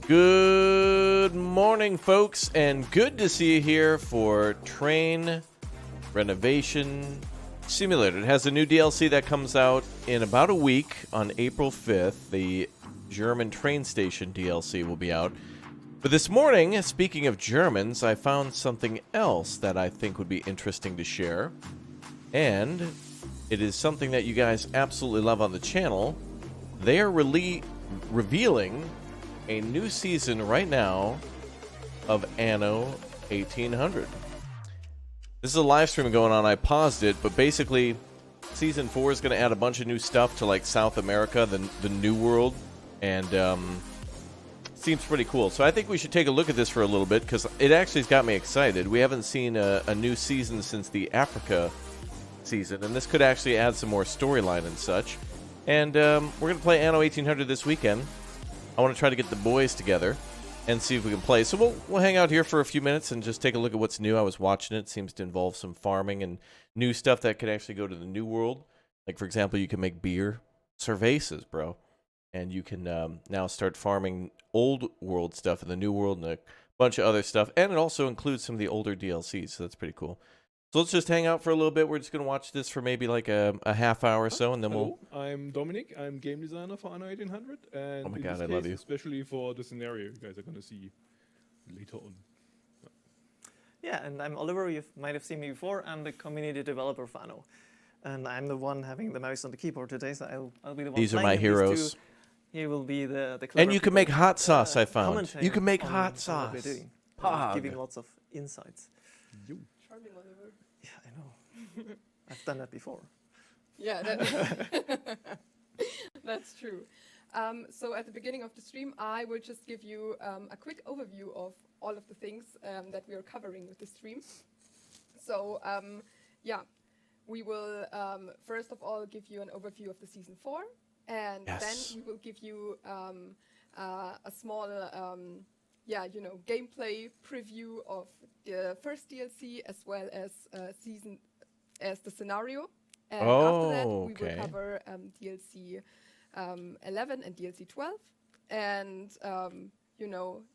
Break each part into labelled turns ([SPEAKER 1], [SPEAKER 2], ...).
[SPEAKER 1] Good morning, folks, and good to see you here for Train Renovation Simulator. It has a new DLC that comes out in about a week on April 5th. The German train station DLC will be out. But this morning, speaking of Germans, I found something else that I think would be interesting to share. And it is something that you guys absolutely love on the channel. They are revealing a new season right now of Anno 1800. This is a live stream going on. I paused it, but basically, Season 4 is going to add a bunch of new stuff to, like, South America, the New World, and seems pretty cool. So I think we should take a look at this for a little bit, because it actually has got me excited. We haven't seen a new season since the Africa season, and this could actually add some more storyline and such. And we're going to play Anno 1800 this weekend. I want to try to get the boys together and see if we can play. So we'll hang out here for a few minutes and just take a look at what's new. I was watching it. It seems to involve some farming and new stuff that could actually go to the New World. Like, for example, you can make beer. Cervezas, bro. And you can now start farming Old World stuff in the New World and a bunch of other stuff. And it also includes some of the older DLCs, so that's pretty cool. So let's just hang out for a little bit. We're just going to watch this for maybe like a half hour or so, and then
[SPEAKER 2] Hello, I'm Dominic. I'm game designer for Anno 1800. And
[SPEAKER 1] oh my
[SPEAKER 2] in
[SPEAKER 1] god,
[SPEAKER 2] this
[SPEAKER 1] I
[SPEAKER 2] case,
[SPEAKER 1] love you.
[SPEAKER 2] especially for the scenario you guys are going to see later on.
[SPEAKER 3] Yeah, and I'm Oliver. You might have seen me before. I'm the community developer for Anno. And I'm the one having the mouse on the keyboard today, so I'll be the one
[SPEAKER 1] These are
[SPEAKER 3] playing,
[SPEAKER 1] my
[SPEAKER 3] and
[SPEAKER 1] heroes.
[SPEAKER 3] He will be the clever
[SPEAKER 1] And you can
[SPEAKER 3] people,
[SPEAKER 1] make hot sauce, I found.
[SPEAKER 3] commentating
[SPEAKER 1] You can make
[SPEAKER 3] on
[SPEAKER 1] hot
[SPEAKER 3] what
[SPEAKER 1] sauce.
[SPEAKER 3] we're doing,
[SPEAKER 1] Pog.
[SPEAKER 3] giving lots of insights.
[SPEAKER 4] Charming, Oliver.
[SPEAKER 3] Yeah, I know. I've done that before.
[SPEAKER 4] Yeah, that's true. So at the beginning of the stream, I will just give you a quick overview of all of the things that we are covering with the stream. So yeah, we will first of all give you an overview of the Season 4, and then we will give you a small gameplay preview of the first DLC as well as the scenario. And after that, we will cover DLC 11 and DLC 12. And,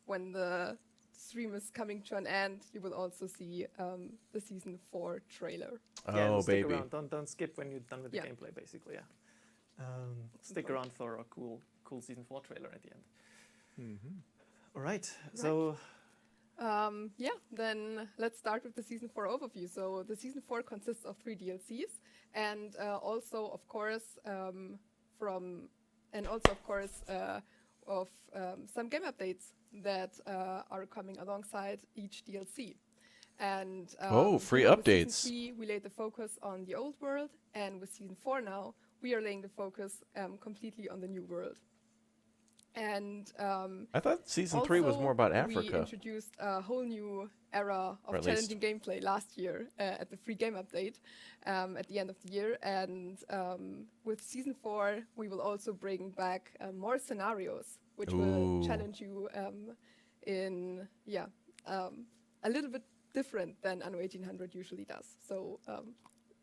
[SPEAKER 4] when the stream is coming to an end, you will also see the Season 4 trailer.
[SPEAKER 3] Yeah, stick
[SPEAKER 1] baby.
[SPEAKER 3] around. Don't skip when you're done with the gameplay, basically, yeah. Stick around for a cool Season 4 trailer at the end.
[SPEAKER 2] Mm-hmm.
[SPEAKER 3] All right, so...
[SPEAKER 4] then let's start with the Season 4 overview. So the Season 4 consists of 3 DLCs and also, of course, of some game updates that are coming alongside each DLC. And
[SPEAKER 1] free
[SPEAKER 4] with
[SPEAKER 1] updates.
[SPEAKER 4] Season 3, we laid the focus on the old world, and with Season 4 now, we are laying the focus completely on the new world. And
[SPEAKER 1] I thought Season 3 was more about Africa.
[SPEAKER 4] We introduced a whole new era of challenging gameplay last year at the free game update at the end of the year. And with Season 4, we will also bring back more scenarios, which will challenge you in a little bit different than Anno 1800 usually does. So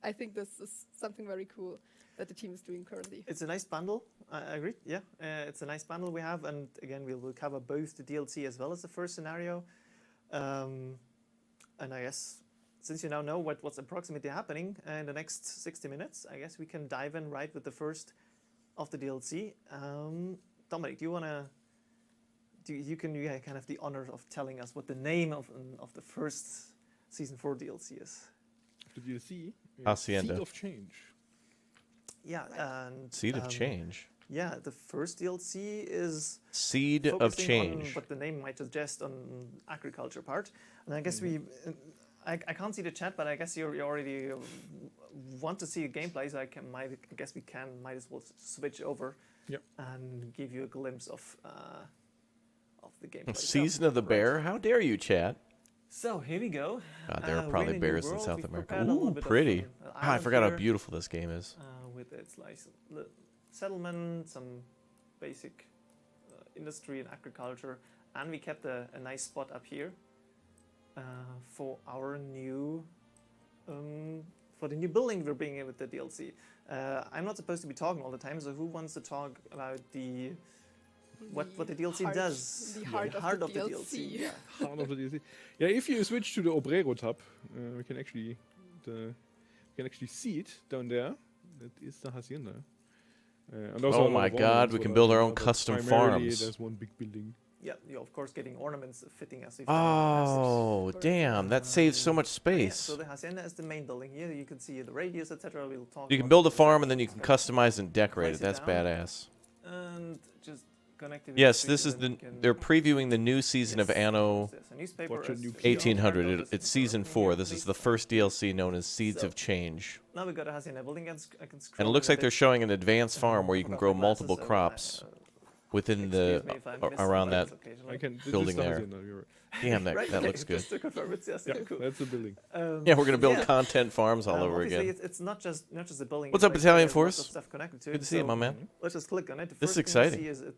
[SPEAKER 4] I think this is something very cool that the team is doing currently.
[SPEAKER 3] It's a nice bundle, I agree, yeah. It's a nice bundle we have, and again, we'll cover both the DLC as well as the first scenario. And I guess, since you now know what's approximately happening in the next 60 minutes, I guess we can dive in right with the first of the DLC. Dominic, do you want to... You kind of the honor of telling us what the name of the first Season 4 DLC is.
[SPEAKER 2] The DLC
[SPEAKER 1] Hacienda.
[SPEAKER 2] Seed of Change.
[SPEAKER 3] Yeah, and...
[SPEAKER 1] Seed of Change.
[SPEAKER 3] Yeah, the first DLC is...
[SPEAKER 1] Seed of Change.
[SPEAKER 3] On what the name might suggest on agriculture part. And I guess I can't see the chat, but I guess you already want to see a gameplay, so might as well switch over and give you a glimpse of the gameplay.
[SPEAKER 1] Season of the Bear? How dare you, chat?
[SPEAKER 3] So here we go.
[SPEAKER 1] God, there are probably bears in South America.
[SPEAKER 3] Ooh,
[SPEAKER 1] pretty. I forgot how beautiful this game is.
[SPEAKER 3] With its settlement, some basic industry and agriculture, and we kept a nice spot up here for our new for the new building we're bringing in with the DLC. I'm not supposed to be talking all the time, so who wants to talk about the what the DLC
[SPEAKER 4] heart-
[SPEAKER 3] does.
[SPEAKER 4] the heart of the DLC.
[SPEAKER 3] Yeah.
[SPEAKER 2] Heart of the DLC. Yeah, if you switch to the Obrero tab, we can actually see it down there. That is the hacienda. And also
[SPEAKER 1] Oh
[SPEAKER 2] a lot
[SPEAKER 1] my
[SPEAKER 2] of
[SPEAKER 1] God,
[SPEAKER 2] ornaments,
[SPEAKER 1] we
[SPEAKER 2] what
[SPEAKER 1] can
[SPEAKER 2] I
[SPEAKER 1] build our
[SPEAKER 2] know,
[SPEAKER 1] own
[SPEAKER 2] but
[SPEAKER 1] custom
[SPEAKER 2] primarily
[SPEAKER 1] farms.
[SPEAKER 2] There's one big building.
[SPEAKER 3] Yeah, you're of course getting ornaments fitting as if they are massive.
[SPEAKER 1] Oh, damn. That saves so much
[SPEAKER 3] Yeah,
[SPEAKER 1] space.
[SPEAKER 3] so the hacienda is the main building here. You can see the radius, etc. We'll talk.
[SPEAKER 1] You can
[SPEAKER 3] about
[SPEAKER 1] build a
[SPEAKER 3] the
[SPEAKER 1] farm and then you can
[SPEAKER 3] stuff.
[SPEAKER 1] customize and decorate it.
[SPEAKER 3] Place
[SPEAKER 1] That's
[SPEAKER 3] it down.
[SPEAKER 1] badass.
[SPEAKER 3] And just connect it.
[SPEAKER 1] Yes,
[SPEAKER 3] to
[SPEAKER 1] this
[SPEAKER 3] so
[SPEAKER 1] is
[SPEAKER 3] that
[SPEAKER 1] the.
[SPEAKER 3] you can-
[SPEAKER 1] They're previewing the new season of
[SPEAKER 3] Yes,
[SPEAKER 1] Anno
[SPEAKER 3] there's a newspaper
[SPEAKER 2] Watch a
[SPEAKER 3] as
[SPEAKER 2] new
[SPEAKER 3] a
[SPEAKER 2] kiosk.
[SPEAKER 1] 1800.
[SPEAKER 3] part of
[SPEAKER 1] It's
[SPEAKER 3] this
[SPEAKER 1] season
[SPEAKER 3] thing
[SPEAKER 1] 4.
[SPEAKER 3] here,
[SPEAKER 1] This is
[SPEAKER 3] please.
[SPEAKER 1] the first DLC known as Seeds
[SPEAKER 3] So-
[SPEAKER 1] of Change.
[SPEAKER 3] Now we got a hacienda building. I can scroll
[SPEAKER 1] And it looks
[SPEAKER 3] in a
[SPEAKER 1] like they're
[SPEAKER 3] bit.
[SPEAKER 1] showing an advanced farm where you can
[SPEAKER 3] Forgot
[SPEAKER 1] grow
[SPEAKER 3] my
[SPEAKER 1] multiple
[SPEAKER 3] glasses, so
[SPEAKER 1] crops within
[SPEAKER 3] excuse
[SPEAKER 1] the
[SPEAKER 3] me if I miss
[SPEAKER 1] around
[SPEAKER 3] the
[SPEAKER 1] that.
[SPEAKER 3] words occasionally.
[SPEAKER 2] I can. This
[SPEAKER 1] Building
[SPEAKER 2] is the
[SPEAKER 1] there.
[SPEAKER 2] hacienda, you're right.
[SPEAKER 1] Damn, that
[SPEAKER 3] Right,
[SPEAKER 1] that
[SPEAKER 3] okay,
[SPEAKER 1] looks good.
[SPEAKER 3] Just to confirm, it's yes,
[SPEAKER 2] Yeah,
[SPEAKER 3] cool.
[SPEAKER 2] that's the building.
[SPEAKER 1] Yeah, we're gonna build
[SPEAKER 3] yeah.
[SPEAKER 1] content farms all over
[SPEAKER 3] Obviously,
[SPEAKER 1] again.
[SPEAKER 3] it's not just a building.
[SPEAKER 1] What's
[SPEAKER 3] it's
[SPEAKER 1] up,
[SPEAKER 3] like
[SPEAKER 1] Italian
[SPEAKER 3] there's lots
[SPEAKER 1] Force?
[SPEAKER 3] of stuff connected to
[SPEAKER 1] Good
[SPEAKER 3] it,
[SPEAKER 1] to see you,
[SPEAKER 3] so
[SPEAKER 1] my man.
[SPEAKER 3] Let's just click on it. The
[SPEAKER 1] This is
[SPEAKER 3] first thing you
[SPEAKER 1] exciting.
[SPEAKER 3] see is it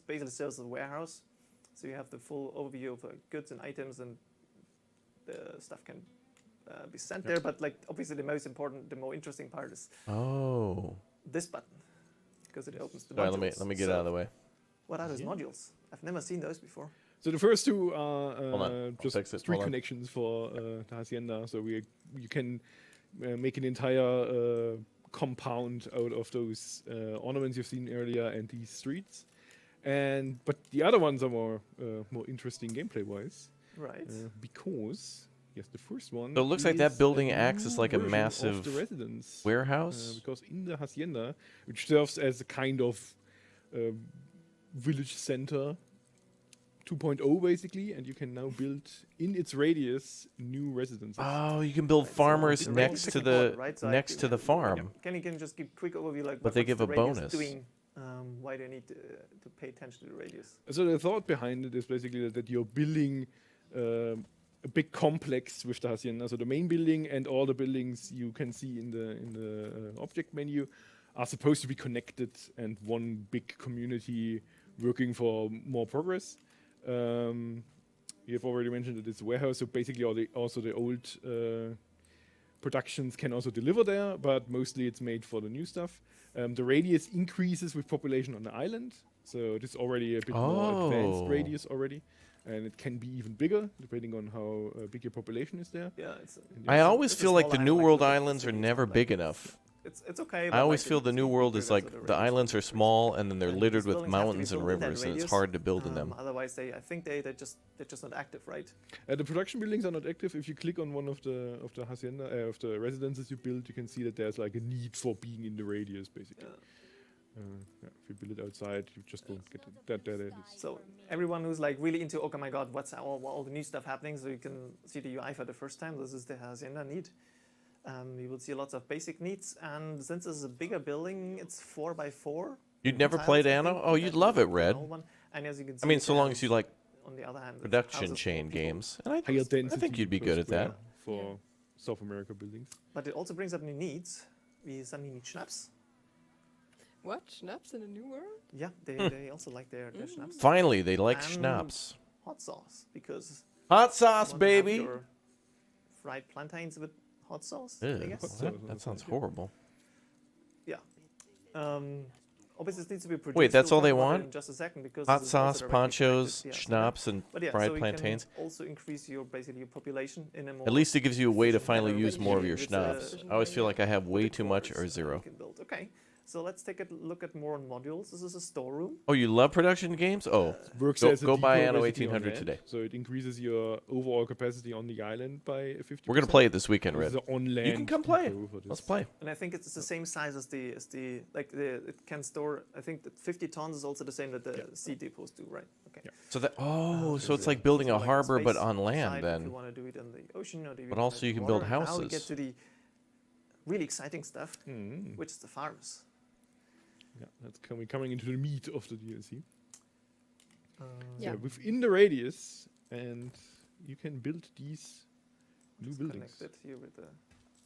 [SPEAKER 3] basically serves as a warehouse, so you have the full overview of goods and items, and the stuff can be sent there. But like obviously, the most important, the more interesting part is
[SPEAKER 1] Oh.
[SPEAKER 3] this button because it opens the
[SPEAKER 1] Sorry,
[SPEAKER 3] modules.
[SPEAKER 1] let me get
[SPEAKER 3] So
[SPEAKER 1] out of the way.
[SPEAKER 3] What are those modules? I've never seen those before.
[SPEAKER 2] So the first two are
[SPEAKER 1] Hold on, I'll
[SPEAKER 2] just
[SPEAKER 1] fix it.
[SPEAKER 2] street
[SPEAKER 1] Hold on.
[SPEAKER 2] connections for the hacienda. So you can make an entire compound out of those ornaments you've seen earlier and these streets. But the other ones are more interesting gameplay wise,
[SPEAKER 3] Right.
[SPEAKER 2] because yes, the first one.
[SPEAKER 1] So it looks like that
[SPEAKER 2] is
[SPEAKER 1] building
[SPEAKER 2] a
[SPEAKER 1] acts as
[SPEAKER 2] new
[SPEAKER 1] like a
[SPEAKER 2] version
[SPEAKER 1] massive
[SPEAKER 2] of the residence.
[SPEAKER 1] warehouse.
[SPEAKER 2] Because in the hacienda, which serves as a kind of village center 2.0 basically, and you can now build in its radius new residences.
[SPEAKER 1] Oh, you can build
[SPEAKER 3] Right, so
[SPEAKER 1] farmers
[SPEAKER 3] the
[SPEAKER 1] next
[SPEAKER 3] radius
[SPEAKER 1] to
[SPEAKER 3] is
[SPEAKER 1] the
[SPEAKER 3] important, right? So I
[SPEAKER 1] next
[SPEAKER 3] can-
[SPEAKER 1] to the farm.
[SPEAKER 3] Can you just give a quick overview, like
[SPEAKER 1] But they
[SPEAKER 3] what's
[SPEAKER 1] give
[SPEAKER 3] the
[SPEAKER 1] a
[SPEAKER 3] radius
[SPEAKER 1] bonus.
[SPEAKER 3] doing? Why do you need to pay attention to the radius?
[SPEAKER 2] So the thought behind it is basically that you're building a big complex with the hacienda. So the main building and all the buildings you can see in the object menu are supposed to be connected and one big community working for more progress. You've already mentioned that it's a warehouse, so basically also the old productions can also deliver there, but mostly it's made for the new stuff. The radius increases with population on the island, so it is already a bit more advanced
[SPEAKER 1] Oh.
[SPEAKER 2] radius already, and it can be even bigger depending on how big your population is there.
[SPEAKER 3] Yeah, it's
[SPEAKER 2] And
[SPEAKER 1] I
[SPEAKER 2] yes,
[SPEAKER 1] always
[SPEAKER 3] It's a
[SPEAKER 1] feel like
[SPEAKER 3] small
[SPEAKER 1] the
[SPEAKER 3] island,
[SPEAKER 1] New
[SPEAKER 3] like
[SPEAKER 1] World
[SPEAKER 3] the big
[SPEAKER 1] Islands are
[SPEAKER 3] cities,
[SPEAKER 1] never
[SPEAKER 3] like
[SPEAKER 1] big
[SPEAKER 3] it's-
[SPEAKER 1] enough.
[SPEAKER 3] it's okay.
[SPEAKER 1] I
[SPEAKER 3] but,
[SPEAKER 1] always
[SPEAKER 3] like,
[SPEAKER 1] feel
[SPEAKER 3] it's
[SPEAKER 1] the New
[SPEAKER 3] bigger
[SPEAKER 1] World is
[SPEAKER 3] than
[SPEAKER 1] like
[SPEAKER 3] sort of
[SPEAKER 1] the
[SPEAKER 3] radius.
[SPEAKER 1] islands are small and then they're
[SPEAKER 3] And
[SPEAKER 1] littered
[SPEAKER 3] these
[SPEAKER 1] with
[SPEAKER 3] buildings have to be
[SPEAKER 1] mountains and
[SPEAKER 3] built in that
[SPEAKER 1] rivers, and it's
[SPEAKER 3] radius.
[SPEAKER 1] hard to build in them.
[SPEAKER 3] Otherwise, I think they're just not active, right?
[SPEAKER 2] the production buildings are not active. If you click on one of the hacienda of the residences you build, you can see that there's like a need for being in the radius, basically. If you build it outside, you just won't get it. That it is.
[SPEAKER 3] So everyone who's like really into, oh my God, what's all the new stuff happening? So you can see the UI for the first time. This is the hacienda need. You will see lots of basic needs, and since this is a bigger building, it's 4x4.
[SPEAKER 1] You'd never
[SPEAKER 3] tiles,
[SPEAKER 1] played
[SPEAKER 3] I
[SPEAKER 1] Anno?
[SPEAKER 3] think,
[SPEAKER 1] Oh, you'd
[SPEAKER 3] compared
[SPEAKER 1] love
[SPEAKER 3] to
[SPEAKER 1] it,
[SPEAKER 3] the
[SPEAKER 1] Red.
[SPEAKER 3] old one. And as you can see,
[SPEAKER 1] I mean,
[SPEAKER 3] it
[SPEAKER 1] so long as you
[SPEAKER 3] has,
[SPEAKER 1] like
[SPEAKER 3] on the other hand, it
[SPEAKER 1] production
[SPEAKER 3] houses
[SPEAKER 1] chain
[SPEAKER 3] more people.
[SPEAKER 1] games. And
[SPEAKER 2] Higher
[SPEAKER 1] I
[SPEAKER 2] density
[SPEAKER 1] think you'd be
[SPEAKER 2] per
[SPEAKER 1] good at
[SPEAKER 2] square
[SPEAKER 1] that.
[SPEAKER 2] for South America buildings.
[SPEAKER 3] But it also brings up new needs. We suddenly need schnapps.
[SPEAKER 4] What? Schnapps in a new world?
[SPEAKER 3] Yeah, they also like their schnapps.
[SPEAKER 1] Finally, they like
[SPEAKER 3] And
[SPEAKER 1] schnapps.
[SPEAKER 3] Hot sauce, because
[SPEAKER 1] Hot
[SPEAKER 3] you
[SPEAKER 1] sauce,
[SPEAKER 3] want to have
[SPEAKER 1] baby.
[SPEAKER 3] your fried plantains with hot sauce.
[SPEAKER 1] Ew,
[SPEAKER 3] I guess.
[SPEAKER 1] that sounds horrible.
[SPEAKER 3] Yeah. Obviously, this needs to be produced.
[SPEAKER 1] Wait, that's
[SPEAKER 3] We'll
[SPEAKER 1] all they
[SPEAKER 3] talk about it
[SPEAKER 1] want?
[SPEAKER 3] in just a second, because
[SPEAKER 1] Hot
[SPEAKER 3] this is also
[SPEAKER 1] sauce,
[SPEAKER 3] directly
[SPEAKER 1] ponchos,
[SPEAKER 3] connected to the
[SPEAKER 1] schnapps, and
[SPEAKER 3] But yeah,
[SPEAKER 1] fried
[SPEAKER 3] so we
[SPEAKER 1] plantains.
[SPEAKER 3] can also increase your basically your population in a more.
[SPEAKER 1] At least it gives you a way to
[SPEAKER 3] efficient
[SPEAKER 1] finally
[SPEAKER 3] manner,
[SPEAKER 1] use more of your
[SPEAKER 3] with,
[SPEAKER 1] schnapps. I always feel like I have way too much or
[SPEAKER 3] you
[SPEAKER 1] zero.
[SPEAKER 3] can build. Okay, so let's take a look at more modules. This is a storeroom.
[SPEAKER 1] Oh, you love production games? Oh,
[SPEAKER 2] Works
[SPEAKER 1] Go-
[SPEAKER 2] as a
[SPEAKER 1] go buy
[SPEAKER 2] depot
[SPEAKER 1] Anno
[SPEAKER 2] basically on
[SPEAKER 1] 1800
[SPEAKER 2] land,
[SPEAKER 1] today.
[SPEAKER 2] So it increases your overall capacity on the island by 50%.
[SPEAKER 1] we're gonna play it this weekend,
[SPEAKER 2] This
[SPEAKER 1] Red.
[SPEAKER 2] is a on-land
[SPEAKER 1] You can come play it.
[SPEAKER 2] depot for this.
[SPEAKER 1] Let's play.
[SPEAKER 3] And I think it's the same size as the it can store. I think that 50 tons is also the same that the sea depots do, right? Okay.
[SPEAKER 2] Yeah.
[SPEAKER 1] So that so it's
[SPEAKER 3] yeah.
[SPEAKER 1] like building a
[SPEAKER 3] So like
[SPEAKER 1] harbor but
[SPEAKER 3] space
[SPEAKER 1] on
[SPEAKER 3] side
[SPEAKER 1] land
[SPEAKER 3] If
[SPEAKER 1] then.
[SPEAKER 3] you want to do it in the ocean, or do
[SPEAKER 1] But also you can build
[SPEAKER 3] Now we
[SPEAKER 1] houses.
[SPEAKER 3] get to the really exciting stuff,
[SPEAKER 2] Mm.
[SPEAKER 3] which is the farms.
[SPEAKER 2] Yeah, that's coming into the meat of the DLC.
[SPEAKER 4] Yeah.
[SPEAKER 2] So within the radius, and you can build these new
[SPEAKER 3] It's
[SPEAKER 2] buildings.
[SPEAKER 3] connected here with the.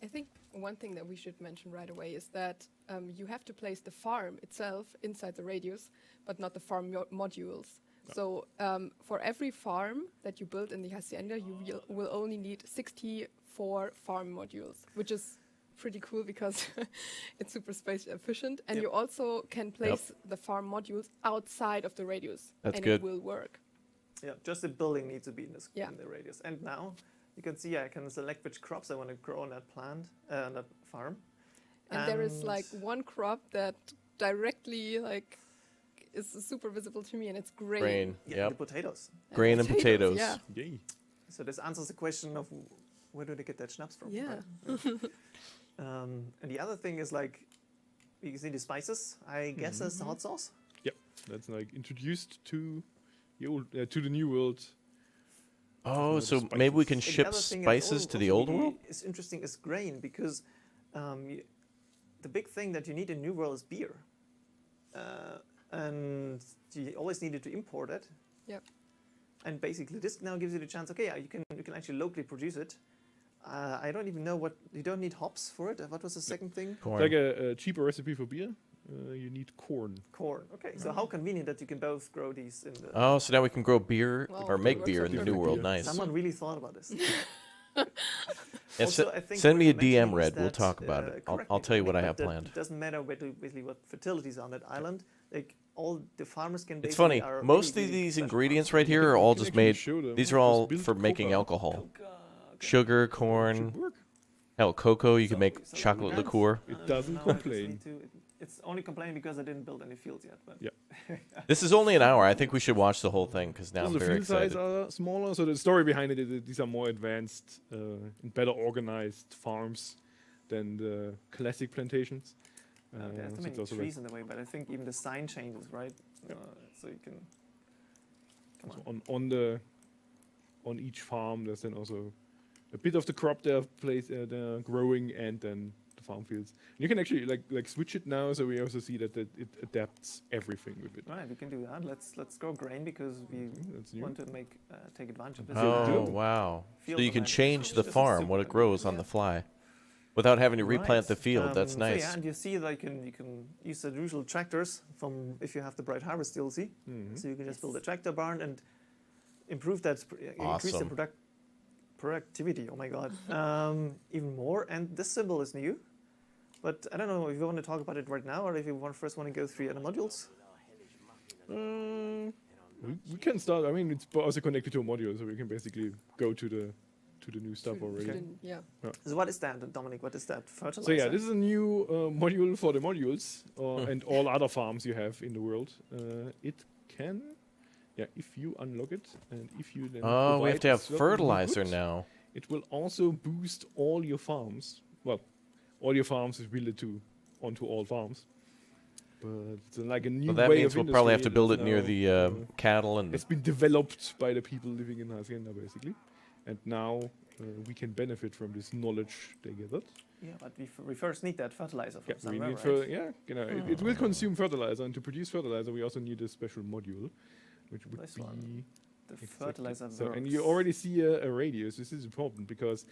[SPEAKER 4] I think one thing that we should mention right away is that you have to place the farm itself inside the radius, but not the farm modules. So for every farm that you build in the hacienda, you will only need 64 farm modules, which is pretty cool because it's super space efficient, and you also can place the farm modules outside of the radius,
[SPEAKER 1] That's
[SPEAKER 4] and
[SPEAKER 1] good.
[SPEAKER 4] it will work.
[SPEAKER 3] Yeah, just the building needs to be in,
[SPEAKER 4] Yeah.
[SPEAKER 3] in the radius. And now you can see I can select which crops I want to grow on that plant, on that farm.
[SPEAKER 4] And there is like one crop that directly is super visible to me, and it's grain.
[SPEAKER 1] Grain.
[SPEAKER 3] Yeah,
[SPEAKER 1] Yep.
[SPEAKER 3] the potatoes.
[SPEAKER 1] Grain and potatoes.
[SPEAKER 4] Yeah.
[SPEAKER 2] Yay.
[SPEAKER 3] So this answers the question of where do they get that schnapps from?
[SPEAKER 4] Yeah.
[SPEAKER 3] Right? And the other thing is like, you can see the spices. I guess that's the hot sauce.
[SPEAKER 2] Yep, that's like introduced to the old to the new world.
[SPEAKER 1] Oh,
[SPEAKER 2] the
[SPEAKER 1] so maybe we
[SPEAKER 2] spices.
[SPEAKER 1] can
[SPEAKER 3] And the
[SPEAKER 1] ship
[SPEAKER 3] other thing
[SPEAKER 1] spices to the old world?
[SPEAKER 3] Is interesting is grain, because the big thing that you need in New World is beer, and you always needed to import it.
[SPEAKER 4] Yep.
[SPEAKER 3] And basically, this now gives you the chance. Okay, yeah, you can actually locally produce it. I don't even know what you don't need hops for it. What was the second thing?
[SPEAKER 1] Corn.
[SPEAKER 2] Like a cheaper recipe for beer. You need corn.
[SPEAKER 3] Corn. Okay, so how convenient that you can both grow these in the.
[SPEAKER 1] Oh, so now we can grow beer
[SPEAKER 4] Well,
[SPEAKER 1] or
[SPEAKER 4] it
[SPEAKER 1] make
[SPEAKER 4] works
[SPEAKER 1] beer
[SPEAKER 4] out
[SPEAKER 1] in the new
[SPEAKER 2] perfectly.
[SPEAKER 1] world.
[SPEAKER 2] Yeah.
[SPEAKER 1] Nice.
[SPEAKER 3] Someone really thought about this.
[SPEAKER 1] Yeah,
[SPEAKER 3] Also, I think
[SPEAKER 1] send
[SPEAKER 3] what
[SPEAKER 1] me a
[SPEAKER 3] you're mentioning
[SPEAKER 1] DM,
[SPEAKER 3] is
[SPEAKER 1] Red. We'll
[SPEAKER 3] that,
[SPEAKER 1] talk about it.
[SPEAKER 3] correct
[SPEAKER 1] I'll
[SPEAKER 3] me
[SPEAKER 1] tell you what I
[SPEAKER 3] but
[SPEAKER 1] have
[SPEAKER 3] that
[SPEAKER 1] planned.
[SPEAKER 3] It doesn't matter basically what fertilities are on that island. Like all the farmers can.
[SPEAKER 1] It's
[SPEAKER 3] basically
[SPEAKER 1] funny.
[SPEAKER 3] are
[SPEAKER 1] Most
[SPEAKER 3] really,
[SPEAKER 1] of
[SPEAKER 3] really
[SPEAKER 1] these
[SPEAKER 3] special
[SPEAKER 1] ingredients
[SPEAKER 3] farmers.
[SPEAKER 1] right here are all
[SPEAKER 2] can
[SPEAKER 1] just
[SPEAKER 2] actually
[SPEAKER 1] made.
[SPEAKER 2] show them.
[SPEAKER 1] These are
[SPEAKER 2] Just
[SPEAKER 1] all
[SPEAKER 2] build
[SPEAKER 1] for making
[SPEAKER 2] cocoa.
[SPEAKER 1] alcohol.
[SPEAKER 3] Coca, okay.
[SPEAKER 1] Sugar,
[SPEAKER 2] Should
[SPEAKER 1] corn,
[SPEAKER 2] work.
[SPEAKER 1] hell, cocoa. You can
[SPEAKER 3] So-
[SPEAKER 1] make
[SPEAKER 3] so
[SPEAKER 1] chocolate
[SPEAKER 3] that's-
[SPEAKER 1] liqueur.
[SPEAKER 2] It doesn't
[SPEAKER 3] now I just
[SPEAKER 2] complain.
[SPEAKER 3] need to- it's only complaining because I didn't build any fields yet. But
[SPEAKER 2] Yeah.
[SPEAKER 1] This is only an hour. I think we should watch the whole thing because now
[SPEAKER 2] Also,
[SPEAKER 1] I'm
[SPEAKER 2] the
[SPEAKER 1] very
[SPEAKER 2] field size
[SPEAKER 1] excited.
[SPEAKER 2] are smaller, so the story behind it is that these are more advanced and better organized farms than the classic plantations.
[SPEAKER 3] there's too
[SPEAKER 2] so it's
[SPEAKER 3] many
[SPEAKER 2] also
[SPEAKER 3] trees in the way. But I think even the sign changes, right? So you can. Come
[SPEAKER 2] so
[SPEAKER 3] on.
[SPEAKER 2] on each farm, there's then also a bit of the crop they're growing, and then the farm fields. You can actually like switch it now, so we also see that it adapts everything with it.
[SPEAKER 3] Right, we can do that. Let's grow grain because we
[SPEAKER 2] That's new.
[SPEAKER 3] want to take advantage of this.
[SPEAKER 1] Oh
[SPEAKER 2] do.
[SPEAKER 1] wow! So
[SPEAKER 3] Field
[SPEAKER 1] you can
[SPEAKER 3] design.
[SPEAKER 1] change the
[SPEAKER 3] This is
[SPEAKER 1] farm,
[SPEAKER 3] super
[SPEAKER 1] what it
[SPEAKER 3] convenient,
[SPEAKER 1] grows on
[SPEAKER 3] yeah.
[SPEAKER 1] the fly, without having to replant the
[SPEAKER 3] Right.
[SPEAKER 1] field. That's
[SPEAKER 3] So
[SPEAKER 1] nice.
[SPEAKER 3] yeah, and you see that you can use the usual tractors from if you have the Bright Harvest DLC.
[SPEAKER 2] Mhm.
[SPEAKER 3] So you can just build a tractor barn and improve that, increase the
[SPEAKER 1] Awesome.
[SPEAKER 3] productivity. Oh my god, even more. And this symbol is new, but I don't know if you want to talk about it right now or if you first want to go through the modules.
[SPEAKER 2] We can start. I mean, it's also connected to a module, so we can basically go to the new stuff already.
[SPEAKER 4] Yeah.
[SPEAKER 3] So what is that, Dominic? What is that? Fertilizer?
[SPEAKER 2] So yeah, this is a new module for the modules and all other farms you have in the world. It can, if you unlock it and if you then
[SPEAKER 1] Oh, we have
[SPEAKER 2] provide
[SPEAKER 1] to have
[SPEAKER 2] certain
[SPEAKER 1] fertilizer
[SPEAKER 2] inputs,
[SPEAKER 1] now.
[SPEAKER 2] It will also boost all your farms. Well, all your farms is built onto all farms. But it's like a new
[SPEAKER 1] So that
[SPEAKER 2] way
[SPEAKER 1] means
[SPEAKER 2] of
[SPEAKER 1] we'll probably have
[SPEAKER 2] industry
[SPEAKER 1] to build
[SPEAKER 2] is
[SPEAKER 1] it near
[SPEAKER 2] now,
[SPEAKER 1] the cattle and.
[SPEAKER 2] it's been developed by the people living in Hacienda, basically. And now we can benefit from this knowledge they gathered.
[SPEAKER 3] Yeah, but we first need that fertilizer from
[SPEAKER 2] Yeah, we
[SPEAKER 3] somewhere,
[SPEAKER 2] need
[SPEAKER 3] right?
[SPEAKER 2] it will consume fertilizer, and to produce fertilizer, we also need a special module, which would
[SPEAKER 3] This
[SPEAKER 2] be
[SPEAKER 3] one. The
[SPEAKER 2] exactly-
[SPEAKER 3] fertilizer
[SPEAKER 2] So, and
[SPEAKER 3] works.
[SPEAKER 2] you already see a radius. This is important because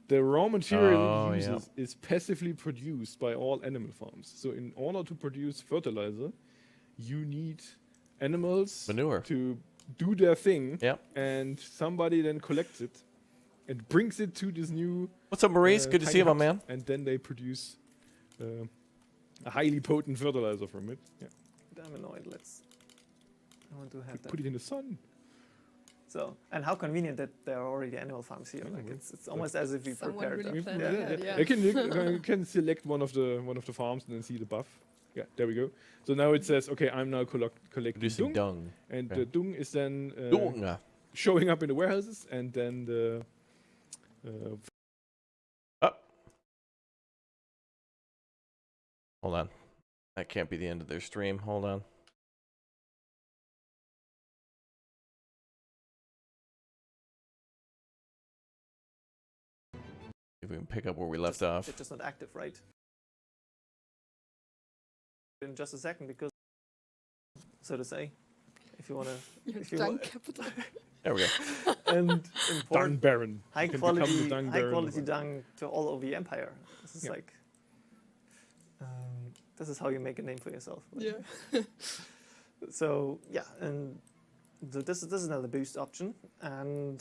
[SPEAKER 2] the raw material
[SPEAKER 1] Oh,
[SPEAKER 2] it
[SPEAKER 1] yeah.
[SPEAKER 2] uses is passively produced by all animal farms. So, in order to produce fertilizer, you need animals
[SPEAKER 1] Manure.
[SPEAKER 2] to do their thing,
[SPEAKER 1] Yep.
[SPEAKER 2] and somebody then collects it and brings it to this new.
[SPEAKER 1] What's up, Maurice? Good to
[SPEAKER 2] tiny
[SPEAKER 1] see you, my
[SPEAKER 2] hut,
[SPEAKER 1] man.
[SPEAKER 2] And then they produce a highly potent fertilizer from it. Yeah.
[SPEAKER 3] I'm annoyed. I want to have that.
[SPEAKER 2] Put it in the sun.
[SPEAKER 3] So, and how convenient that there are already animal farms here.
[SPEAKER 2] Yeah,
[SPEAKER 3] Like
[SPEAKER 2] well,
[SPEAKER 3] it's almost as if we
[SPEAKER 4] Someone
[SPEAKER 3] prepared
[SPEAKER 4] really
[SPEAKER 3] them.
[SPEAKER 4] planned ahead, yeah.
[SPEAKER 2] You can select one of the farms and then see the buff. Yeah, there we go. So now it says, okay, I'm now collecting
[SPEAKER 1] Producing
[SPEAKER 2] dung,
[SPEAKER 1] dung.
[SPEAKER 2] and
[SPEAKER 1] Okay.
[SPEAKER 2] the dung is then
[SPEAKER 1] Dung.
[SPEAKER 2] showing up in the warehouses, and then the
[SPEAKER 1] Hold on. That can't be the end of their stream. Hold on. If we can pick up where we left off.
[SPEAKER 3] It's just not active, right? In just a second, because so to say, if you want to,
[SPEAKER 4] Your
[SPEAKER 3] if you
[SPEAKER 4] dung
[SPEAKER 3] want,
[SPEAKER 4] capital.
[SPEAKER 1] There we go.
[SPEAKER 3] and
[SPEAKER 2] dung
[SPEAKER 3] import
[SPEAKER 2] baron.
[SPEAKER 3] high
[SPEAKER 2] You can become the
[SPEAKER 3] quality,
[SPEAKER 2] dung
[SPEAKER 3] high
[SPEAKER 2] baron.
[SPEAKER 3] quality dung to all over the empire. This is
[SPEAKER 2] Yeah.
[SPEAKER 3] like, this is how you make a name for yourself.
[SPEAKER 4] Yeah.
[SPEAKER 3] So yeah, and this is another boost option. And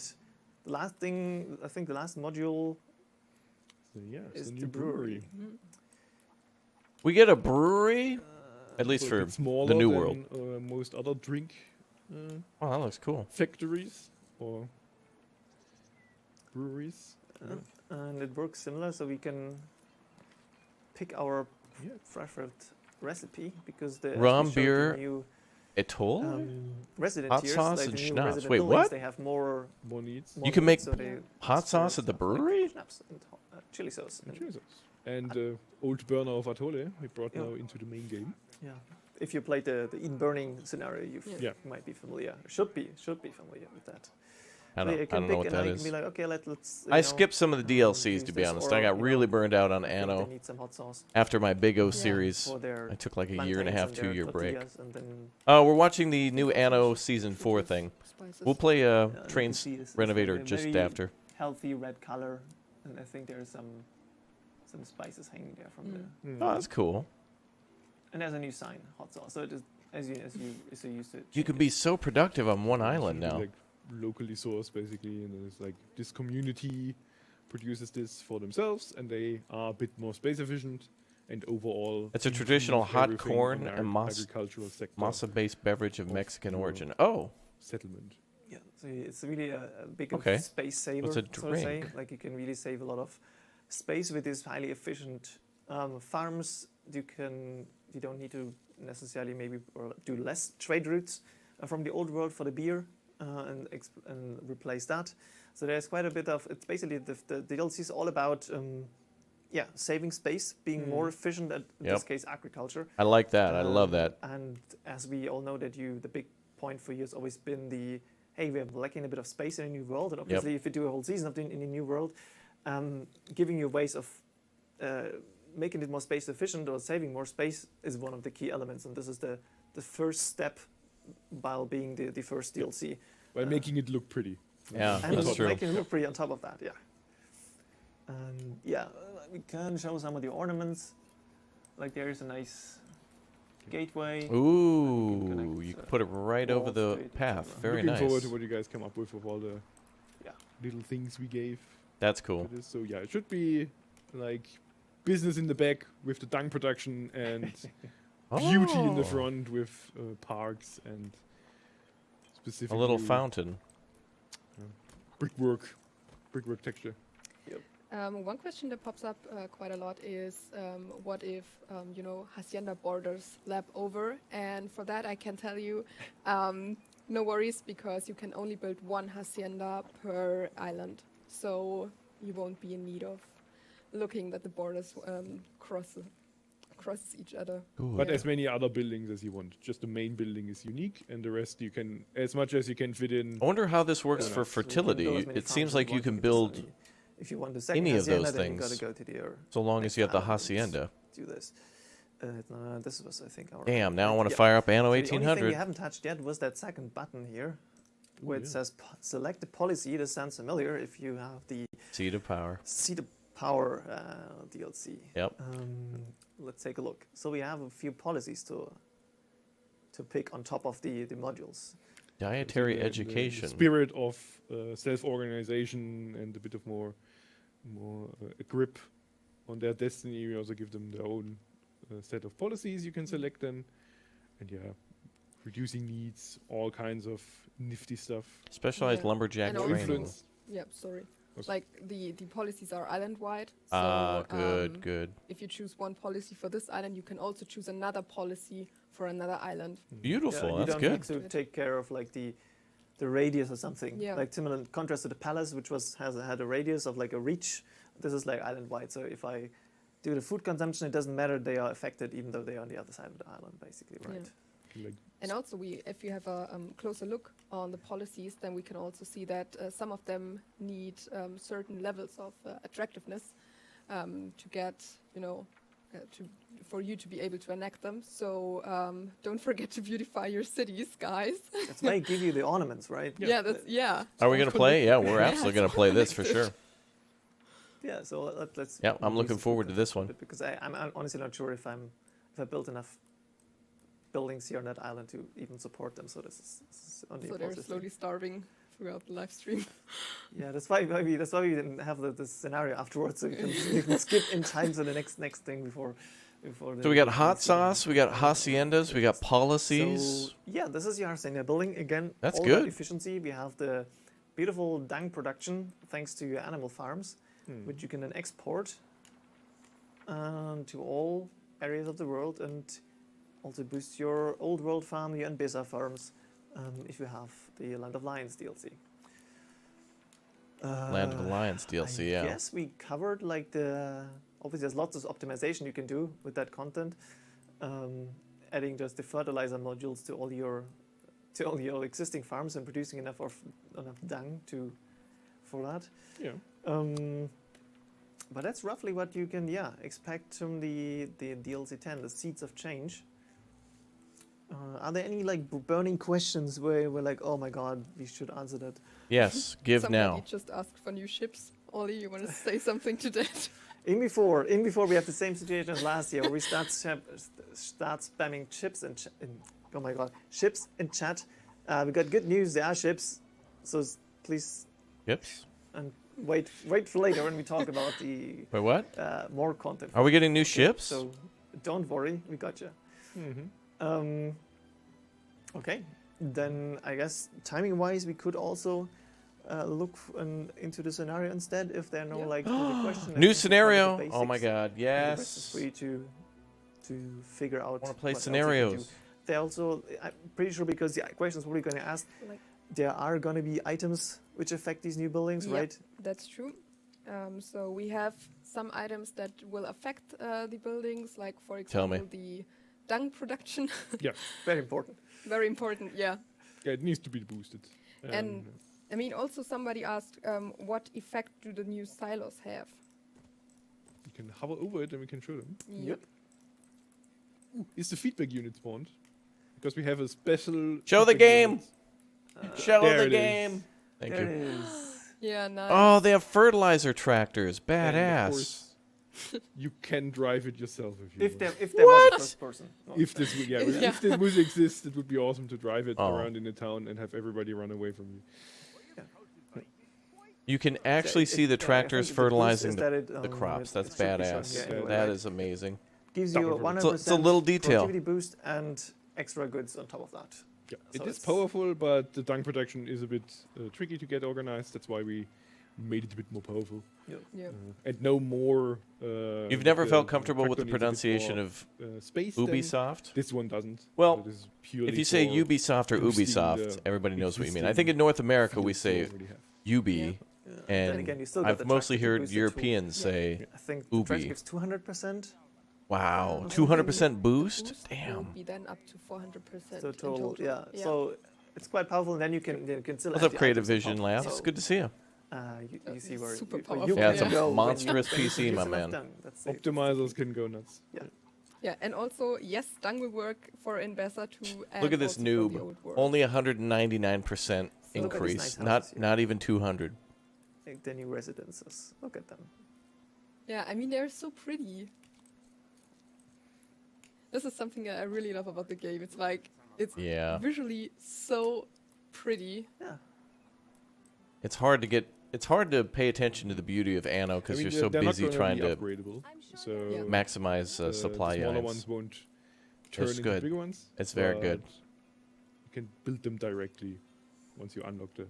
[SPEAKER 3] the last thing, I think the last module
[SPEAKER 2] So, yeah, it's
[SPEAKER 3] is
[SPEAKER 2] a
[SPEAKER 3] the
[SPEAKER 2] new brewery.
[SPEAKER 1] We get a brewery, at least
[SPEAKER 2] So a
[SPEAKER 1] for
[SPEAKER 2] bit smaller
[SPEAKER 1] the new
[SPEAKER 2] than,
[SPEAKER 1] world.
[SPEAKER 2] most other drink
[SPEAKER 1] Oh, that looks cool.
[SPEAKER 2] factories or breweries.
[SPEAKER 3] And it works similar, so we can pick our
[SPEAKER 2] Yeah.
[SPEAKER 3] preferred recipe because the as we
[SPEAKER 1] Rum,
[SPEAKER 3] showed the
[SPEAKER 1] beer,
[SPEAKER 3] new
[SPEAKER 1] Atoll?
[SPEAKER 3] resident
[SPEAKER 1] Hot
[SPEAKER 3] tiers,
[SPEAKER 1] sauce
[SPEAKER 3] like
[SPEAKER 1] and
[SPEAKER 3] the new
[SPEAKER 1] schnapps.
[SPEAKER 3] resident
[SPEAKER 1] Wait,
[SPEAKER 3] buildings,
[SPEAKER 1] what?
[SPEAKER 3] they have more.
[SPEAKER 2] More needs.
[SPEAKER 3] more
[SPEAKER 1] You can
[SPEAKER 3] meat,
[SPEAKER 1] make
[SPEAKER 3] so they
[SPEAKER 1] hot
[SPEAKER 3] ask for
[SPEAKER 1] sauce at the
[SPEAKER 3] stuff like
[SPEAKER 1] brewery?
[SPEAKER 3] schnapps and chili sauce. And
[SPEAKER 2] And the old burner of Atolle we brought
[SPEAKER 3] Yeah.
[SPEAKER 2] now into the main game.
[SPEAKER 3] yeah, if you played the Eden Burning scenario, you
[SPEAKER 2] Yeah.
[SPEAKER 3] might be familiar. Should be familiar with that.
[SPEAKER 1] I
[SPEAKER 3] So
[SPEAKER 1] don't,
[SPEAKER 3] you
[SPEAKER 1] I
[SPEAKER 3] can
[SPEAKER 1] don't know
[SPEAKER 3] pick
[SPEAKER 1] what
[SPEAKER 3] and
[SPEAKER 1] that
[SPEAKER 3] now you
[SPEAKER 1] is.
[SPEAKER 3] can be like, okay, let's.
[SPEAKER 1] I skipped some of the DLCs,
[SPEAKER 3] use
[SPEAKER 1] to be
[SPEAKER 3] this,
[SPEAKER 1] honest.
[SPEAKER 3] or,
[SPEAKER 1] I got
[SPEAKER 3] you
[SPEAKER 1] really
[SPEAKER 3] know,
[SPEAKER 1] burned out on
[SPEAKER 3] I think
[SPEAKER 1] Anno.
[SPEAKER 3] they need some hot sauce.
[SPEAKER 1] After my Big O
[SPEAKER 4] Yeah.
[SPEAKER 1] series,
[SPEAKER 3] For their
[SPEAKER 1] I took like a year and a
[SPEAKER 3] plantains
[SPEAKER 1] half,
[SPEAKER 3] and their
[SPEAKER 1] 2 year break.
[SPEAKER 3] tortillas, and then
[SPEAKER 1] Oh, we're watching the new Anno Season 4 thing.
[SPEAKER 4] Spices.
[SPEAKER 1] We'll play
[SPEAKER 3] you can
[SPEAKER 1] Trains
[SPEAKER 3] see it's
[SPEAKER 1] Renovator
[SPEAKER 3] like a
[SPEAKER 1] just
[SPEAKER 3] very
[SPEAKER 1] after.
[SPEAKER 3] healthy red color, and I think there's some spices hanging there from there.
[SPEAKER 1] Oh, that's cool.
[SPEAKER 3] And there's a new sign, hot sauce. So it is as you so used to it.
[SPEAKER 1] You can be so productive on one island
[SPEAKER 2] It's
[SPEAKER 1] now.
[SPEAKER 2] like locally sourced basically, and it's like this community produces this for themselves, and they are a bit more space efficient and overall.
[SPEAKER 1] It's a
[SPEAKER 2] improve
[SPEAKER 1] traditional hot
[SPEAKER 2] everything
[SPEAKER 1] corn
[SPEAKER 2] in
[SPEAKER 1] and
[SPEAKER 2] agricultural sector
[SPEAKER 1] Masa-based beverage of
[SPEAKER 2] of,
[SPEAKER 1] Mexican
[SPEAKER 2] you know,
[SPEAKER 1] origin. Oh,
[SPEAKER 2] settlement.
[SPEAKER 3] Yeah, so it's really a big
[SPEAKER 1] Okay.
[SPEAKER 3] space saver.
[SPEAKER 1] It's a
[SPEAKER 3] so to say.
[SPEAKER 1] drink.
[SPEAKER 3] Like you can really save a lot of space with these highly efficient farms. You don't need to necessarily maybe or do less trade routes from the old world for the beer and replace that. So there's quite a bit of it's basically the DLC is all about saving space, being more efficient at in this case agriculture.
[SPEAKER 1] I like that. I love that.
[SPEAKER 3] And as we all know that the big point for you has always been we're lacking a bit of space in a new world, and obviously if you do a whole season in a new world, giving you ways of making it more space efficient or saving more space is one of the key elements, and this is the first step while being the first DLC.
[SPEAKER 2] By making it look pretty.
[SPEAKER 1] Yeah,
[SPEAKER 3] And
[SPEAKER 1] that's true.
[SPEAKER 3] making it look pretty on top of that, yeah. And we can show some of the ornaments. Like there is a nice gateway.
[SPEAKER 1] Ooh,
[SPEAKER 3] connect,
[SPEAKER 1] you can put it right over
[SPEAKER 3] walls
[SPEAKER 1] the
[SPEAKER 3] to it,
[SPEAKER 1] path.
[SPEAKER 3] etc.
[SPEAKER 1] Very
[SPEAKER 2] Looking forward
[SPEAKER 1] nice.
[SPEAKER 2] to what you guys come up with all the little things we gave.
[SPEAKER 1] That's cool.
[SPEAKER 2] For this. So yeah, it should be like business in the back with the dung production and beauty in the
[SPEAKER 1] Oh,
[SPEAKER 2] front with parks and specifically
[SPEAKER 1] a little fountain.
[SPEAKER 2] brickwork texture.
[SPEAKER 4] One question that pops up quite a lot is what if hacienda borders lap over? And for that, I can tell you, no worries, because you can only build one hacienda per island, so you won't be in need of looking that the borders crosses each other.
[SPEAKER 2] But as many other buildings as you want. Just the main building is unique, and the rest you can, as much as you can fit in.
[SPEAKER 1] I wonder how this works
[SPEAKER 2] Yeah.
[SPEAKER 1] for
[SPEAKER 3] So you can
[SPEAKER 1] fertility.
[SPEAKER 3] build as many
[SPEAKER 1] It
[SPEAKER 3] farms
[SPEAKER 1] seems
[SPEAKER 3] as
[SPEAKER 1] like you
[SPEAKER 3] want,
[SPEAKER 1] can
[SPEAKER 3] because
[SPEAKER 1] build
[SPEAKER 3] only if you want the second
[SPEAKER 1] any of
[SPEAKER 3] hacienda,
[SPEAKER 1] those
[SPEAKER 3] then you
[SPEAKER 1] things,
[SPEAKER 3] gotta go to your
[SPEAKER 1] so long as you have the
[SPEAKER 3] next island
[SPEAKER 1] hacienda.
[SPEAKER 3] do this. This was, I think, our.
[SPEAKER 1] Damn, now I want to
[SPEAKER 3] Yeah.
[SPEAKER 1] fire up Anno
[SPEAKER 3] So the only thing we
[SPEAKER 1] 1800.
[SPEAKER 3] haven't touched yet was that second button here, where it
[SPEAKER 2] yeah.
[SPEAKER 3] says select a policy. This sounds familiar if you have the
[SPEAKER 1] Seed of power.
[SPEAKER 3] Seed of Power DLC.
[SPEAKER 1] Yep.
[SPEAKER 3] Let's take a look. So we have a few policies to pick on top of the modules.
[SPEAKER 1] Dietary
[SPEAKER 2] The
[SPEAKER 1] education.
[SPEAKER 2] spirit of self-organization and a bit of more a grip on their destiny. We also give them their own set of policies. You can select them, and reducing needs, all kinds of nifty stuff.
[SPEAKER 1] Specialized
[SPEAKER 4] Yeah.
[SPEAKER 1] lumberjack
[SPEAKER 4] And
[SPEAKER 2] No
[SPEAKER 4] also-
[SPEAKER 1] training.
[SPEAKER 2] influence.
[SPEAKER 4] Yep, sorry.
[SPEAKER 2] Also-
[SPEAKER 4] Like the policies are island-wide. So,
[SPEAKER 1] Ah, good, good.
[SPEAKER 4] If you choose one policy for this island, you can also choose another policy for another island.
[SPEAKER 1] Beautiful.
[SPEAKER 3] you
[SPEAKER 1] That's
[SPEAKER 3] don't
[SPEAKER 1] good.
[SPEAKER 3] need to take care of like the radius or something.
[SPEAKER 4] Yeah.
[SPEAKER 3] Like similar in contrast to the palace, which had a radius of like a reach. This is like island wide. So if I do the food consumption, it doesn't matter. They are affected even though they are on the other side of the island, basically, right?
[SPEAKER 2] Like
[SPEAKER 4] And also, if you have a closer look on the policies, then we can also see that some of them need certain levels of attractiveness to get, for you to be able to enact them. So don't forget to beautify your cities, guys.
[SPEAKER 3] That's why I give you the ornaments, right?
[SPEAKER 4] Yeah, that's
[SPEAKER 1] Are we going to play? Yeah, we're absolutely going to play this for sure.
[SPEAKER 3] Yeah. So let's.
[SPEAKER 1] Yeah, I'm looking forward to this one.
[SPEAKER 3] Because I'm honestly not sure if I built enough buildings here on that island to even support them. So this is only a
[SPEAKER 4] So they're
[SPEAKER 3] positive
[SPEAKER 4] slowly
[SPEAKER 3] thing.
[SPEAKER 4] starving throughout the live stream.
[SPEAKER 3] Yeah, that's why we didn't have the scenario afterwards, so you can skip in time to the next thing before.
[SPEAKER 1] So we got hot sauce, we got haciendas, we got policies.
[SPEAKER 3] So yeah, this is your hacienda building again.
[SPEAKER 1] That's
[SPEAKER 3] all
[SPEAKER 1] good.
[SPEAKER 3] About efficiency. We have the beautiful dung production thanks to your animal farms, which you can then export to all areas of the world, and also boost your old world farm, your Anbesa farms, if you have the Land of Lions DLC.
[SPEAKER 1] Land of the Lions DLC, yeah.
[SPEAKER 3] Yes, we covered like obviously there's lots of optimization you can do with that content. Adding just the fertilizer modules to all your existing farms and producing enough dung for that.
[SPEAKER 2] Yeah.
[SPEAKER 3] But that's roughly what you can expect from the DLC 10, the Seeds of Change. Are there any like burning questions where we're like, oh my god, we should answer that?
[SPEAKER 1] Yes, give
[SPEAKER 4] Somebody
[SPEAKER 1] now.
[SPEAKER 4] just asked for new ships. Ollie, you want to say something to that?
[SPEAKER 3] In before we have the same situation as last year, where we start spamming chips and oh my god, ships in chat. We got good news. There are ships, so please
[SPEAKER 1] Yips.
[SPEAKER 3] and wait for later when we talk about the
[SPEAKER 1] Wait, what?
[SPEAKER 3] more content.
[SPEAKER 1] Are we getting new ships?
[SPEAKER 3] So don't worry, we got you. Okay, then I guess timing-wise, we could also look into the scenario instead if there are no like further questions.
[SPEAKER 1] New scenario! Oh my god, yes.
[SPEAKER 3] For you to figure out.
[SPEAKER 1] I want to play
[SPEAKER 3] what else you can do.
[SPEAKER 1] scenarios.
[SPEAKER 3] They also, I'm pretty sure, because the questions we're going to ask,
[SPEAKER 4] Like-
[SPEAKER 3] there are going to be items which affect these new buildings,
[SPEAKER 4] Yep.
[SPEAKER 3] right?
[SPEAKER 4] That's true. So we have some items that will affect the buildings, like for
[SPEAKER 1] Tell me.
[SPEAKER 4] example the dung production.
[SPEAKER 3] Very important.
[SPEAKER 4] Very important, yeah.
[SPEAKER 2] Yeah, it needs to be boosted.
[SPEAKER 4] And I mean, also somebody asked, what effect do the new silos have?
[SPEAKER 2] you can hover over it and we can show them.
[SPEAKER 3] Yep.
[SPEAKER 2] Ooh, is the feedback unit spawned? Because we have a special.
[SPEAKER 1] Show the
[SPEAKER 2] feedback
[SPEAKER 1] game!
[SPEAKER 2] unit.
[SPEAKER 1] Show
[SPEAKER 2] There
[SPEAKER 1] the
[SPEAKER 2] it is.
[SPEAKER 1] game! Thank
[SPEAKER 3] There
[SPEAKER 1] you.
[SPEAKER 3] it is.
[SPEAKER 4] Yeah, nice.
[SPEAKER 1] Oh, they have fertilizer tractors.
[SPEAKER 2] And of
[SPEAKER 1] Badass.
[SPEAKER 2] course, you can drive it yourself if you
[SPEAKER 3] If there
[SPEAKER 2] want.
[SPEAKER 3] was a first person. No,
[SPEAKER 2] If this would,
[SPEAKER 4] Yeah.
[SPEAKER 2] if this would exist, it would be awesome to drive it
[SPEAKER 1] Oh.
[SPEAKER 2] around in the town and have everybody run away from you.
[SPEAKER 1] You can actually see the
[SPEAKER 3] I think
[SPEAKER 1] tractors
[SPEAKER 3] the boost
[SPEAKER 1] fertilizing
[SPEAKER 3] is
[SPEAKER 1] the
[SPEAKER 3] that it,
[SPEAKER 1] the crops.
[SPEAKER 3] it
[SPEAKER 1] That's
[SPEAKER 3] should be shown
[SPEAKER 1] badass.
[SPEAKER 3] here anyway,
[SPEAKER 1] That
[SPEAKER 3] right?
[SPEAKER 1] is amazing.
[SPEAKER 3] Gives you a
[SPEAKER 2] Double
[SPEAKER 3] 100%
[SPEAKER 1] It's a little detail.
[SPEAKER 3] productivity boost and extra goods on top of that.
[SPEAKER 2] Yeah.
[SPEAKER 3] So
[SPEAKER 2] It is
[SPEAKER 3] it's-
[SPEAKER 2] powerful, but the dung production is a bit tricky to get organized. That's why we made it a bit more powerful.
[SPEAKER 4] Yeah.
[SPEAKER 2] And no more.
[SPEAKER 1] You've never felt comfortable with the pronunciation of
[SPEAKER 2] space. than
[SPEAKER 1] Ubisoft?
[SPEAKER 2] This one doesn't.
[SPEAKER 1] Well,
[SPEAKER 2] It is purely
[SPEAKER 1] If you say
[SPEAKER 2] for
[SPEAKER 1] Ubisoft or
[SPEAKER 2] boosting
[SPEAKER 1] Ubisoft,
[SPEAKER 2] the
[SPEAKER 1] everybody knows what you mean. I
[SPEAKER 2] existing
[SPEAKER 1] think in North America we
[SPEAKER 2] fields we
[SPEAKER 1] say
[SPEAKER 2] already have.
[SPEAKER 1] Ubi,
[SPEAKER 3] Then
[SPEAKER 1] and
[SPEAKER 3] again, you still got
[SPEAKER 1] I've
[SPEAKER 3] the
[SPEAKER 1] mostly
[SPEAKER 3] tractor to
[SPEAKER 1] heard
[SPEAKER 3] boost it too.
[SPEAKER 1] Europeans say,
[SPEAKER 3] I think the track
[SPEAKER 1] Ubi.
[SPEAKER 3] gives 200%.
[SPEAKER 1] wow,
[SPEAKER 3] Yeah.
[SPEAKER 1] 200% boost?
[SPEAKER 4] Boost
[SPEAKER 1] Damn.
[SPEAKER 4] will be then up to 400%
[SPEAKER 3] So
[SPEAKER 4] in
[SPEAKER 3] total, yeah.
[SPEAKER 4] Yeah.
[SPEAKER 3] So it's quite powerful, and then you can still.
[SPEAKER 1] What's
[SPEAKER 3] add
[SPEAKER 1] up,
[SPEAKER 3] the
[SPEAKER 1] Creative
[SPEAKER 3] items on
[SPEAKER 1] Vision
[SPEAKER 3] top.
[SPEAKER 1] Labs?
[SPEAKER 3] So,
[SPEAKER 1] Good to see you.
[SPEAKER 3] you see where
[SPEAKER 4] Super
[SPEAKER 3] you
[SPEAKER 4] powerful,
[SPEAKER 1] Yeah, it's a
[SPEAKER 3] can go when you-
[SPEAKER 1] monstrous
[SPEAKER 3] when you
[SPEAKER 1] PC, my
[SPEAKER 3] produce enough
[SPEAKER 1] man.
[SPEAKER 3] dung. That's it.
[SPEAKER 2] Optimizers can go nuts.
[SPEAKER 4] Yeah, and also, yes, dung will work for Inbesa too. And
[SPEAKER 1] Look at this
[SPEAKER 4] also for the
[SPEAKER 1] noob.
[SPEAKER 4] old world.
[SPEAKER 1] Only 199%
[SPEAKER 3] Look at these
[SPEAKER 1] increase.
[SPEAKER 3] nice
[SPEAKER 1] Not
[SPEAKER 3] houses here.
[SPEAKER 1] not even 200.
[SPEAKER 3] Like the new residences. Look at them.
[SPEAKER 4] Yeah, I mean, they're so pretty. This is something that I really love about the game. It's like, it's
[SPEAKER 1] Yeah.
[SPEAKER 4] visually so pretty.
[SPEAKER 3] Yeah.
[SPEAKER 1] It's hard to pay attention to the beauty of Anno because you're so
[SPEAKER 2] they're not
[SPEAKER 1] busy
[SPEAKER 2] gonna
[SPEAKER 1] trying
[SPEAKER 2] be
[SPEAKER 1] to
[SPEAKER 2] upgradable. So
[SPEAKER 4] Yeah.
[SPEAKER 1] maximize
[SPEAKER 2] the
[SPEAKER 1] supply
[SPEAKER 2] smaller
[SPEAKER 1] units.
[SPEAKER 2] ones won't turn
[SPEAKER 1] It's
[SPEAKER 2] into
[SPEAKER 1] good.
[SPEAKER 2] bigger ones.
[SPEAKER 1] It's very good.
[SPEAKER 2] but You can build them directly once you unlock the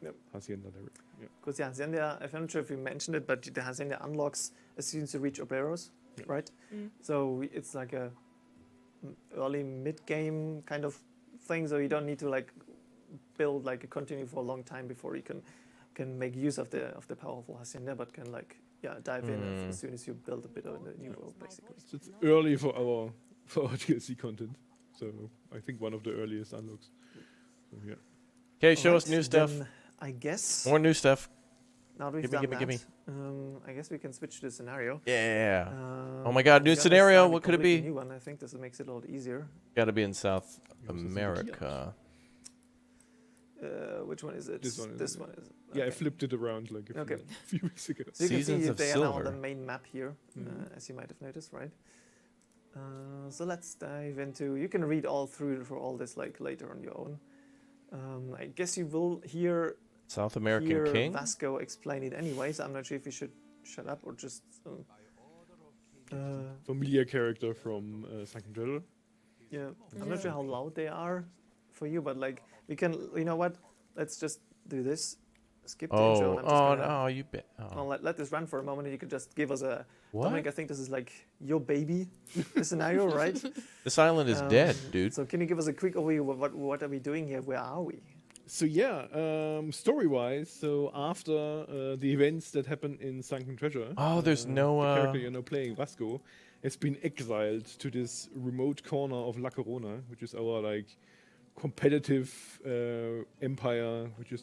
[SPEAKER 3] Yep.
[SPEAKER 2] hacienda directly. Yeah.
[SPEAKER 3] Because the Hacienda, I'm not sure if you mentioned it, but the Hacienda unlocks as soon as you reach Oberos,
[SPEAKER 2] Yeah.
[SPEAKER 3] right? So it's like a early mid-game kind of thing. So you don't need to like build like a continue for a long time before you can make use of the powerful Hacienda, but can like dive in as soon as you build a bit of the new world, basically.
[SPEAKER 2] So it's early for our DLC content. So I think one of the earliest unlocks. So, yeah.
[SPEAKER 1] Okay, show us
[SPEAKER 3] Alright,
[SPEAKER 1] new stuff.
[SPEAKER 3] then I guess
[SPEAKER 1] More new stuff.
[SPEAKER 3] now that we've
[SPEAKER 1] Gimme,
[SPEAKER 3] done
[SPEAKER 1] gimme,
[SPEAKER 3] that, I guess we can switch to the scenario.
[SPEAKER 1] Yeah. Oh my
[SPEAKER 3] To
[SPEAKER 1] God,
[SPEAKER 3] be
[SPEAKER 1] new
[SPEAKER 3] honest,
[SPEAKER 1] scenario.
[SPEAKER 3] I'm a
[SPEAKER 1] What could it
[SPEAKER 3] completely
[SPEAKER 1] be?
[SPEAKER 3] New one. I think this makes it a lot easier.
[SPEAKER 1] Got to be in South
[SPEAKER 2] Yours is in
[SPEAKER 1] America.
[SPEAKER 3] Which one is it?
[SPEAKER 2] This one is
[SPEAKER 3] This
[SPEAKER 2] it.
[SPEAKER 3] one is it.
[SPEAKER 2] Yeah, I
[SPEAKER 3] Okay.
[SPEAKER 2] flipped it around like a
[SPEAKER 3] Okay.
[SPEAKER 2] few weeks ago.
[SPEAKER 3] So you can
[SPEAKER 1] Seasons
[SPEAKER 3] see
[SPEAKER 1] of
[SPEAKER 3] they are now on
[SPEAKER 1] Silver.
[SPEAKER 3] the main map here, as you might have noticed, right? So let's dive into. You can read all through for all this like later on your own. I guess you will hear
[SPEAKER 1] South American king.
[SPEAKER 3] Vasco explain it anyways. I'm not sure if you should shut up or just.
[SPEAKER 2] Familiar character from Sunken Treasure.
[SPEAKER 3] Yeah, I'm not sure how loud they are for you, but like we can. You know what? Let's just do this. Skip the intro. And I'm just gonna,
[SPEAKER 1] you bet.
[SPEAKER 3] I'll let this run for a moment, and you could just give us a.
[SPEAKER 1] What?
[SPEAKER 3] Dominic, I think this is like your baby, the scenario, right?
[SPEAKER 1] This island is dead, dude.
[SPEAKER 3] So can you give us a quick overview? What are we doing here? Where are we?
[SPEAKER 2] So yeah, story-wise, so after the events that happened in Sunken Treasure,
[SPEAKER 1] Oh, there's no,
[SPEAKER 2] the character you're now playing, Vasco, has been exiled to this remote corner of La Corona, which is our like competitive empire, which is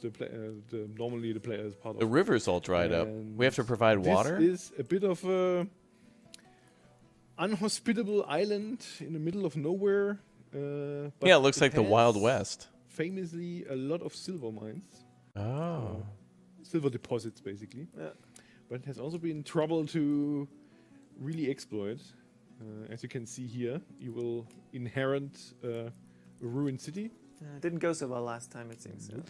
[SPEAKER 2] normally the player is part
[SPEAKER 1] The
[SPEAKER 2] of.
[SPEAKER 1] river's all dried up.
[SPEAKER 2] And
[SPEAKER 1] We have to provide water.
[SPEAKER 2] This is a bit of a unhospitable island in the middle of nowhere. But
[SPEAKER 1] Yeah, it looks like the
[SPEAKER 2] has
[SPEAKER 1] Wild West.
[SPEAKER 2] Famously, a lot of silver mines,
[SPEAKER 1] Oh.
[SPEAKER 2] silver deposits, basically.
[SPEAKER 3] Yeah.
[SPEAKER 2] But it has also been trouble to really exploit. As you can see here, you will inherit a ruined city.
[SPEAKER 3] Didn't go so well last time, it seems. Yeah.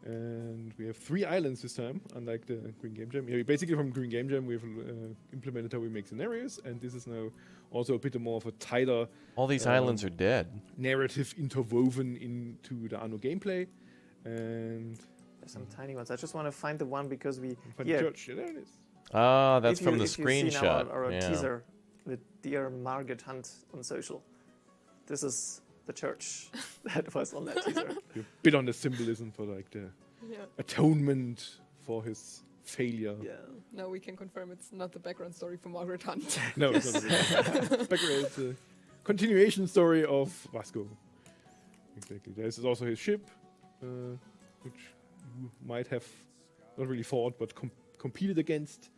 [SPEAKER 2] And we have 3 islands this time, unlike the Green Game Jam. Yeah, basically from Green Game Jam, we've implemented how we make scenarios, and this is now also a bit more of a tighter
[SPEAKER 1] All these islands are dead.
[SPEAKER 2] narrative interwoven into the Anno gameplay. And
[SPEAKER 3] There's some tiny ones. I just want to find the one because we.
[SPEAKER 2] find the church. Yeah, there it is.
[SPEAKER 1] Ah, that's
[SPEAKER 3] if
[SPEAKER 1] from
[SPEAKER 3] you-
[SPEAKER 1] the
[SPEAKER 3] if you've seen
[SPEAKER 1] screenshot.
[SPEAKER 3] Our
[SPEAKER 1] Yeah.
[SPEAKER 3] teaser with Dear Margaret Hunt on social. This is the church that was on that teaser.
[SPEAKER 2] You're a bit on the symbolism for like the
[SPEAKER 4] Yeah.
[SPEAKER 2] atonement for his failure.
[SPEAKER 3] Yeah.
[SPEAKER 4] Now we can confirm it's not the background story for Margaret Hunt.
[SPEAKER 2] No, it's not. It's a continuation story of Vasco. Exactly. There's also his ship, which you might have not really fought, but competed against.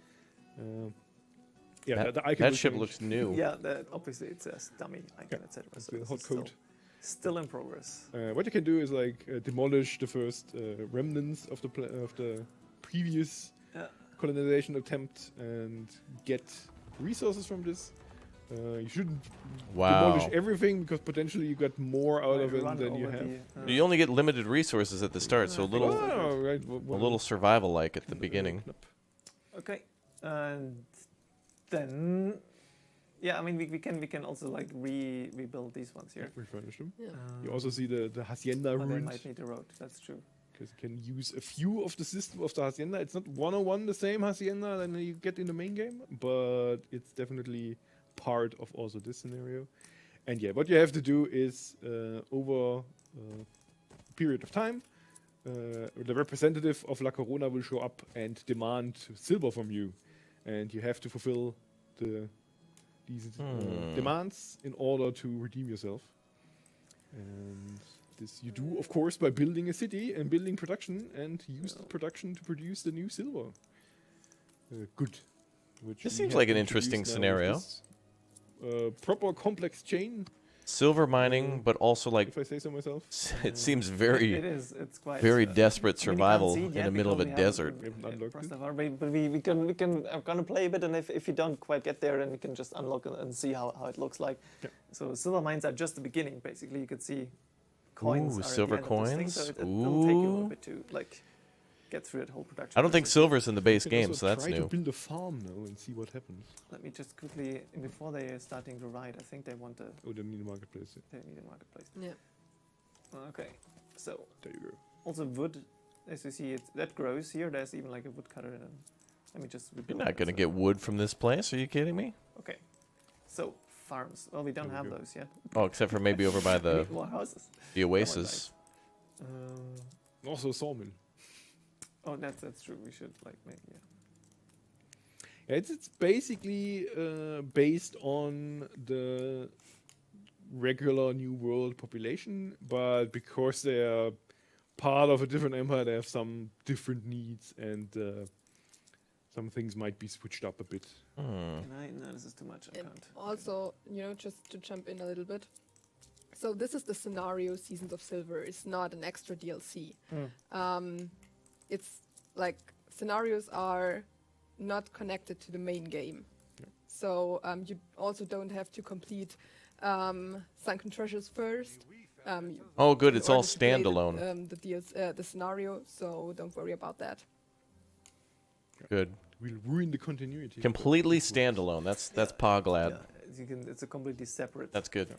[SPEAKER 2] Yeah, the icon
[SPEAKER 1] That
[SPEAKER 2] will
[SPEAKER 1] ship
[SPEAKER 2] change.
[SPEAKER 1] looks new.
[SPEAKER 3] Yeah, obviously it's a dummy icon,
[SPEAKER 2] Yeah,
[SPEAKER 3] etc.
[SPEAKER 2] it's
[SPEAKER 3] So
[SPEAKER 2] the
[SPEAKER 3] this
[SPEAKER 2] hot
[SPEAKER 3] is still,
[SPEAKER 2] code.
[SPEAKER 3] still in progress.
[SPEAKER 2] What you can do is like demolish the first remnants of the previous
[SPEAKER 3] Yeah.
[SPEAKER 2] colonization attempt and get resources from this. You shouldn't demolish
[SPEAKER 1] Wow.
[SPEAKER 2] everything because potentially you got more out of it
[SPEAKER 3] Run
[SPEAKER 2] than you
[SPEAKER 3] over
[SPEAKER 2] have.
[SPEAKER 1] You only get limited resources at the start, so a little
[SPEAKER 2] Oh, right.
[SPEAKER 1] a little survival like at the beginning.
[SPEAKER 3] Okay, and then yeah, I mean we can also like rebuild these ones here.
[SPEAKER 2] Refurnish them.
[SPEAKER 4] Yeah.
[SPEAKER 2] You also see the hacienda
[SPEAKER 3] Oh, they
[SPEAKER 2] ruined
[SPEAKER 3] might need a road. That's true.
[SPEAKER 2] because you can use a few of the system of the hacienda. It's not 101 the same hacienda than you get in the main game, but it's definitely part of also this scenario. And yeah, what you have to do is over a period of time, the representative of La Corona will show up and demand silver from you, and you have to fulfill these demands in order to redeem yourself. And this you do, of course, by building a city and building production, and use the production to produce the new silver. Good. Which
[SPEAKER 1] This
[SPEAKER 2] we
[SPEAKER 1] seems
[SPEAKER 2] have
[SPEAKER 1] like an
[SPEAKER 2] introduced
[SPEAKER 1] interesting
[SPEAKER 2] now with
[SPEAKER 1] scenario.
[SPEAKER 2] this, proper complex chain,
[SPEAKER 1] Silver mining, but also like
[SPEAKER 2] if I say so myself.
[SPEAKER 1] it seems
[SPEAKER 3] It
[SPEAKER 1] very
[SPEAKER 3] is. It's quite
[SPEAKER 1] very
[SPEAKER 3] uh,
[SPEAKER 1] desperate
[SPEAKER 3] I mean, you can't
[SPEAKER 1] survival
[SPEAKER 3] see it
[SPEAKER 1] in
[SPEAKER 3] yet
[SPEAKER 1] the middle of a
[SPEAKER 3] because we
[SPEAKER 1] desert.
[SPEAKER 3] haven't,
[SPEAKER 2] We haven't unlocked
[SPEAKER 3] crossed
[SPEAKER 2] it.
[SPEAKER 3] that far, but we can I'm gonna play a bit, and if you don't quite get there, then we can just unlock it and see how it looks like.
[SPEAKER 2] Yeah.
[SPEAKER 3] So silver mines are just the beginning. Basically, you could see coins.
[SPEAKER 1] Ooh,
[SPEAKER 3] are at the
[SPEAKER 1] silver
[SPEAKER 3] end of this thing,
[SPEAKER 1] coins.
[SPEAKER 3] so it'll take you a little
[SPEAKER 1] Ooh.
[SPEAKER 3] bit to like get through that whole production.
[SPEAKER 1] I don't think
[SPEAKER 3] process.
[SPEAKER 1] silver's in the base
[SPEAKER 2] You can
[SPEAKER 1] game,
[SPEAKER 2] also
[SPEAKER 1] so that's
[SPEAKER 2] try to
[SPEAKER 1] new.
[SPEAKER 2] build a farm now and see what happens.
[SPEAKER 3] Let me just quickly before they are starting to ride. I think they want to.
[SPEAKER 2] Oh, they need a marketplace. Yeah.
[SPEAKER 3] They need a marketplace.
[SPEAKER 4] Yeah.
[SPEAKER 3] Okay, so
[SPEAKER 2] There you go.
[SPEAKER 3] also wood, as you see, that grows here. There's even like a woodcutter. And let me just.
[SPEAKER 1] You're
[SPEAKER 3] rebuild
[SPEAKER 1] not
[SPEAKER 3] that,
[SPEAKER 1] gonna
[SPEAKER 3] so-
[SPEAKER 1] get wood from this place. Are you kidding me?
[SPEAKER 3] Okay, so farms. Well, we don't
[SPEAKER 2] There we
[SPEAKER 3] have
[SPEAKER 2] go.
[SPEAKER 3] those yet.
[SPEAKER 1] Oh, except for maybe over by
[SPEAKER 3] We
[SPEAKER 1] the
[SPEAKER 3] need more houses.
[SPEAKER 1] the oasis.
[SPEAKER 2] Also a sawmill.
[SPEAKER 3] Oh, that's true. We should like make yeah.
[SPEAKER 2] Yeah, it's basically based on the regular New World population, but because they are part of a different empire, they have some different needs, and some things might be switched up a bit.
[SPEAKER 3] No, this is too much. I
[SPEAKER 4] And
[SPEAKER 3] can't.
[SPEAKER 4] also, just to jump in a little bit. So this is the scenario Seasons of Silver. It's not an extra DLC. It's like scenarios are not connected to the main game.
[SPEAKER 2] Yeah.
[SPEAKER 4] So you also don't have to complete Sunken Treasures first.
[SPEAKER 1] Oh, good.
[SPEAKER 4] in
[SPEAKER 1] It's all
[SPEAKER 4] order to play
[SPEAKER 1] standalone.
[SPEAKER 4] the scenario, so don't worry about that.
[SPEAKER 1] Good.
[SPEAKER 2] Will ruin the continuity.
[SPEAKER 1] Completely standalone. That's Poglad.
[SPEAKER 3] Yeah, you can. It's a completely separate
[SPEAKER 1] That's good.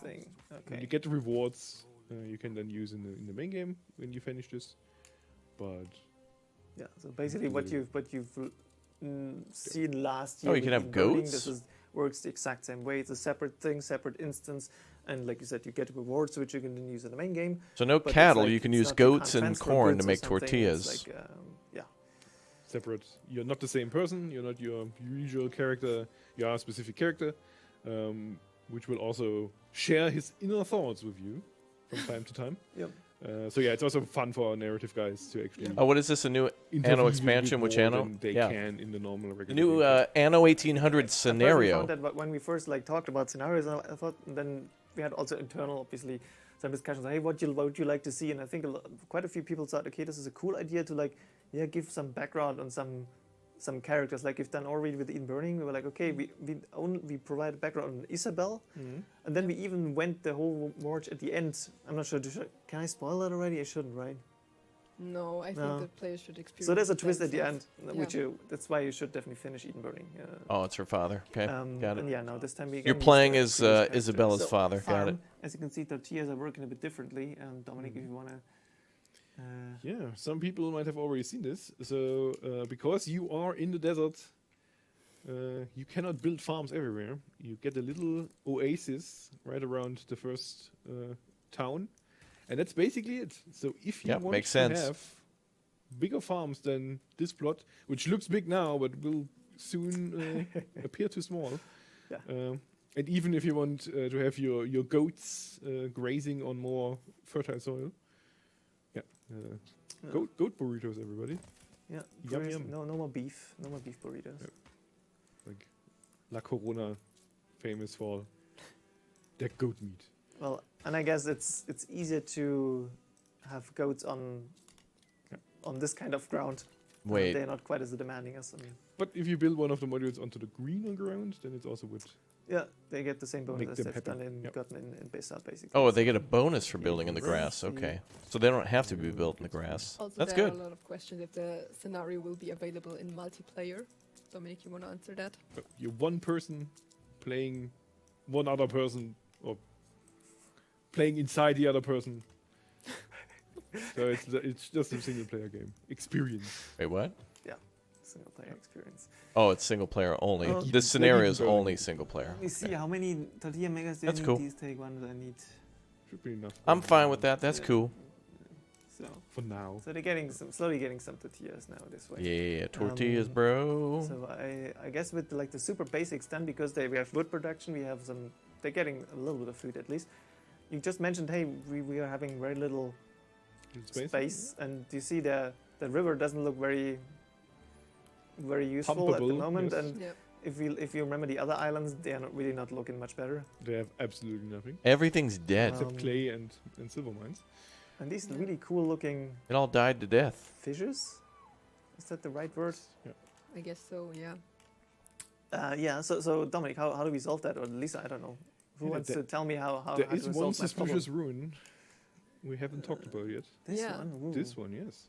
[SPEAKER 3] thing.
[SPEAKER 2] When
[SPEAKER 3] Okay.
[SPEAKER 2] you get the rewards, you can then use in the main game when you finish this. But
[SPEAKER 3] Yeah. So basically, what you've seen last year.
[SPEAKER 1] Oh, you can
[SPEAKER 3] with
[SPEAKER 1] have
[SPEAKER 3] Burning,
[SPEAKER 1] goats?
[SPEAKER 3] works the exact same way. It's a separate thing, separate instance, and like you said, you get rewards which you can then use in the main game.
[SPEAKER 1] So no
[SPEAKER 3] But it's
[SPEAKER 1] cattle.
[SPEAKER 3] like
[SPEAKER 1] You can
[SPEAKER 3] it's
[SPEAKER 1] use
[SPEAKER 3] not- you
[SPEAKER 1] goats
[SPEAKER 3] can't
[SPEAKER 1] and
[SPEAKER 3] transfer
[SPEAKER 1] corn
[SPEAKER 3] goods
[SPEAKER 1] to
[SPEAKER 3] or
[SPEAKER 1] make
[SPEAKER 3] something.
[SPEAKER 1] tortillas.
[SPEAKER 3] It's like, yeah.
[SPEAKER 2] separate. You're not the same person. You're not your usual character. You are a specific character, which will also share his inner thoughts with you from time to time.
[SPEAKER 3] Yep.
[SPEAKER 2] So yeah, it's also fun for our narrative guys to actually.
[SPEAKER 1] Oh, what is this? A new
[SPEAKER 2] intervene
[SPEAKER 1] Anno
[SPEAKER 2] a little
[SPEAKER 1] expansion?
[SPEAKER 2] bit
[SPEAKER 1] Which
[SPEAKER 2] more
[SPEAKER 1] Anno?
[SPEAKER 2] than they
[SPEAKER 1] Yeah.
[SPEAKER 2] can in the normal
[SPEAKER 1] The
[SPEAKER 2] regular.
[SPEAKER 1] new
[SPEAKER 2] game.
[SPEAKER 1] Anno 1800
[SPEAKER 3] I personally
[SPEAKER 1] scenario.
[SPEAKER 3] found that when we first like talked about scenarios, I thought, and then we had also internal, obviously, some discussions. Hey, what would you like to see? And I think quite a few people thought, okay, this is a cool idea to like, give some background on some characters. Like we've done already with Eden Burning. We were like, okay, we provided background on Isabel, and then we even went the whole march at the end. I'm not sure. Can I spoil that already? I shouldn't, right?
[SPEAKER 4] No, I
[SPEAKER 3] No.
[SPEAKER 4] think the players should experience.
[SPEAKER 3] So there's a
[SPEAKER 4] it
[SPEAKER 3] twist at the end,
[SPEAKER 4] themselves.
[SPEAKER 3] which that's why you should definitely finish Eden Burning.
[SPEAKER 1] Oh, it's her father. Okay, got
[SPEAKER 3] And
[SPEAKER 1] it.
[SPEAKER 3] yeah, no, this time we
[SPEAKER 1] You're
[SPEAKER 3] again
[SPEAKER 1] playing
[SPEAKER 3] use
[SPEAKER 1] as
[SPEAKER 3] the previous character.
[SPEAKER 1] Isabella's
[SPEAKER 3] So,
[SPEAKER 1] father. Got it.
[SPEAKER 3] farm, as you can see, tortillas are working a bit differently. Dominic, if you want to.
[SPEAKER 2] Yeah, some people might have already seen this. So because you are in the desert, you cannot build farms everywhere. You get a little oasis right around the first town, and that's basically it. So if you
[SPEAKER 1] Yep,
[SPEAKER 2] want
[SPEAKER 1] makes
[SPEAKER 2] to
[SPEAKER 1] sense.
[SPEAKER 2] have bigger farms than this plot, which looks big now but will soon appear too small.
[SPEAKER 3] Yeah.
[SPEAKER 2] And even if you want to have your goats grazing on more fertile soil, goat burritos, everybody.
[SPEAKER 3] Yeah,
[SPEAKER 2] Yum,
[SPEAKER 3] burritos.
[SPEAKER 2] yum.
[SPEAKER 3] No more beef. No more beef burritos.
[SPEAKER 2] Yep. Like La Corona, famous for their goat meat.
[SPEAKER 3] Well, and I guess it's easier to have goats on this kind of ground.
[SPEAKER 1] Wait.
[SPEAKER 3] They're not quite as demanding as.
[SPEAKER 2] But if you build one of the modules onto the greener ground, then it's also would.
[SPEAKER 3] Yeah, they get the same bonus
[SPEAKER 2] Make
[SPEAKER 3] as
[SPEAKER 2] them
[SPEAKER 3] they've
[SPEAKER 2] happy.
[SPEAKER 3] done in
[SPEAKER 2] Yep.
[SPEAKER 3] gotten in Besa, basically.
[SPEAKER 1] Oh, they get a bonus for building in the
[SPEAKER 3] Right.
[SPEAKER 1] grass. Okay, so they don't have to be built in the grass.
[SPEAKER 4] Also,
[SPEAKER 1] That's
[SPEAKER 4] there
[SPEAKER 1] good.
[SPEAKER 4] are a lot of questions if the scenario will be available in multiplayer. Dominic, you want to answer that?
[SPEAKER 2] You're one person playing one other person, or playing inside the other person. So it's just a single player game experience.
[SPEAKER 1] Wait, what?
[SPEAKER 3] Single player experience.
[SPEAKER 1] Oh, it's single player only.
[SPEAKER 3] Oh.
[SPEAKER 1] This scenario is
[SPEAKER 2] Let me go.
[SPEAKER 1] only single player.
[SPEAKER 3] Let me see how many tortilla makers do I
[SPEAKER 1] That's
[SPEAKER 3] need.
[SPEAKER 1] cool.
[SPEAKER 3] These take one that I need.
[SPEAKER 2] Should be enough.
[SPEAKER 1] I'm fine with that. That's
[SPEAKER 3] Yeah.
[SPEAKER 1] cool.
[SPEAKER 3] So
[SPEAKER 2] for now.
[SPEAKER 3] they're getting slowly getting some tortillas now this way.
[SPEAKER 1] Yeah, tortillas, bro.
[SPEAKER 3] So I guess with like the super basics done, because we have wood production, we have some. They're getting a little bit of food at least. You just mentioned, hey, we are having very little space, and you see the river doesn't look very useful at the
[SPEAKER 2] Pumpable,
[SPEAKER 3] moment.
[SPEAKER 2] yes.
[SPEAKER 3] And
[SPEAKER 4] Yep.
[SPEAKER 3] if you remember the other islands, they are not looking much better.
[SPEAKER 2] They have absolutely nothing
[SPEAKER 1] Everything's dead.
[SPEAKER 2] except clay and silver mines.
[SPEAKER 3] And these really cool looking
[SPEAKER 1] It all died to death.
[SPEAKER 3] fishes. Is that the right word?
[SPEAKER 2] Yeah.
[SPEAKER 4] I guess so, yeah.
[SPEAKER 3] Yeah. So Dominic, how do we solve that? Or Lisa, I don't know. Who
[SPEAKER 2] Yeah,
[SPEAKER 3] wants
[SPEAKER 2] there-
[SPEAKER 3] to tell me how
[SPEAKER 2] There
[SPEAKER 3] to
[SPEAKER 2] is
[SPEAKER 3] solve
[SPEAKER 2] one
[SPEAKER 3] my problem?
[SPEAKER 2] suspicious ruin we haven't talked about yet.
[SPEAKER 3] This
[SPEAKER 4] Yeah.
[SPEAKER 3] one. Ooh.
[SPEAKER 2] This one, yes.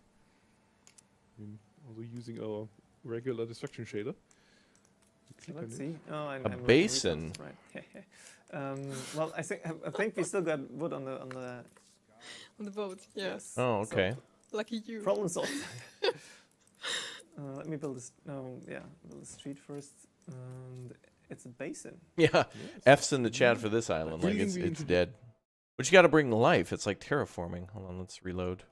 [SPEAKER 2] Also using our regular destruction shader. You
[SPEAKER 3] So
[SPEAKER 2] click on
[SPEAKER 3] let's
[SPEAKER 2] it.
[SPEAKER 3] see. Oh, I'm
[SPEAKER 1] A
[SPEAKER 3] looking
[SPEAKER 1] basin.
[SPEAKER 3] resources, Right. Well, I think we still got wood on the
[SPEAKER 4] On the boat, yes.
[SPEAKER 1] Oh,
[SPEAKER 3] So,
[SPEAKER 1] okay.
[SPEAKER 4] Lucky you.
[SPEAKER 3] problem solved. Let me build this. No, yeah, build the street first. And it's a basin.
[SPEAKER 1] Yeah,
[SPEAKER 2] Yes.
[SPEAKER 1] F's in the chat for this island. Like
[SPEAKER 2] Breathing
[SPEAKER 1] it's
[SPEAKER 2] we
[SPEAKER 1] it's
[SPEAKER 2] introduced-
[SPEAKER 1] dead. But you got to bring life. It's like terraforming. Hold on, let's reload.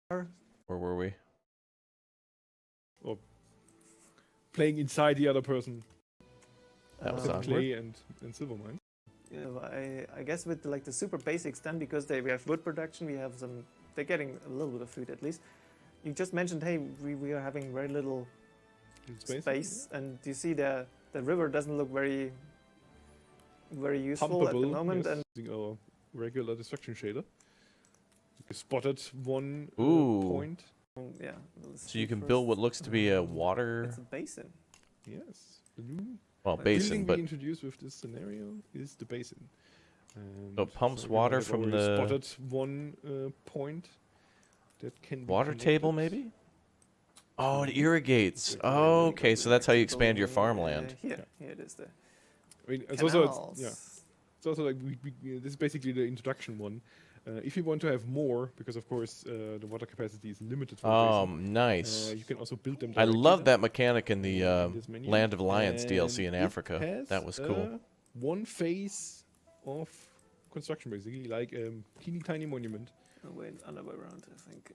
[SPEAKER 1] Where were we?
[SPEAKER 2] Playing inside the other person.
[SPEAKER 1] That was
[SPEAKER 3] Um,
[SPEAKER 1] awkward.
[SPEAKER 2] Clay and silver mines.
[SPEAKER 3] Yeah, well, I guess with like the super basics done, because we have wood production, we have some. They're getting a little bit of food at least. You just mentioned, hey, we are having very little space, and you see the river doesn't look very useful at the
[SPEAKER 2] Pumpable,
[SPEAKER 3] moment.
[SPEAKER 2] yes,
[SPEAKER 3] And
[SPEAKER 2] using our regular destruction shader. You spotted one
[SPEAKER 1] Ooh.
[SPEAKER 2] point.
[SPEAKER 3] yeah, build the
[SPEAKER 1] So you
[SPEAKER 3] street
[SPEAKER 1] can build
[SPEAKER 3] first.
[SPEAKER 1] what looks to be a
[SPEAKER 3] It's
[SPEAKER 1] water.
[SPEAKER 3] a basin.
[SPEAKER 2] Yes. The new
[SPEAKER 1] Well,
[SPEAKER 3] Like
[SPEAKER 1] basin,
[SPEAKER 2] building
[SPEAKER 1] but
[SPEAKER 2] we introduced with this scenario is the basin. And
[SPEAKER 1] So it pumps
[SPEAKER 2] we
[SPEAKER 1] water
[SPEAKER 2] might have
[SPEAKER 1] from
[SPEAKER 2] already
[SPEAKER 1] the-
[SPEAKER 2] spotted one point that can be
[SPEAKER 1] water table,
[SPEAKER 2] connected.
[SPEAKER 1] maybe? Oh, it irrigates.
[SPEAKER 2] Exactly.
[SPEAKER 1] Oh, okay, so that's how you expand your
[SPEAKER 3] Building,
[SPEAKER 1] farmland.
[SPEAKER 3] Here it is. The
[SPEAKER 2] I mean, it's
[SPEAKER 3] canals.
[SPEAKER 2] also it's also like this is basically the introduction one. If you want to have more, because of course the water capacity is limited for a
[SPEAKER 1] Oh,
[SPEAKER 2] basin,
[SPEAKER 1] nice.
[SPEAKER 2] you can also build them.
[SPEAKER 1] I
[SPEAKER 2] directly
[SPEAKER 1] love
[SPEAKER 2] there
[SPEAKER 1] that mechanic in the
[SPEAKER 2] in this menu.
[SPEAKER 1] Land of Lions
[SPEAKER 2] And
[SPEAKER 1] DLC in
[SPEAKER 2] it
[SPEAKER 1] Africa.
[SPEAKER 2] has,
[SPEAKER 1] That was cool.
[SPEAKER 2] One phase of construction, basically, like a teeny tiny monument.
[SPEAKER 3] Oh, wait, other way around, I think.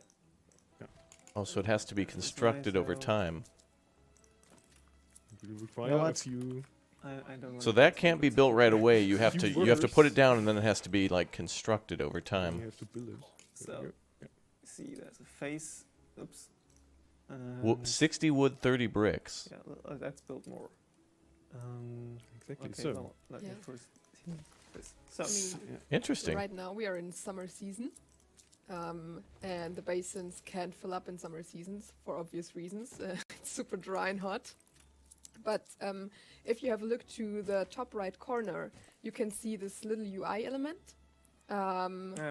[SPEAKER 1] Oh, so it has to be constructed over time.
[SPEAKER 2] It will require
[SPEAKER 3] know
[SPEAKER 2] a
[SPEAKER 3] what?
[SPEAKER 2] few.
[SPEAKER 3] I don't.
[SPEAKER 1] So that can't be built right away. You have to
[SPEAKER 2] Few
[SPEAKER 1] put it
[SPEAKER 2] workers.
[SPEAKER 1] down, and then it has to be like constructed over
[SPEAKER 2] You
[SPEAKER 1] time.
[SPEAKER 2] have to build it. There
[SPEAKER 3] So,
[SPEAKER 2] you go.
[SPEAKER 3] see, there's a face. Oops.
[SPEAKER 1] 60 wood, 30 bricks.
[SPEAKER 3] Yeah, that's built more.
[SPEAKER 2] Exactly.
[SPEAKER 3] Okay,
[SPEAKER 2] So
[SPEAKER 3] well, let me
[SPEAKER 4] Yeah.
[SPEAKER 3] first see this. So,
[SPEAKER 4] I mean,
[SPEAKER 1] Interesting.
[SPEAKER 4] right now we are in summer season, and the basins can't fill up in summer seasons for obvious reasons. It's super dry and hot. But if you have a look to the top right corner, you can see this little UI element,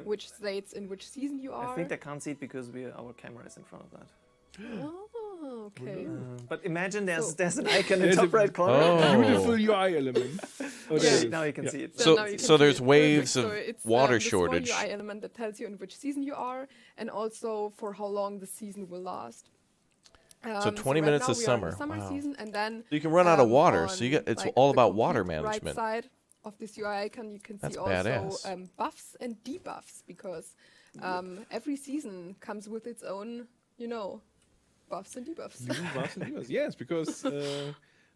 [SPEAKER 4] which states in which season you are.
[SPEAKER 3] I think they can't see it because our camera is in front of that.
[SPEAKER 4] Oh, okay.
[SPEAKER 3] But imagine there's
[SPEAKER 4] So-
[SPEAKER 3] there's an icon in
[SPEAKER 2] There's
[SPEAKER 3] the top
[SPEAKER 2] a-
[SPEAKER 3] right corner.
[SPEAKER 1] Oh.
[SPEAKER 2] beautiful UI element. Oh, there
[SPEAKER 3] Yeah,
[SPEAKER 2] it is.
[SPEAKER 3] now you can
[SPEAKER 2] Yeah.
[SPEAKER 3] see it.
[SPEAKER 4] So
[SPEAKER 1] So-
[SPEAKER 4] now you can
[SPEAKER 1] so
[SPEAKER 4] see
[SPEAKER 1] there's
[SPEAKER 4] it.
[SPEAKER 1] waves
[SPEAKER 4] Perfect.
[SPEAKER 1] of
[SPEAKER 4] So it's,
[SPEAKER 1] water
[SPEAKER 4] the
[SPEAKER 1] shortage.
[SPEAKER 4] small UI element that tells you in which season you are, and also for how long the season will last.
[SPEAKER 1] So 20
[SPEAKER 4] right
[SPEAKER 1] minutes
[SPEAKER 4] now
[SPEAKER 1] of
[SPEAKER 4] we are in the
[SPEAKER 1] summer.
[SPEAKER 4] summer
[SPEAKER 1] Wow.
[SPEAKER 4] season, and then
[SPEAKER 1] You can run out of water,
[SPEAKER 4] on,
[SPEAKER 1] so you get it's
[SPEAKER 4] like,
[SPEAKER 1] all
[SPEAKER 4] the
[SPEAKER 1] about water
[SPEAKER 4] complete
[SPEAKER 1] management.
[SPEAKER 4] Right side of this UI icon, you can
[SPEAKER 1] That's
[SPEAKER 4] see also
[SPEAKER 1] badass.
[SPEAKER 4] buffs and debuffs because every season comes with its own, buffs and debuffs.
[SPEAKER 2] New buffs and debuffs. Yes, because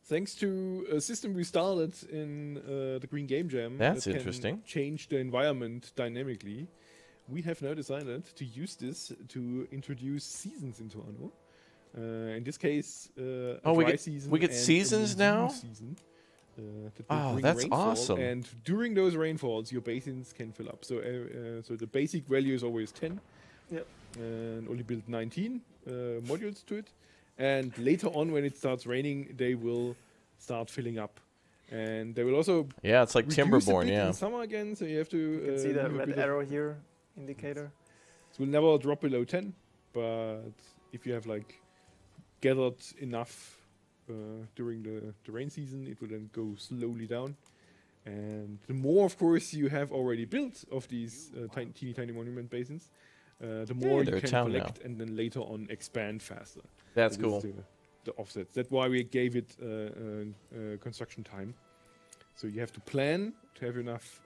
[SPEAKER 2] thanks to a system we started in the Green Game Jam
[SPEAKER 1] That's
[SPEAKER 2] that can
[SPEAKER 1] interesting.
[SPEAKER 2] change the environment dynamically, we have now decided to use this to introduce seasons into Anno. In this case, a
[SPEAKER 1] Oh, we
[SPEAKER 2] dry
[SPEAKER 1] get-
[SPEAKER 2] season
[SPEAKER 1] we get
[SPEAKER 2] and a
[SPEAKER 1] seasons
[SPEAKER 2] monsoon
[SPEAKER 1] now?
[SPEAKER 2] Season, that will
[SPEAKER 1] Oh,
[SPEAKER 2] bring
[SPEAKER 1] that's
[SPEAKER 2] rainfall,
[SPEAKER 1] awesome.
[SPEAKER 2] And during those rainfalls, your basins can fill up. So the basic value is always 10.
[SPEAKER 3] Yep.
[SPEAKER 2] And only build 19 modules to it. And later on, when it starts raining, they will start filling up. And they will also
[SPEAKER 1] Yeah, it's like
[SPEAKER 2] reduce a
[SPEAKER 1] Timberborn,
[SPEAKER 2] bit
[SPEAKER 1] yeah.
[SPEAKER 2] in summer again, so you have to
[SPEAKER 3] You can see that
[SPEAKER 2] leave a
[SPEAKER 3] red
[SPEAKER 2] bit of-
[SPEAKER 3] arrow here indicator.
[SPEAKER 2] It will never drop below 10, but if you have like gathered enough during the rain season, it will then go slowly down. And the more, of course, you have already built of these teeny tiny monument basins, the more
[SPEAKER 1] they're
[SPEAKER 2] you
[SPEAKER 1] a
[SPEAKER 2] can
[SPEAKER 1] town
[SPEAKER 2] collect and then later on expand faster.
[SPEAKER 1] That's
[SPEAKER 2] That is
[SPEAKER 1] cool.
[SPEAKER 2] The offsets. That's why we gave it construction time. So you have to plan to have enough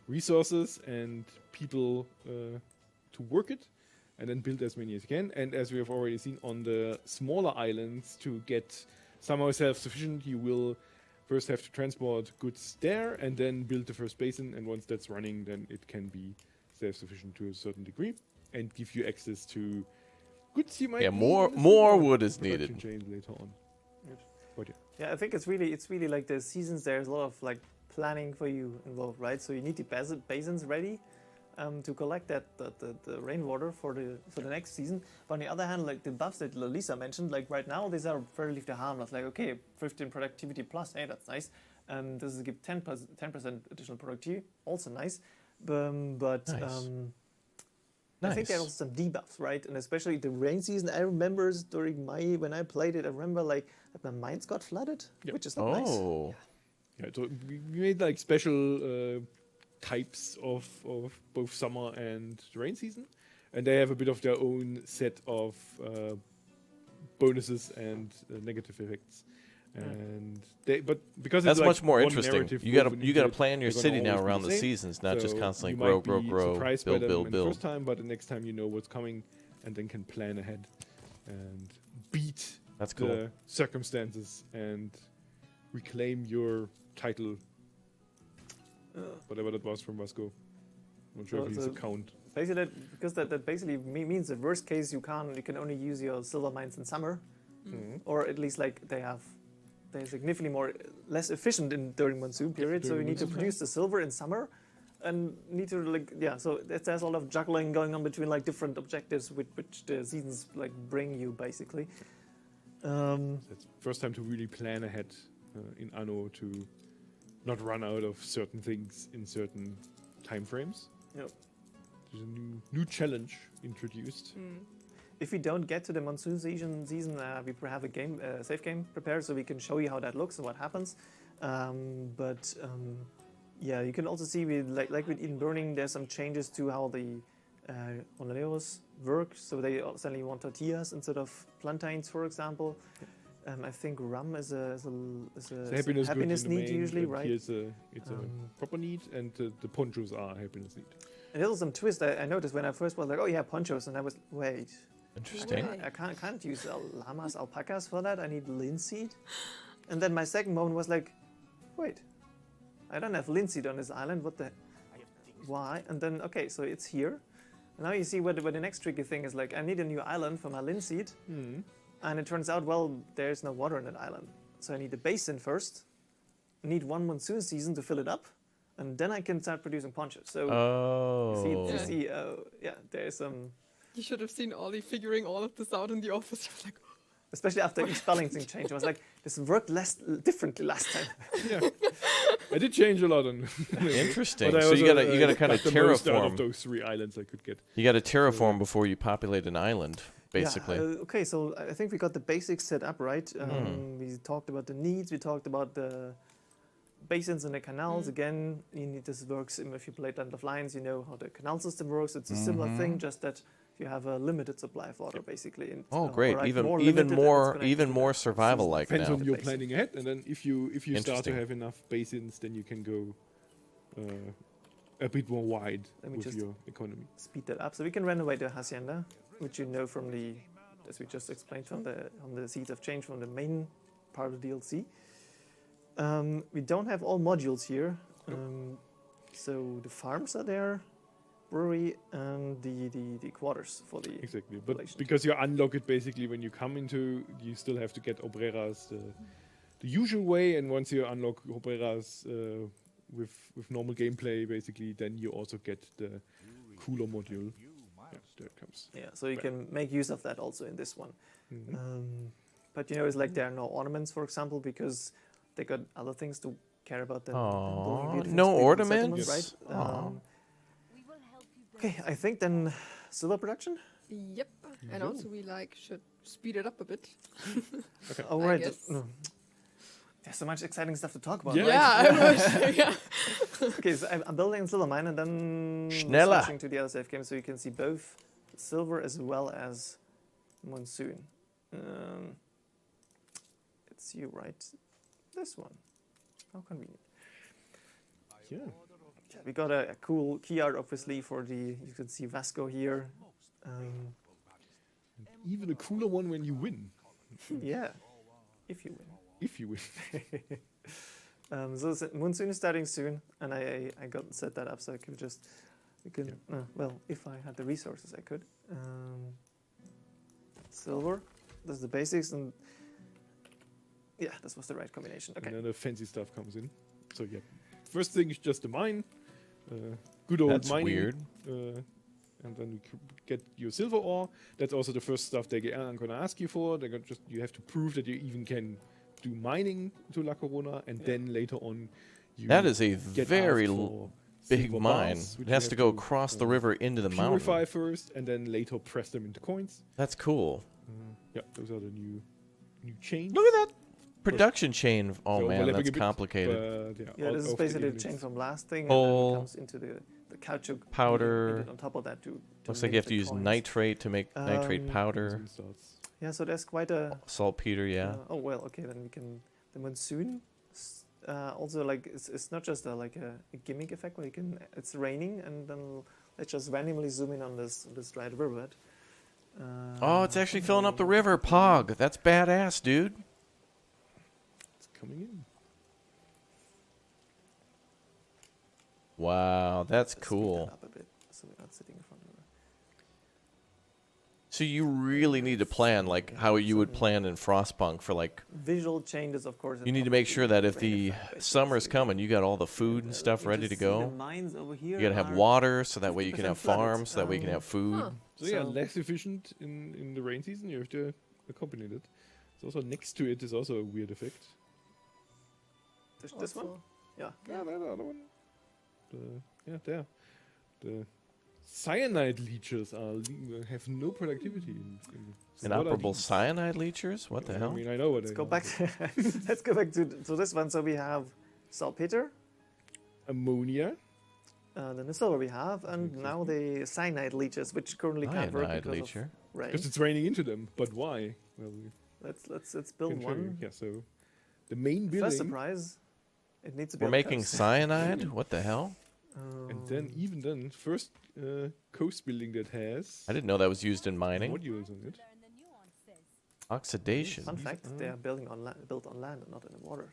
[SPEAKER 2] resources and people to work it, and then build as many as you can. And as we have already seen on the smaller islands, to get somehow self-sufficient, you will first have to transport goods there and then build the first basin. And once that's running, then it can be self-sufficient to a certain degree and give you access to goods you might
[SPEAKER 1] Yeah,
[SPEAKER 2] need
[SPEAKER 1] more
[SPEAKER 2] in the
[SPEAKER 1] more
[SPEAKER 2] smaller
[SPEAKER 1] wood is
[SPEAKER 2] production
[SPEAKER 1] needed.
[SPEAKER 2] chain later on.
[SPEAKER 3] Good.
[SPEAKER 2] But yeah.
[SPEAKER 3] Yeah, I think it's really like the seasons. There's a lot of like planning for you involved, right? So you need the basins ready to collect the rainwater for the next season. But on the other hand, like the buffs that Lisa mentioned, like right now these are relatively harmless. Like okay, 15 productivity plus, hey, that's nice. This is give 10% additional productivity, also nice. But
[SPEAKER 1] Nice.
[SPEAKER 3] I think there are also some debuffs, right? And especially the rain season. I remember during when I played it, I remember like that my mines got flooded,
[SPEAKER 2] Yep.
[SPEAKER 3] which is not nice.
[SPEAKER 1] Oh,
[SPEAKER 2] Yeah, so we made like special types of both summer and the rain season, and they have a bit of their own set of bonuses and negative effects. And but because
[SPEAKER 1] that's
[SPEAKER 2] it's like
[SPEAKER 1] much more
[SPEAKER 2] one
[SPEAKER 1] interesting.
[SPEAKER 2] narrative
[SPEAKER 1] You gotta
[SPEAKER 2] woven
[SPEAKER 1] you
[SPEAKER 2] into
[SPEAKER 1] gotta
[SPEAKER 2] it,
[SPEAKER 1] plan your
[SPEAKER 2] they're
[SPEAKER 1] city
[SPEAKER 2] gonna
[SPEAKER 1] now
[SPEAKER 2] always be
[SPEAKER 1] around
[SPEAKER 2] the
[SPEAKER 1] the
[SPEAKER 2] same.
[SPEAKER 1] seasons, not just
[SPEAKER 2] So
[SPEAKER 1] constantly
[SPEAKER 2] you
[SPEAKER 1] grow,
[SPEAKER 2] might
[SPEAKER 1] grow,
[SPEAKER 2] be
[SPEAKER 1] grow,
[SPEAKER 2] surprised by
[SPEAKER 1] build,
[SPEAKER 2] them
[SPEAKER 1] build,
[SPEAKER 2] in the
[SPEAKER 1] build.
[SPEAKER 2] first time, but the next time you know what's coming, and then can plan ahead and beat
[SPEAKER 1] That's cool.
[SPEAKER 2] the circumstances and reclaim your title, whatever that was from Vasco. Not sure
[SPEAKER 3] So-
[SPEAKER 2] if he's
[SPEAKER 3] so-
[SPEAKER 2] a count.
[SPEAKER 3] Basically, because that basically means the worst case you can only use your silver mines in summer, or at least like they're significantly less efficient during monsoon period. So
[SPEAKER 2] During
[SPEAKER 3] you need to
[SPEAKER 2] monsoon,
[SPEAKER 3] produce the silver in summer, and need to So there's a lot of juggling going on between like different objectives which the seasons like bring you basically.
[SPEAKER 2] It's first time to really plan ahead in Anno to not run out of certain things in certain time frames.
[SPEAKER 3] Yep.
[SPEAKER 2] There's a new challenge introduced.
[SPEAKER 3] If we don't get to the monsoon season, we have a save game prepared, so we can show you how that looks and what happens. Yeah, you can also see like with Eden Burning, there's some changes to how the Oleos work. So they suddenly want tortillas instead of plantains, for example. I think rum is a happiness need usually, right?
[SPEAKER 2] It's a proper need, and the ponchos are happiness need.
[SPEAKER 3] And there's some twist I noticed when I first was like, oh yeah, ponchos, and I was wait.
[SPEAKER 1] Interesting.
[SPEAKER 3] I can't use llamas, alpacas for that. I need linseed. And then my second moment was like, wait, I don't have linseed on this island. What the? Why? And then okay, so it's here. And now you see where the next tricky thing is. Like I need a new island for my linseed, and it turns out well there's no water on that island. So I need the basin first. I need one monsoon season to fill it up, and then I can start producing ponchos. So you see, yeah, there's some.
[SPEAKER 4] You should have seen Ollie figuring all of this out in the office. He was like,
[SPEAKER 3] especially after each spelling thing change. I was like, this worked differently last time.
[SPEAKER 2] Yeah, I did change a lot on.
[SPEAKER 1] Interesting. So you gotta kind of terraform.
[SPEAKER 2] Out of those 3 islands I could get.
[SPEAKER 1] You gotta terraform before you populate an island, basically.
[SPEAKER 3] Yeah, okay, so I think we got the basics set up right. We talked about the needs. We talked about the basins and the canals. Again, this works if you play Land of Lions. You know how the canal system works. It's a similar thing, just that you have a limited supply of water, basically. And,
[SPEAKER 1] great!
[SPEAKER 3] right,
[SPEAKER 1] Even more survival-like now.
[SPEAKER 2] Depends on your planning ahead, and then if you start to have enough basins, then you can go a bit more wide with your economy.
[SPEAKER 3] Speed that up, so we can renovate the hacienda, which you know from as we just explained, from the Seeds of Change from the main part of the DLC. We don't have all modules here, so the farms are there. Brewery and the quarters for the
[SPEAKER 2] exactly, but
[SPEAKER 3] population.
[SPEAKER 2] because you unlock it basically when you come into, you still have to get obreras the usual way, and once you unlock obreras with normal gameplay, basically, then you also get the cooler module. Yeah, there it comes.
[SPEAKER 3] Yeah, so you can make use of that also in this one. But you know, it's like there are no ornaments, for example, because they got other things to care about than building
[SPEAKER 1] no
[SPEAKER 3] beautiful
[SPEAKER 1] ornaments,
[SPEAKER 3] right? Okay, I think then silver production.
[SPEAKER 4] yep. And also we should speed it up a bit.
[SPEAKER 2] Okay.
[SPEAKER 3] Oh
[SPEAKER 4] I
[SPEAKER 3] right.
[SPEAKER 4] guess.
[SPEAKER 3] There's so much exciting stuff to talk about.
[SPEAKER 2] Yeah.
[SPEAKER 3] Right?
[SPEAKER 4] Yeah,
[SPEAKER 3] Okay, so I'm building a silver mine and then
[SPEAKER 1] Schneller.
[SPEAKER 3] switching to the other save game, so you can see both silver as well as monsoon. It's you, right? This one. How convenient.
[SPEAKER 2] Yeah.
[SPEAKER 3] Yeah, we got a cool key art, obviously, for you can see Vasco here.
[SPEAKER 2] Even a cooler one when you win.
[SPEAKER 3] Yeah, if you win.
[SPEAKER 2] If you win.
[SPEAKER 3] So monsoon is starting soon, and I got set that up so I could well, if I had the resources, I could. Silver, that's the basics, and yeah, this was the right combination. Okay.
[SPEAKER 2] And then the fancy stuff comes in. So yeah, first thing is just the mine. Good old
[SPEAKER 1] That's
[SPEAKER 2] mining.
[SPEAKER 1] weird.
[SPEAKER 2] And then you get your silver ore. That's also the first stuff I'm going to ask you for. You have to prove that you even can do mining to La Corona, and then later on,
[SPEAKER 1] That is a
[SPEAKER 2] get
[SPEAKER 1] very
[SPEAKER 2] asked for
[SPEAKER 1] big
[SPEAKER 2] silver
[SPEAKER 1] mine.
[SPEAKER 2] bars, which
[SPEAKER 1] It
[SPEAKER 2] you
[SPEAKER 1] has
[SPEAKER 2] have
[SPEAKER 1] to go across the river into the
[SPEAKER 2] purify
[SPEAKER 1] mountain.
[SPEAKER 2] first, and then later press them into coins.
[SPEAKER 1] That's cool.
[SPEAKER 2] Yeah, those are the new chains.
[SPEAKER 1] Look at that production chain. Oh
[SPEAKER 2] They're
[SPEAKER 1] man,
[SPEAKER 2] overlapping
[SPEAKER 1] that's
[SPEAKER 2] a bit,
[SPEAKER 1] complicated.
[SPEAKER 2] but
[SPEAKER 3] Yeah, this is
[SPEAKER 2] of the
[SPEAKER 3] basically the
[SPEAKER 2] enemies.
[SPEAKER 3] chain from last thing, and
[SPEAKER 1] Coal,
[SPEAKER 3] then it comes into the caoutchouc
[SPEAKER 1] powder.
[SPEAKER 3] needed on top of that to
[SPEAKER 1] Looks like
[SPEAKER 3] make
[SPEAKER 1] you have
[SPEAKER 3] the
[SPEAKER 1] to use
[SPEAKER 3] coins.
[SPEAKER 1] nitrate to make nitrate powder.
[SPEAKER 2] Monsoon starts.
[SPEAKER 3] Yeah, so there's quite a.
[SPEAKER 1] Saltpeter, yeah.
[SPEAKER 3] Oh well, okay, then we can. The monsoon, also like it's not just like a gimmick effect where you can. It's raining, and then let's just randomly zoom in on this dried riverbed.
[SPEAKER 1] Oh, it's actually filling up the river, Pog. That's badass, dude.
[SPEAKER 2] It's coming in.
[SPEAKER 1] Wow, that's
[SPEAKER 3] Let's speed
[SPEAKER 1] cool.
[SPEAKER 3] that up a bit, so we're not sitting in front of her.
[SPEAKER 1] So you really need to plan like how you would plan in Frostpunk for like.
[SPEAKER 3] Visual changes, of course.
[SPEAKER 1] You need to make sure that if the summer's coming, you got all the food and stuff ready to go. You gotta have water, so that way you can have
[SPEAKER 3] 50% flooded.
[SPEAKER 1] farms, so that way you can have food.
[SPEAKER 2] So yeah,
[SPEAKER 3] So-
[SPEAKER 2] less efficient in the rain season. You have to accompany it. So also next to it is also a weird effect.
[SPEAKER 3] This one?
[SPEAKER 4] also.
[SPEAKER 3] Yeah.
[SPEAKER 2] Yeah, the other one. There. The cyanide leechers have no productivity. So what are
[SPEAKER 1] Inoperable
[SPEAKER 2] these?
[SPEAKER 1] cyanide leechers? What the
[SPEAKER 2] I
[SPEAKER 1] hell?
[SPEAKER 2] mean, I know what
[SPEAKER 3] Let's
[SPEAKER 2] they
[SPEAKER 3] go
[SPEAKER 2] are,
[SPEAKER 3] back.
[SPEAKER 2] but
[SPEAKER 3] Let's go back to this one. So we have saltpeter,
[SPEAKER 2] ammonia.
[SPEAKER 3] then the silver we have, and now the cyanide leeches, which currently can't work
[SPEAKER 1] Cyanide
[SPEAKER 3] because
[SPEAKER 1] leecher.
[SPEAKER 3] of rain.
[SPEAKER 2] Because it's raining into them. But why? Well, we
[SPEAKER 3] Let's build
[SPEAKER 2] can show you.
[SPEAKER 3] one.
[SPEAKER 2] Yeah, so the main building.
[SPEAKER 3] First surprise, it needs to be
[SPEAKER 1] We're
[SPEAKER 3] on the
[SPEAKER 1] making
[SPEAKER 3] coast.
[SPEAKER 1] cyanide? What the hell?
[SPEAKER 2] And then, first coast building that has
[SPEAKER 1] I didn't know that was used in mining.
[SPEAKER 2] modules on it.
[SPEAKER 1] Oxidation.
[SPEAKER 3] Fun fact: they are built on land and not in the water.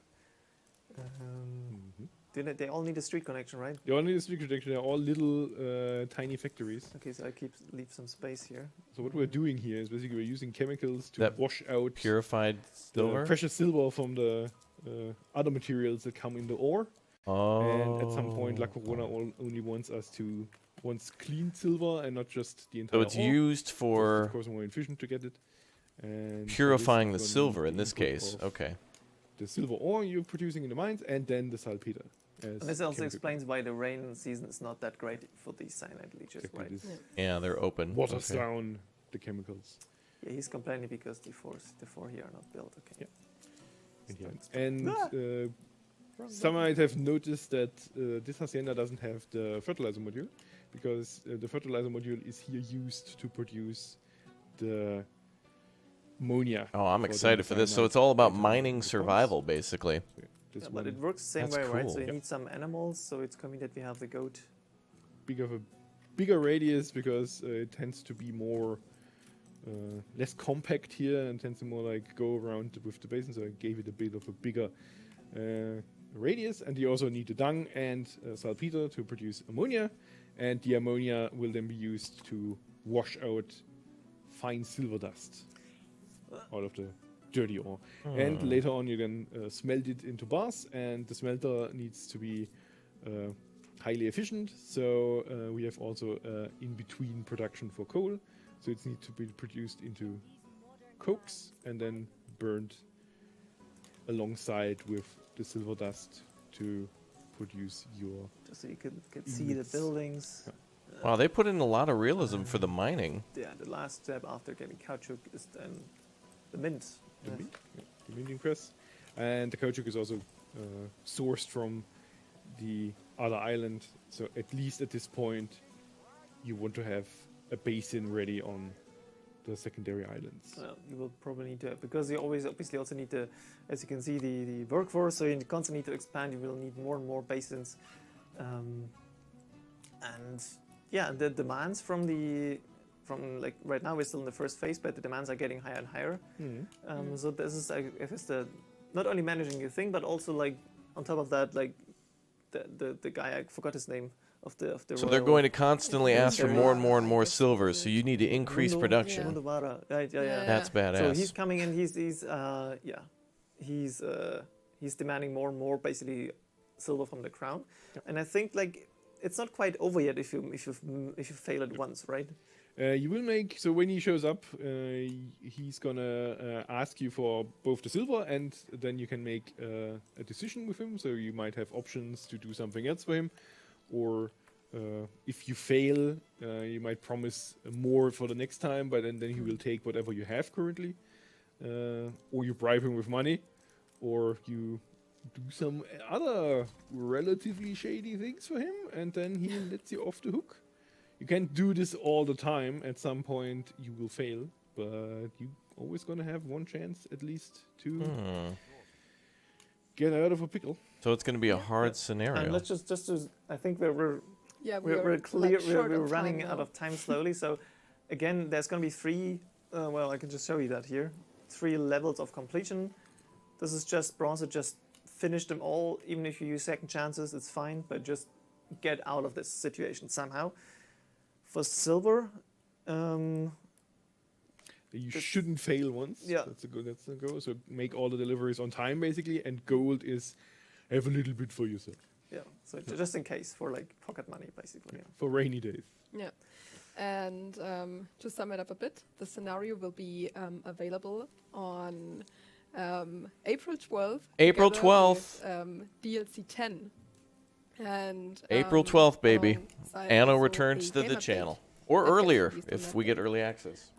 [SPEAKER 3] They all need a street connection, right?
[SPEAKER 2] The only street protection are all little tiny factories.
[SPEAKER 3] Okay, so I leave some space here.
[SPEAKER 2] So what we're doing here is basically we're using chemicals to
[SPEAKER 1] That
[SPEAKER 2] wash out
[SPEAKER 1] Purified
[SPEAKER 2] the
[SPEAKER 1] silver?
[SPEAKER 2] precious silver from the other materials that come in the ore.
[SPEAKER 1] Oh.
[SPEAKER 2] And at some point, La Corona only wants us to clean silver and not just the entire
[SPEAKER 1] So it's
[SPEAKER 2] ore.
[SPEAKER 1] used
[SPEAKER 2] It's,
[SPEAKER 1] for
[SPEAKER 2] of course, more efficient to get it. And so
[SPEAKER 1] purifying the
[SPEAKER 2] this is
[SPEAKER 1] silver
[SPEAKER 2] gonna
[SPEAKER 1] in
[SPEAKER 2] be
[SPEAKER 1] this
[SPEAKER 2] the input
[SPEAKER 1] case.
[SPEAKER 2] of
[SPEAKER 1] Okay.
[SPEAKER 2] The silver ore you're producing in the mines, and then the saltpeter.
[SPEAKER 3] And this also explains why the rain season is not that great for these cyanide leeches,
[SPEAKER 2] Exactly,
[SPEAKER 3] right?
[SPEAKER 2] this
[SPEAKER 1] Yeah, they're open.
[SPEAKER 2] waters
[SPEAKER 1] Okay.
[SPEAKER 2] down the chemicals.
[SPEAKER 3] Yeah, he's complaining because the four here are not built. Okay.
[SPEAKER 2] Yeah. And some might have noticed that this hacienda doesn't have the fertilizer module, because the fertilizer module is here used to produce the ammonia.
[SPEAKER 1] Oh, I'm
[SPEAKER 2] for the
[SPEAKER 1] excited for this. So
[SPEAKER 2] cyanide
[SPEAKER 1] it's all about
[SPEAKER 2] later
[SPEAKER 1] mining
[SPEAKER 2] in the
[SPEAKER 1] survival, basically.
[SPEAKER 2] process. So this
[SPEAKER 3] Yeah,
[SPEAKER 2] one
[SPEAKER 3] but it works the same
[SPEAKER 1] That's
[SPEAKER 3] way, right?
[SPEAKER 1] cool.
[SPEAKER 3] So you
[SPEAKER 2] Yep.
[SPEAKER 3] need some animals, so it's coming that we have the goat.
[SPEAKER 2] bigger radius, because it tends to be more less compact here and tends to more like go around with the basin. So I gave it a bit of a bigger radius, and you also need the dung and saltpeter to produce ammonia, and the ammonia will then be used to wash out fine silver dust out of the dirty ore. And later on you can smelt it into bars, and the smelter needs to be highly efficient, so we have also in-between production for coal, so it needs to be produced into cokes and then burned alongside with the silver dust to produce your
[SPEAKER 3] Just so you can see the
[SPEAKER 2] Units.
[SPEAKER 3] buildings.
[SPEAKER 2] Yeah.
[SPEAKER 1] Wow, they put in a lot of realism for the mining.
[SPEAKER 3] Yeah, the last step after getting caoutchouc is then the mint.
[SPEAKER 2] the minting press, and the caoutchouc is also sourced from the other island, so at least at this point you want to have a basin ready on the secondary islands.
[SPEAKER 3] Well, you will probably need to, because you always obviously also need to, as you can see, the workforce, so you constantly need to expand, you will need more and more basins. And yeah, the demands from like right now we're still in the first phase, but the demands are getting higher and higher. So this is if it's the not only managing your thing, but also like on top of that, like the guy, I forgot his name, of the
[SPEAKER 1] So they're going to conconstantly ask for more and more and more silver, so you need to increase
[SPEAKER 3] Mundo-
[SPEAKER 1] production.
[SPEAKER 3] Mundo Vara. Right, yeah.
[SPEAKER 1] That's badass.
[SPEAKER 3] So he's coming in. He's demanding more and more, basically, silver from the crown. And I think like it's not quite over yet if you fail it once, right?
[SPEAKER 2] You will make, so when he shows up, he's gonna ask you for both the silver, and then you can make a decision with him. So you might have options to do something else for him, or if you fail, you might promise more for the next time, but then he will take whatever you have currently, or you bribe him with money, or you do some other relatively shady things for him, and then he lets you off the hook. You can't do this all the time. At some point you will fail, but you always gonna have one chance at least to get out of a pickle.
[SPEAKER 1] So it's going to be a hard scenario.
[SPEAKER 3] And let's I think we're
[SPEAKER 4] Like
[SPEAKER 3] clear.
[SPEAKER 4] short
[SPEAKER 3] We're
[SPEAKER 4] of
[SPEAKER 3] running
[SPEAKER 4] time
[SPEAKER 3] out
[SPEAKER 4] now.
[SPEAKER 3] of time slowly. So again, there's going to be three. Well, I can just show you that here. 3 levels of completion. This is just bronze. Just finish them all. Even if you use second chances, it's fine. But just get out of this situation somehow. For silver,
[SPEAKER 2] You shouldn't fail once.
[SPEAKER 3] Yeah.
[SPEAKER 2] That's the goal. So make all the deliveries on time, basically. And gold is have a little bit for yourself
[SPEAKER 3] yeah. So just in case, for like pocket money, basically. Yeah.
[SPEAKER 2] for rainy days.
[SPEAKER 4] Yeah. And to sum it up a bit, the scenario will be available on April 12th.
[SPEAKER 1] April
[SPEAKER 4] together
[SPEAKER 1] 12th.
[SPEAKER 4] with, DLC 10. And
[SPEAKER 1] April 12th, baby.
[SPEAKER 4] alongside
[SPEAKER 1] Anno
[SPEAKER 4] also
[SPEAKER 1] returns
[SPEAKER 4] a
[SPEAKER 1] to
[SPEAKER 4] game
[SPEAKER 1] the
[SPEAKER 4] update
[SPEAKER 1] channel. Or
[SPEAKER 4] that gets
[SPEAKER 1] earlier,
[SPEAKER 4] released on
[SPEAKER 1] if
[SPEAKER 4] that
[SPEAKER 1] we get
[SPEAKER 4] day.
[SPEAKER 1] early access.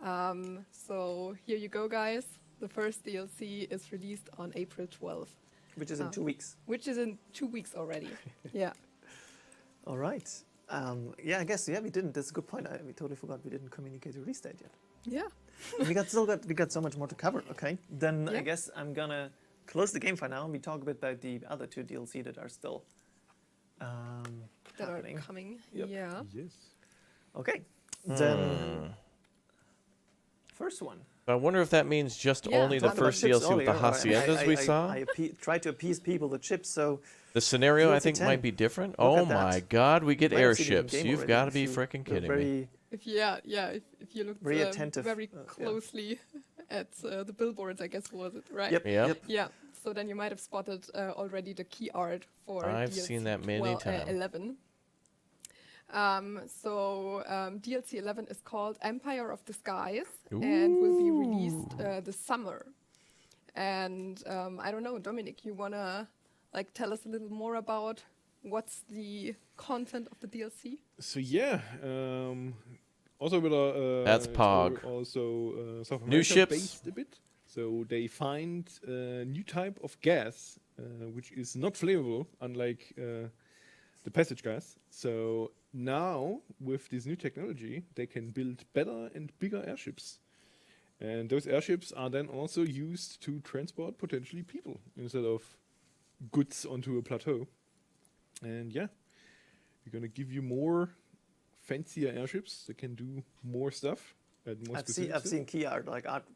[SPEAKER 4] So here you go, guys. The first DLC is released on April 12th,
[SPEAKER 3] Which is in 2 weeks.
[SPEAKER 4] which is in 2 weeks already. Yeah.
[SPEAKER 3] All right. Yeah, I guess we didn't. That's a good point. We totally forgot we didn't communicate the release date yet.
[SPEAKER 4] Yeah.
[SPEAKER 3] And we got so much more to cover. Okay, then I
[SPEAKER 4] Yeah.
[SPEAKER 3] guess I'm gonna close the game for now. And we talk a bit about the other 2 DLC that are still
[SPEAKER 4] That are
[SPEAKER 3] happening.
[SPEAKER 4] coming.
[SPEAKER 3] Yep.
[SPEAKER 4] Yeah.
[SPEAKER 2] Yes.
[SPEAKER 3] Okay, then first one.
[SPEAKER 1] I wonder if that means just
[SPEAKER 4] Yeah,
[SPEAKER 1] only the
[SPEAKER 3] Talked about
[SPEAKER 1] first
[SPEAKER 3] chips
[SPEAKER 1] DLC with the
[SPEAKER 3] earlier, or
[SPEAKER 1] haciendas we saw.
[SPEAKER 3] I tried to appease people with chips, so
[SPEAKER 1] The scenario, I
[SPEAKER 3] DLC
[SPEAKER 1] think,
[SPEAKER 3] 10.
[SPEAKER 1] might be different.
[SPEAKER 3] Look
[SPEAKER 1] Oh
[SPEAKER 3] at that.
[SPEAKER 1] my God, we get
[SPEAKER 3] might have seen it in
[SPEAKER 1] airships.
[SPEAKER 3] game
[SPEAKER 1] You've
[SPEAKER 3] already
[SPEAKER 1] got to
[SPEAKER 3] if
[SPEAKER 1] be
[SPEAKER 3] you
[SPEAKER 1] freaking
[SPEAKER 3] were
[SPEAKER 1] kidding me.
[SPEAKER 3] very,
[SPEAKER 4] If you look
[SPEAKER 3] Very attentive,
[SPEAKER 4] very
[SPEAKER 3] yeah.
[SPEAKER 4] closely at the billboards, I guess was it right?
[SPEAKER 3] Yep.
[SPEAKER 1] Yep.
[SPEAKER 4] Yeah. So then you might have spotted already the key art for
[SPEAKER 1] I've
[SPEAKER 4] DLC
[SPEAKER 1] seen that many
[SPEAKER 4] 12
[SPEAKER 1] times.
[SPEAKER 4] 11. DLC 11 is called Empire of the Skies and will be released this summer. And I don't know, Dominic, you wanna tell us a little more about what's the content of the DLC?
[SPEAKER 2] So yeah, also with
[SPEAKER 1] That's Pog.
[SPEAKER 2] Also South
[SPEAKER 1] New
[SPEAKER 2] America
[SPEAKER 1] ships.
[SPEAKER 2] based a bit. So they find a new type of gas, which is not flammable, unlike the passage gas. So now with this new technology, they can build better and bigger airships. And those airships are then also used to transport potentially people instead of goods onto a plateau. And yeah, we're gonna give you more fancier airships that can do more stuff. And more specific
[SPEAKER 3] I've
[SPEAKER 2] stuff.
[SPEAKER 3] seen key art,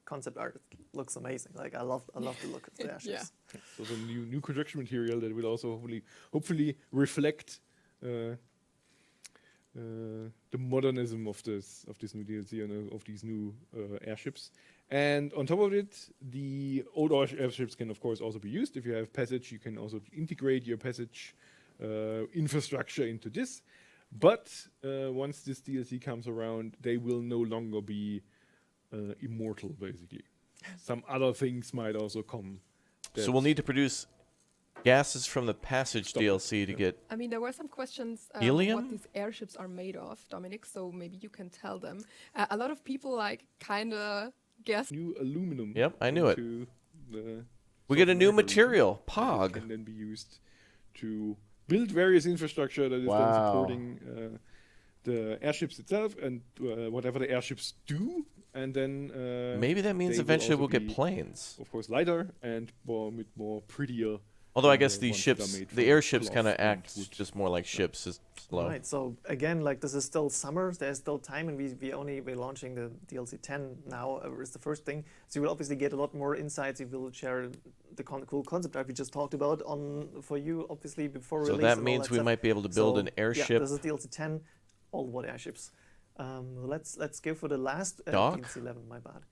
[SPEAKER 3] concept art. It looks amazing. I love the look of the airships.
[SPEAKER 4] Yeah.
[SPEAKER 2] So the new construction material that will also hopefully reflect the modernism of this new DLC and of these new airships. And on top of it, the old airships can of course also be used. If you have passage, you can also integrate your passage infrastructure into this. But once this DLC comes around, they will no longer be immortal, basically. Some other things might also come.
[SPEAKER 1] So we'll need to produce gases from the Passage DLC to get...
[SPEAKER 4] I mean, there were some questions
[SPEAKER 1] Helium?
[SPEAKER 4] what these airships are made of, Dominic, so maybe you can tell them. A lot of people kind of guess.
[SPEAKER 2] new aluminum.
[SPEAKER 1] Yep, I knew it.
[SPEAKER 2] into the
[SPEAKER 1] We get a
[SPEAKER 2] South
[SPEAKER 1] new
[SPEAKER 2] America region.
[SPEAKER 1] material,
[SPEAKER 2] It
[SPEAKER 1] Pog.
[SPEAKER 2] can then be used to build various infrastructure that is then
[SPEAKER 1] Wow.
[SPEAKER 2] supporting the airships itself and whatever the airships do. And then
[SPEAKER 1] Maybe that means
[SPEAKER 2] they will
[SPEAKER 1] eventually
[SPEAKER 2] also
[SPEAKER 1] we'll get
[SPEAKER 2] be,
[SPEAKER 1] planes.
[SPEAKER 2] of course, lighter and more prettier.
[SPEAKER 1] Although I
[SPEAKER 2] than
[SPEAKER 1] guess
[SPEAKER 2] the
[SPEAKER 1] these
[SPEAKER 2] ones that are
[SPEAKER 1] ships,
[SPEAKER 2] made
[SPEAKER 1] the
[SPEAKER 2] from
[SPEAKER 1] airships
[SPEAKER 2] cloth
[SPEAKER 1] kind of
[SPEAKER 2] and
[SPEAKER 1] act
[SPEAKER 2] wood.
[SPEAKER 1] just more like ships, is slow.
[SPEAKER 3] Right. So again, this is still summer. There's still time, and we're launching the DLC 10 now. Is the first thing. So you will obviously get a lot more insights. We will share the cool concept art we just talked about for you, obviously before
[SPEAKER 1] So
[SPEAKER 3] release.
[SPEAKER 1] that
[SPEAKER 3] and all
[SPEAKER 1] means we
[SPEAKER 3] stuff.
[SPEAKER 1] might be able to build
[SPEAKER 3] So,
[SPEAKER 1] an
[SPEAKER 3] Yeah,
[SPEAKER 1] airship.
[SPEAKER 3] this is DLC 10, all wood airships. Let's go for the last
[SPEAKER 1] Dock?
[SPEAKER 3] DLC 11. My bad.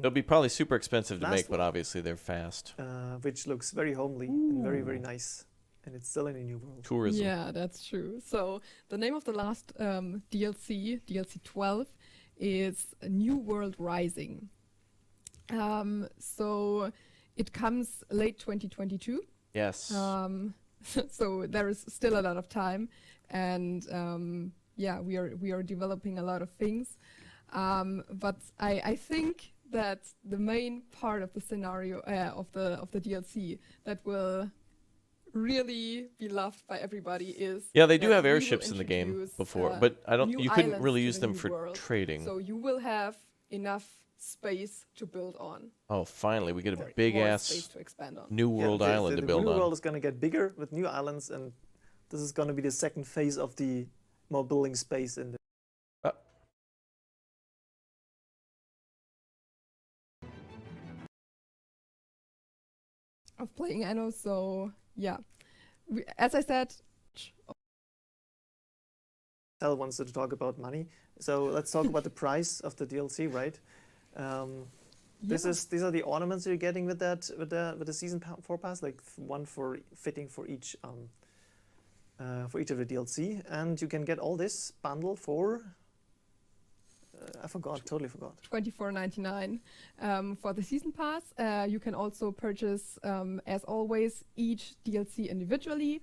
[SPEAKER 1] They'll be probably super expensive to
[SPEAKER 3] Last
[SPEAKER 1] make, but
[SPEAKER 3] one.
[SPEAKER 1] obviously they're fast.
[SPEAKER 3] Which looks very homely and very nice, and it's still in a new world.
[SPEAKER 1] Tourism.
[SPEAKER 4] Yeah, that's true. So the name of the last DLC, DLC 12, is New World Rising. So it comes late 2022.
[SPEAKER 1] Yes.
[SPEAKER 4] So there is still a lot of time, and we are developing a lot of things. But I think that the main part of the scenario of the DLC that will really be loved by everybody is
[SPEAKER 1] Yeah, they do
[SPEAKER 4] that
[SPEAKER 1] have
[SPEAKER 4] we will
[SPEAKER 1] airships in the game
[SPEAKER 4] introduce,
[SPEAKER 1] before, but I don't.
[SPEAKER 4] new
[SPEAKER 1] You couldn't
[SPEAKER 4] islands
[SPEAKER 1] really
[SPEAKER 4] to
[SPEAKER 1] use
[SPEAKER 4] the
[SPEAKER 1] them
[SPEAKER 4] new
[SPEAKER 1] for
[SPEAKER 4] world.
[SPEAKER 1] trading.
[SPEAKER 4] So you will have enough space to build on.
[SPEAKER 1] Oh, finally, we get a
[SPEAKER 4] or
[SPEAKER 1] big
[SPEAKER 4] more
[SPEAKER 1] ass
[SPEAKER 4] space to expand on.
[SPEAKER 1] new world
[SPEAKER 3] the,
[SPEAKER 1] island
[SPEAKER 3] the
[SPEAKER 1] to build
[SPEAKER 3] new
[SPEAKER 1] on.
[SPEAKER 3] world is going to get bigger with new islands, and this is going to be the second phase of the more building space in the.
[SPEAKER 4] Of playing Anno, so yeah. As I said,
[SPEAKER 3] Tal wants to talk about money, so let's talk about the price of the DLC, right? These are the ornaments you're getting with the season 4 pass, like one for fitting for each of the DLC, and you can get all this bundle for I forgot, totally forgot.
[SPEAKER 4] $24.99 for the season pass. You can also purchase, as always, each DLC individually.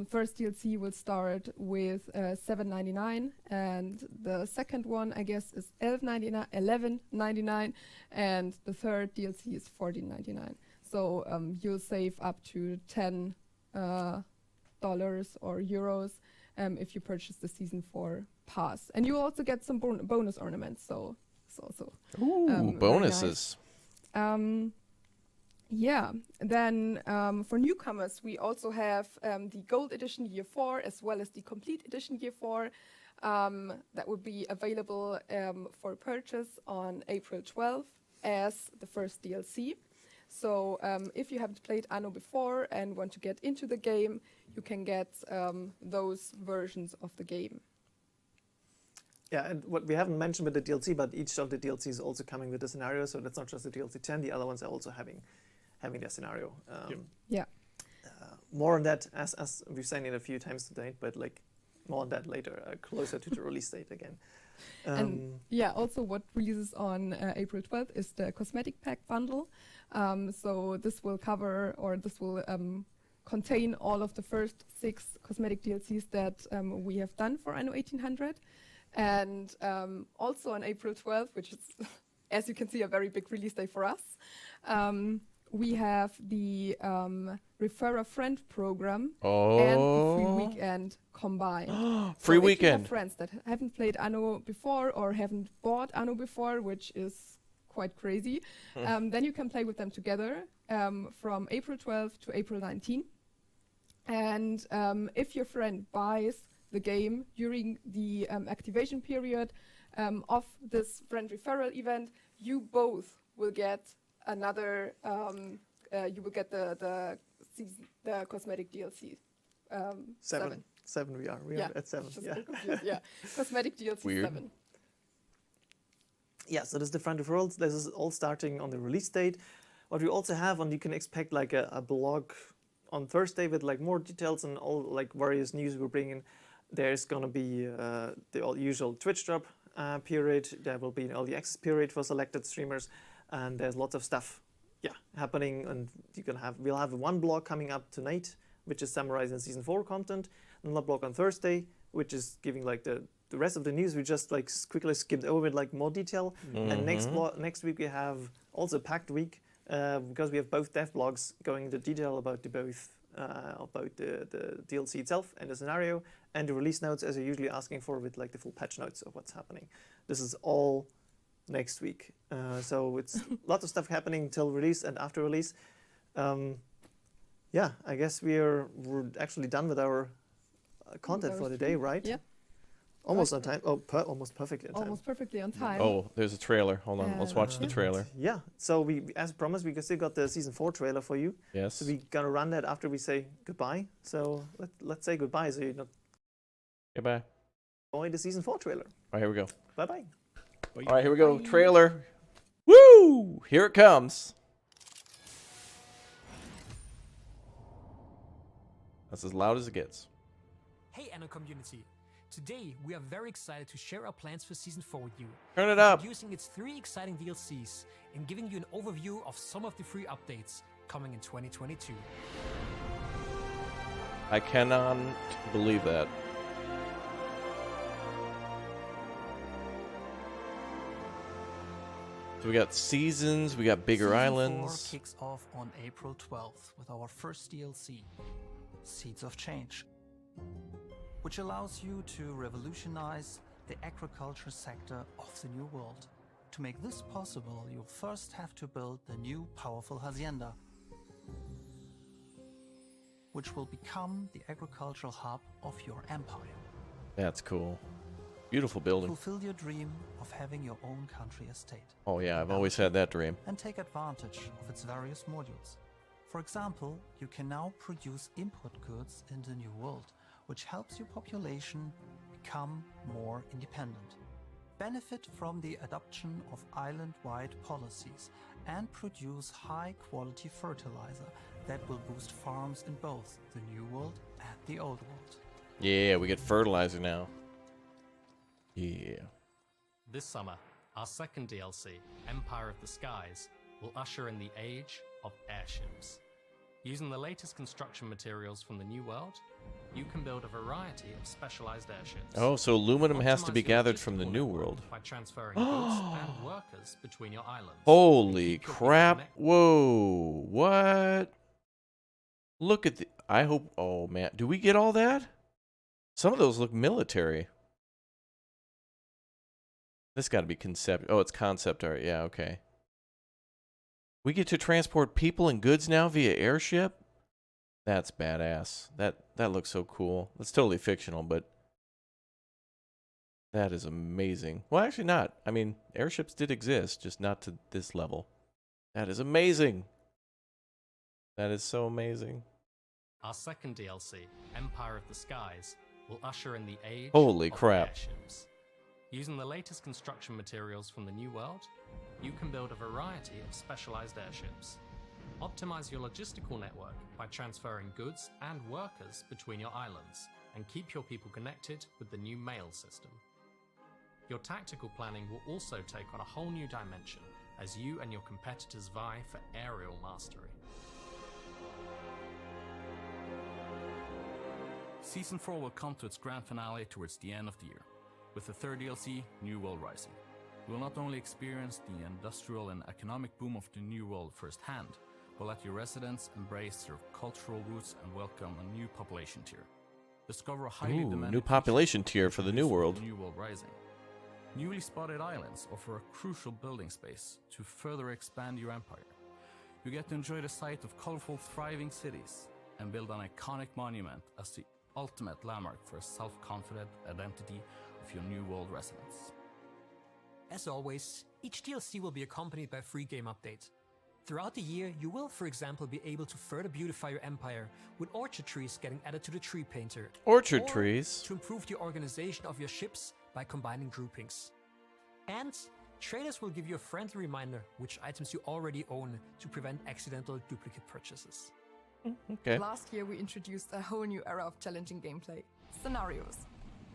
[SPEAKER 4] First DLC will start with $7.99, and the second one, I guess, is $11.99, and the third DLC is $14.99. So you'll save up to $10 or euros if you purchase the Season 4 pass. And you also get some bonus ornaments, so it's also
[SPEAKER 1] bonuses.
[SPEAKER 4] Yeah, then for newcomers, we also have the Gold Edition Year 4 as well as the Complete Edition Year 4 that will be available for purchase on April 12th as the first DLC. So if you haven't played Anno before and want to get into the game, you can get those versions of the game.
[SPEAKER 3] Yeah, and what we haven't mentioned with the DLC, but each of the DLCs is also coming with a scenario, so that's not just the DLC 10, the other ones are also having their scenario.
[SPEAKER 4] Yeah.
[SPEAKER 3] More on that, as we've said it a few times today, but like more on that later, closer to the release date again.
[SPEAKER 4] And yeah, also what releases on April 12th is the cosmetic pack bundle. So this will cover, or this will contain all of the first 6 cosmetic DLCs that we have done for Anno 1800. And also on April 12th, which is, as you can see, a very big release day for us, we have the Refer a Friend program and the free weekend combined.
[SPEAKER 1] Free
[SPEAKER 4] so
[SPEAKER 1] weekend.
[SPEAKER 4] If you have friends that haven't played Anno before or haven't bought Anno before, which is quite crazy, then you can play with them together from April 12th to April 19th. And if your friend buys the game during the activation period of this friend referral event, you both will get another, you will get the cosmetic DLC. 7.
[SPEAKER 3] 7 we are at 7.
[SPEAKER 4] Just
[SPEAKER 3] Yeah.
[SPEAKER 4] so confused, yeah. Cosmetic DLC
[SPEAKER 1] Weird.
[SPEAKER 4] 7.
[SPEAKER 3] Yeah, so this is the friend referrals. This is all starting on the release date. What we also have, and you can expect like a blog on Thursday with like more details and all like various news we're bringing. There's gonna be the all usual Twitch drop period. There will be an early access period for selected streamers, and there's lots of stuff, happening. And we'll have one blog coming up tonight, which is summarizing Season 4 content. Another blog on Thursday, which is giving like the rest of the news. We just like quickly skipped over it, like more detail. And next week we have also a packed week because we have both dev blogs going into detail about the DLC itself and the scenario, and the release notes, as you're usually asking for, with like the full patch notes of what's happening. This is all next week. So it's lots of stuff happening till release and after release. I guess we're actually done with our content for the day, right?
[SPEAKER 4] Yeah.
[SPEAKER 3] Almost on time. Oh, almost perfectly on time.
[SPEAKER 4] Almost perfectly on time.
[SPEAKER 1] Oh, there's a trailer. Hold on. Let's watch the trailer.
[SPEAKER 3] Yeah. So we, as promised, we still got the Season 4 trailer for you.
[SPEAKER 1] Yes.
[SPEAKER 3] So we're gonna run that after we say goodbye. So let's say goodbye, so you're not
[SPEAKER 1] Goodbye.
[SPEAKER 3] enjoying the Season 4 trailer.
[SPEAKER 1] All right, here we go.
[SPEAKER 3] Bye bye.
[SPEAKER 1] All right, here we go. Trailer. Woo! Here it comes. That's as loud as it gets.
[SPEAKER 5] Hey Anno community! Today we are very excited to share our plans for Season 4 with you.
[SPEAKER 1] Turn it up.
[SPEAKER 5] Introducing its 3 exciting DLCs and giving you an overview of some of the free updates coming in 2022.
[SPEAKER 1] I cannot believe that. So we got seasons, we got bigger
[SPEAKER 6] Season
[SPEAKER 1] islands.
[SPEAKER 6] 4 kicks off on April 12th with our first DLC, Seeds of Change, which allows you to revolutionize the agriculture sector of the New World. To make this possible, you'll first have to build the new powerful hacienda, which will become the agricultural hub of your empire.
[SPEAKER 1] That's cool. Beautiful building.
[SPEAKER 6] Fulfill your dream of having your own country estate
[SPEAKER 1] Oh yeah, I've always had that dream.
[SPEAKER 6] and take advantage of its various modules. For example, you can now produce import goods in the New World, which helps your population become more independent. Benefit from the adoption of island-wide policies and produce high-quality fertilizer that will boost farms in both the New World and the Old World.
[SPEAKER 1] Yeah, we get fertilizer now. Yeah.
[SPEAKER 7] This summer, our second DLC, Empire of the Skies, will usher in the age of airships. Using the latest construction materials from the New World, you can build a variety of specialized airships.
[SPEAKER 1] Oh, so aluminum has to be
[SPEAKER 7] Optimize your
[SPEAKER 1] gathered from the
[SPEAKER 7] logistical
[SPEAKER 1] New
[SPEAKER 7] network
[SPEAKER 1] World.
[SPEAKER 7] by transferring goods and workers between your islands.
[SPEAKER 1] Holy
[SPEAKER 7] And keep your people
[SPEAKER 1] crap.
[SPEAKER 7] connected.
[SPEAKER 1] Whoa. What? Look at the... I hope... Oh, man. Do we get all that? Some of those look military. This got to be concept... Oh, it's concept art. Yeah, okay. We get to transport people and goods now via airship? That's badass. That looks so cool. That's totally fictional, but... That is amazing. Well, actually not. I mean, airships did exist, just not to this level. That is amazing. That is so amazing.
[SPEAKER 7] Our second DLC, Empire of the Skies, will usher in the age
[SPEAKER 1] Holy
[SPEAKER 7] of
[SPEAKER 1] crap.
[SPEAKER 7] airships. Using the latest construction materials from the New World, you can build a variety of specialized airships. Optimize your logistical network by transferring goods and workers between your islands, and keep your people connected with the new mail system. Your tactical planning will also take on a whole new dimension as you and your competitors vie for aerial mastery.
[SPEAKER 8] Season 4 will come to its grand finale towards the end of the year, with the third DLC, New World Rising. You will not only experience the industrial and economic boom of the New World firsthand, but let your residents embrace their cultural roots and welcome a new population tier. Discover a highly demanded
[SPEAKER 1] new population tier for the New World.
[SPEAKER 8] New World Rising. Newly spotted islands offer a crucial building space to further expand your empire. You get to enjoy the sight of colorful, thriving cities and build an iconic monument as the ultimate landmark for a self-confident identity of your New World residents.
[SPEAKER 5] As always, each DLC will be accompanied by a free game update. Throughout the year, you will, for example, be able to further beautify your empire, with orchard trees getting added to the tree painter.
[SPEAKER 1] Orchard
[SPEAKER 5] or
[SPEAKER 1] trees.
[SPEAKER 5] to improve the organization of your ships by combining groupings. And traders will give you a friendly reminder which items you already own to prevent accidental duplicate purchases.
[SPEAKER 1] Okay.
[SPEAKER 4] Last year, we introduced a whole new era of challenging gameplay: scenarios.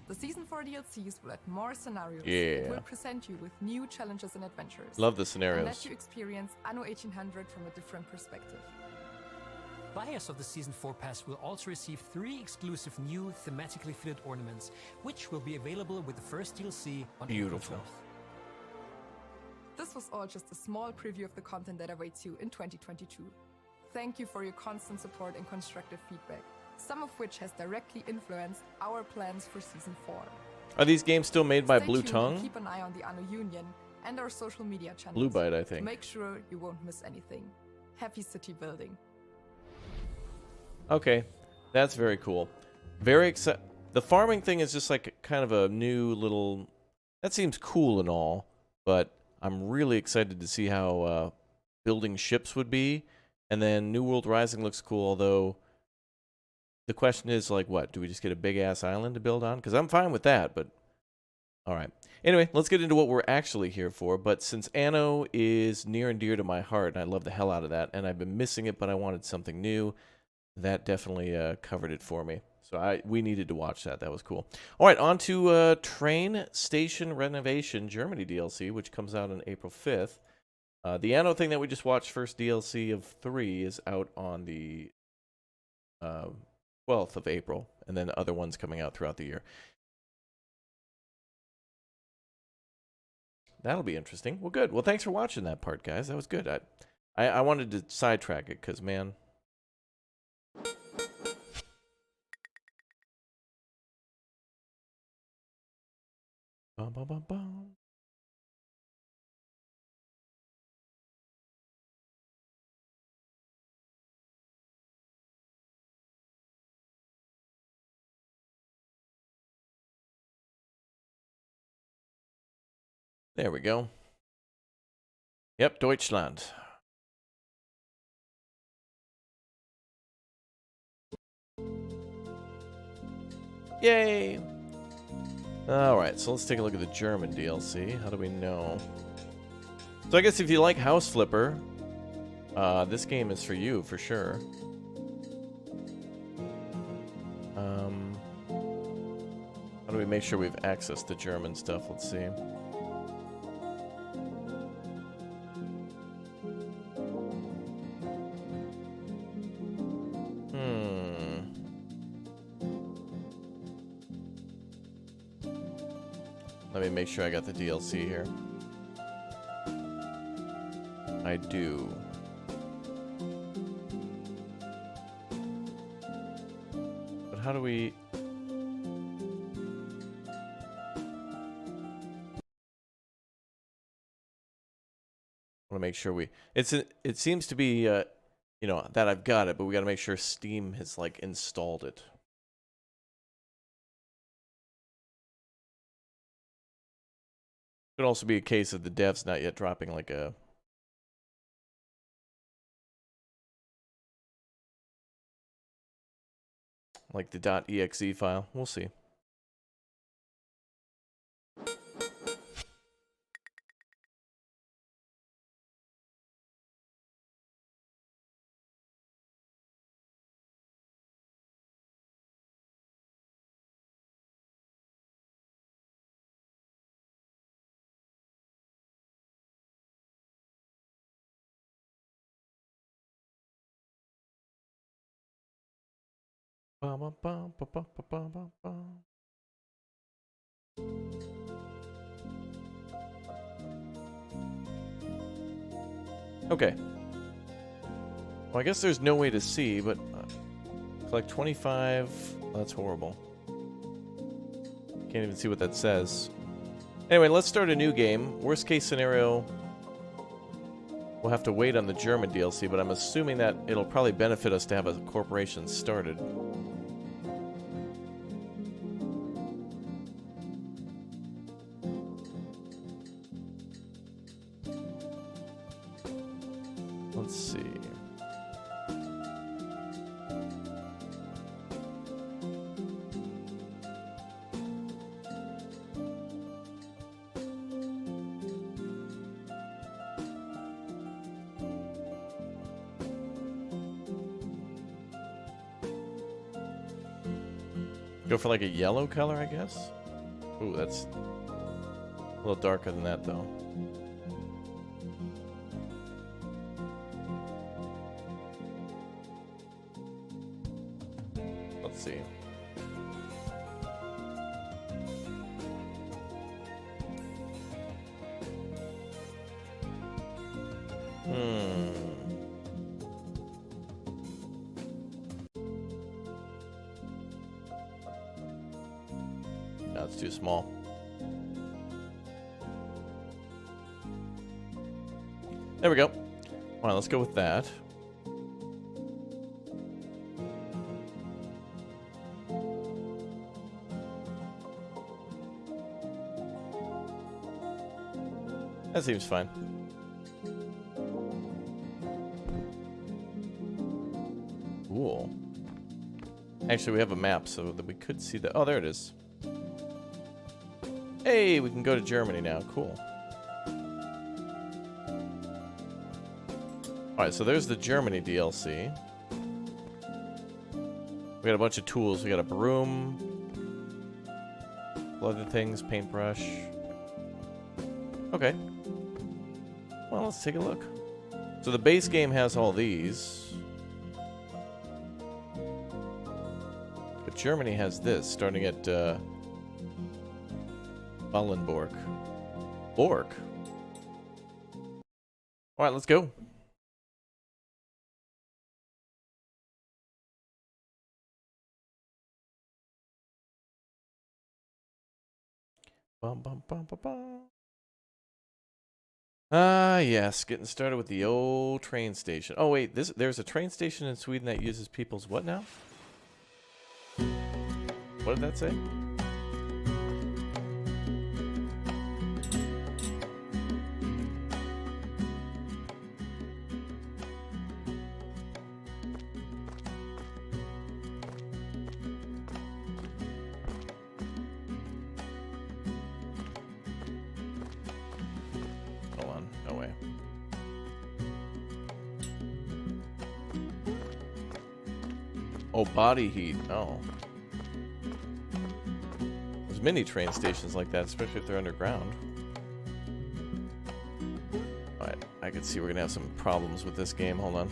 [SPEAKER 4] The Season 4 DLCs will add more scenarios.
[SPEAKER 1] Yeah.
[SPEAKER 4] It will present you with new challenges and adventures.
[SPEAKER 1] Love the
[SPEAKER 4] And
[SPEAKER 1] scenarios.
[SPEAKER 4] let you experience Anno 1800 from a different perspective.
[SPEAKER 5] Buyers of the Season 4 Pass will also receive 3 exclusive new thematically fitted ornaments, which will be available with the first DLC on
[SPEAKER 1] Beautiful.
[SPEAKER 5] April 12th.
[SPEAKER 4] This was all just a small preview of the content that awaits you in 2022. Thank you for your constant support and constructive feedback, some of which has directly influenced our plans for Season 4.
[SPEAKER 1] Are these games still made by
[SPEAKER 4] Stay
[SPEAKER 1] Blue
[SPEAKER 4] tuned and
[SPEAKER 1] Tongue?
[SPEAKER 4] keep an eye on the Anno Union and our social media channels.
[SPEAKER 1] Blue Byte, I
[SPEAKER 4] to
[SPEAKER 1] think.
[SPEAKER 4] make sure you won't miss anything. Happy city building.
[SPEAKER 1] Okay, that's very cool. Very excited. The farming thing is just like kind of a new little... That seems cool and all, but I'm really excited to see how building ships would be. And then New World Rising looks cool, although the question is, like, what? Do we just get a big-ass island to build on? Because I'm fine with that, but... All right. Anyway, let's get into what we're actually here for. But since Anno is near and dear to my heart, and I love the hell out of that, and I've been missing it, but I wanted something new, that definitely covered it for me. So we needed to watch that. That was cool. All right, on to Train Station Renovation Germany DLC, which comes out on April 5th. The Anno thing that we just watched, first DLC of 3, is out on the 12th of April, and then other ones coming out throughout the year. That'll be interesting. Well, good. Well, thanks for watching that part, guys. That was good. I wanted to sidetrack it because, man... Bum, bum, bum, bum. There we go. Yep, Deutschland. Yay! Alright, so let's take a look at the German DLC. How do we know? So I guess if you like House Flipper, this game is for you, for sure. How do we make sure we have access to German stuff? Let's see. Let me make sure I got the DLC here. I do. But how do we... I want to make sure we... It seems to be, you know, that I've got it, but we got to make sure Steam has, like, installed it. Could also be a case of the devs not yet dropping, like, a... like the .exe file. We'll see. Okay. Well, I guess there's no way to see, but collect 25. Oh, that's horrible. Can't even see what that says. Anyway, let's start a new game. Worst case scenario, we'll have to wait on the German DLC, but I'm assuming that it'll probably benefit us to have a corporation started. Let's see. Go for like a yellow color, I guess? Ooh, that's a little darker than that, though. Let's see. That's too small. There we go. All right, let's go with that. That seems fine. Cool. Actually, we have a map so that we could see the... Oh, there it is. Hey, we can go to Germany now. Cool. Alright, so there's the Germany DLC. We got a bunch of tools. We got a broom. Other things, paintbrush. Okay. Well, let's take a look. So the base game has all these. But Germany has this, starting at Wallenborg. Borg. Alright, let's go. Bum, bum, bum, bum, bum. Ah, yes, getting started with the old train station. Oh wait, there's a train station in Sweden that uses people's what now? What did that say? Oh, body heat. Oh. There's many train stations like that, especially if they're underground. Alright, I can see we're gonna have some problems with this game. Hold on.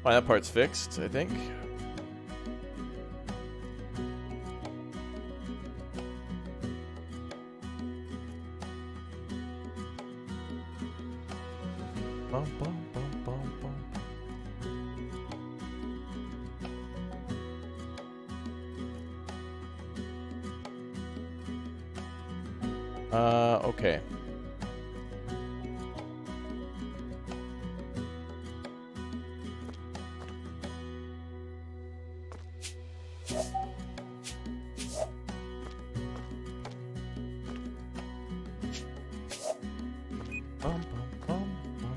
[SPEAKER 1] Oh, that part's fixed, I think. Bum, bum, bum, bum, bum. Okay. Bum, bum, bum, bum.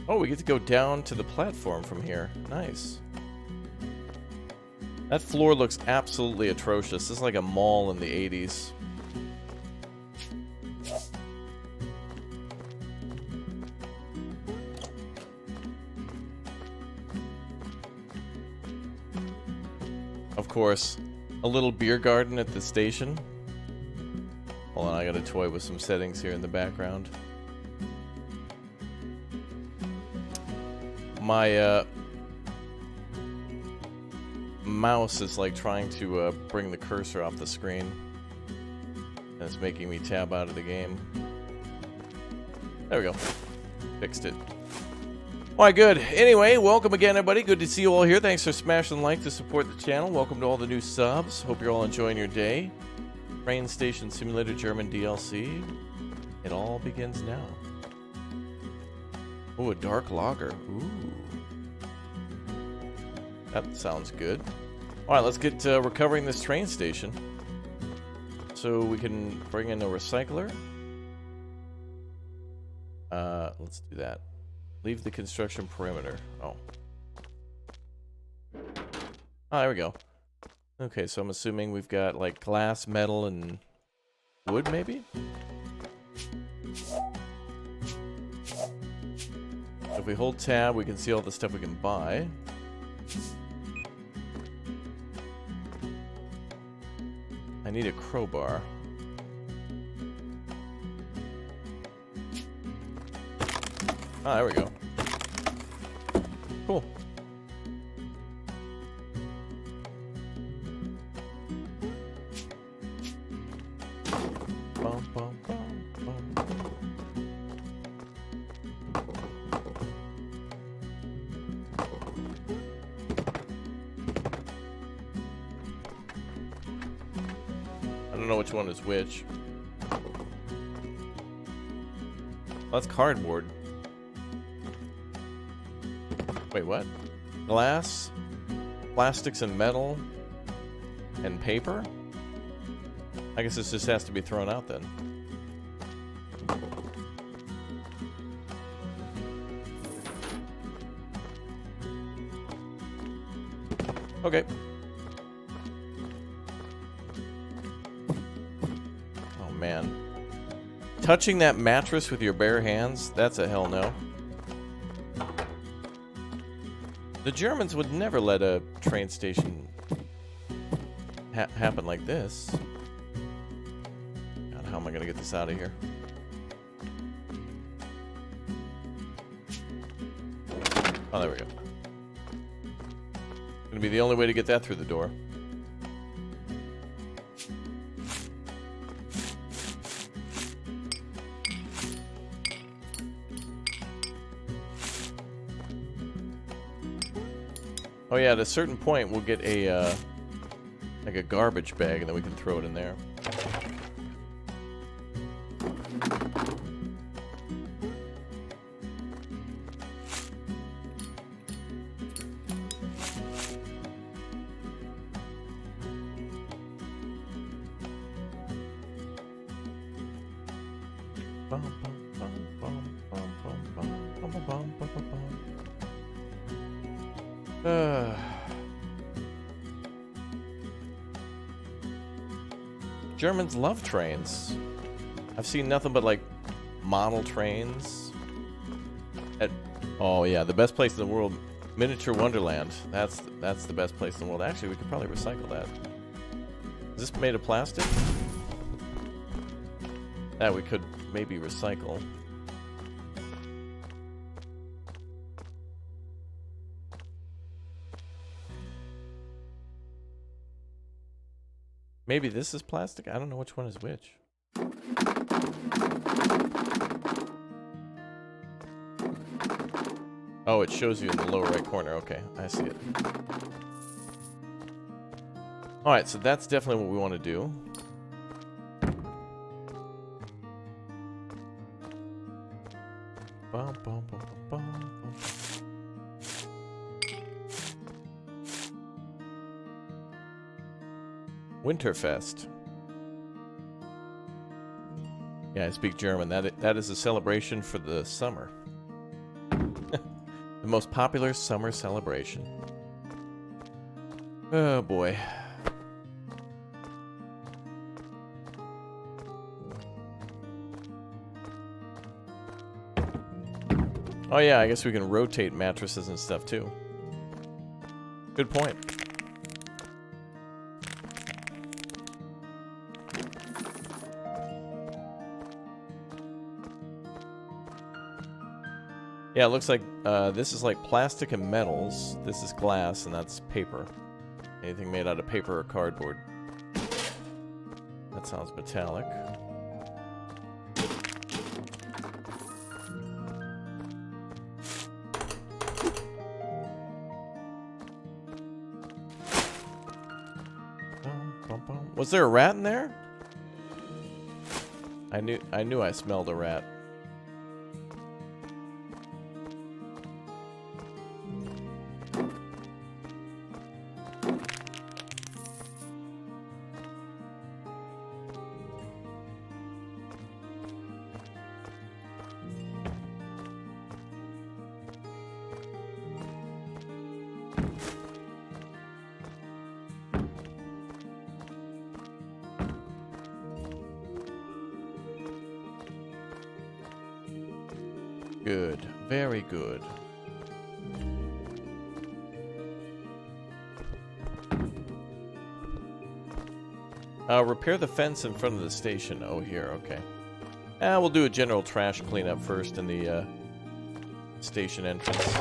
[SPEAKER 1] Oh, we get to go down to the platform from here. Nice. That floor looks absolutely atrocious. This is like a mall in the 80s. Of course, a little beer garden at the station. Hold on, I gotta toy with some settings here in the background. My mouse is like trying to bring the cursor off the screen, and it's making me tab out of the game. There we go. Fixed it. Alright, good. Anyway, welcome again, everybody. Good to see you all here. Thanks for smashing the like to support the channel. Welcome to all the new subs. Hope you're all enjoying your day. Train Station Simulator German DLC. It all begins now. Oh, a dark lager. Ooh. That sounds good. Alright, let's get recovering this train station. So we can bring in a recycler. Let's do that. Leave the construction perimeter. Oh. Ah, there we go. Okay, so I'm assuming we've got like glass, metal, and wood, maybe? If we hold tab, we can see all the stuff we can buy. I need a crowbar. Ah, there we go. Cool. Bum, bum, bum, bum, bum. I don't know which one is which. That's cardboard. Wait, what? Glass, plastics and metal, and paper? I guess this just has to be thrown out then. Okay. Oh, man. Touching that mattress with your bare hands? That's a hell no. The Germans would never let a train station happen like this. God, how am I going to get this out of here? Oh, there we go. Gonna be the only way to get that through the door. Oh yeah, at a certain point we'll get a like a garbage bag and then we can throw it in there. Germans love trains. I've seen nothing but like model trains. Oh yeah, the best place in the world, Miniature Wonderland. That's the best place in the world. Actually, we could probably recycle that. Is this made of plastic? That we could maybe recycle. Maybe this is plastic? I don't know which one is which. Oh, it shows you in the lower right corner. Okay, I see it. Alright, so that's definitely what we want to do. Bum, bum, bum, bum, bum. Winterfest. Yeah, I speak German. That is a celebration for the summer. The most popular summer celebration. Oh boy. Oh yeah, I guess we can rotate mattresses and stuff too. Good point. Yeah, it looks like this is like plastic and metals. This is glass, and that's paper. Anything made out of paper or cardboard. That sounds metallic. Was there a rat in there? I knew I smelled a rat. Good. Very good. Repair the fence in front of the station. Oh, here. Okay. We'll do a general trash cleanup first in the station entrance.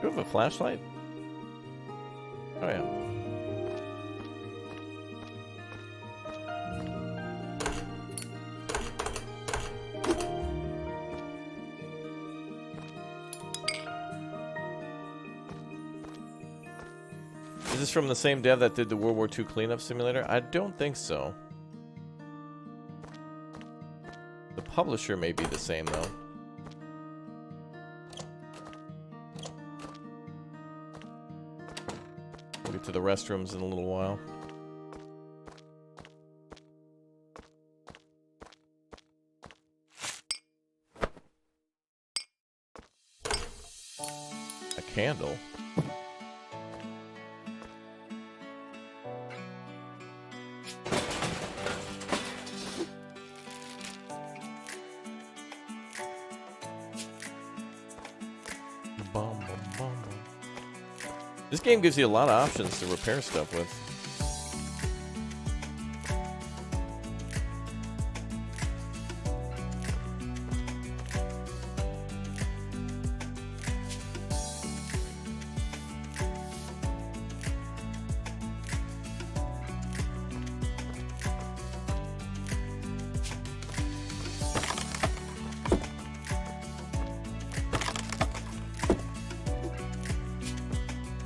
[SPEAKER 1] Do you have a flashlight? Oh, yeah. Is this from the same dev that did the World War II cleanup simulator? I don't think so. The publisher may be the same, though. We'll get to the restrooms in a little while. A candle? This game gives you a lot of options to repair stuff with.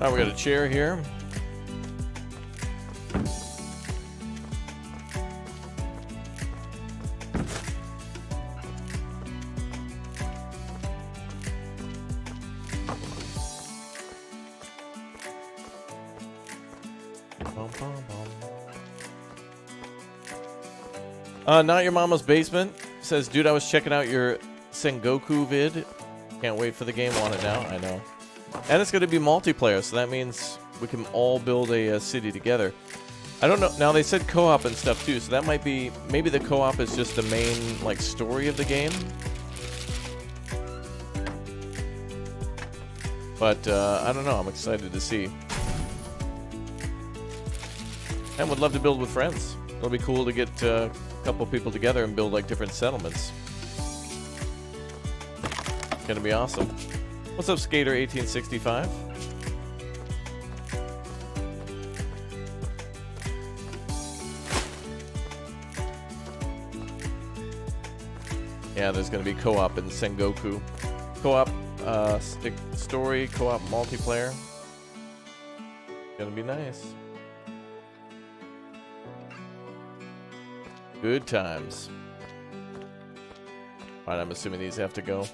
[SPEAKER 1] Alright, we got a chair here. Not Your Mama's Basement says, dude, I was checking out your Sengoku vid. Can't wait for the game. Want it now? I know. And it's going to be multiplayer, so that means we can all build a city together. I don't know. Now, they said co-op and stuff, too, so that might be... Maybe the co-op is just the main, like, story of the game. But, I don't know. I'm excited to see. And would love to build with friends. It'll be cool to get a couple people together and build like different settlements. It's gonna be awesome. What's up, Skater 1865? Yeah, there's gonna be co-op in Sengoku. Co-op, story, co-op multiplayer. Gonna be nice. Good times. Alright, I'm assuming these have to go.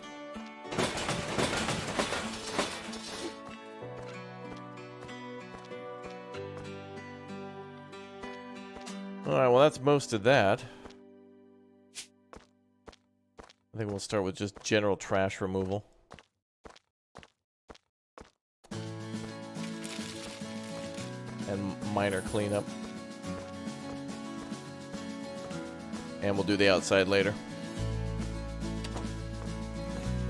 [SPEAKER 1] Alright, well that's most of that. I think we'll start with just general trash removal. And minor cleanup. And we'll do the outside later.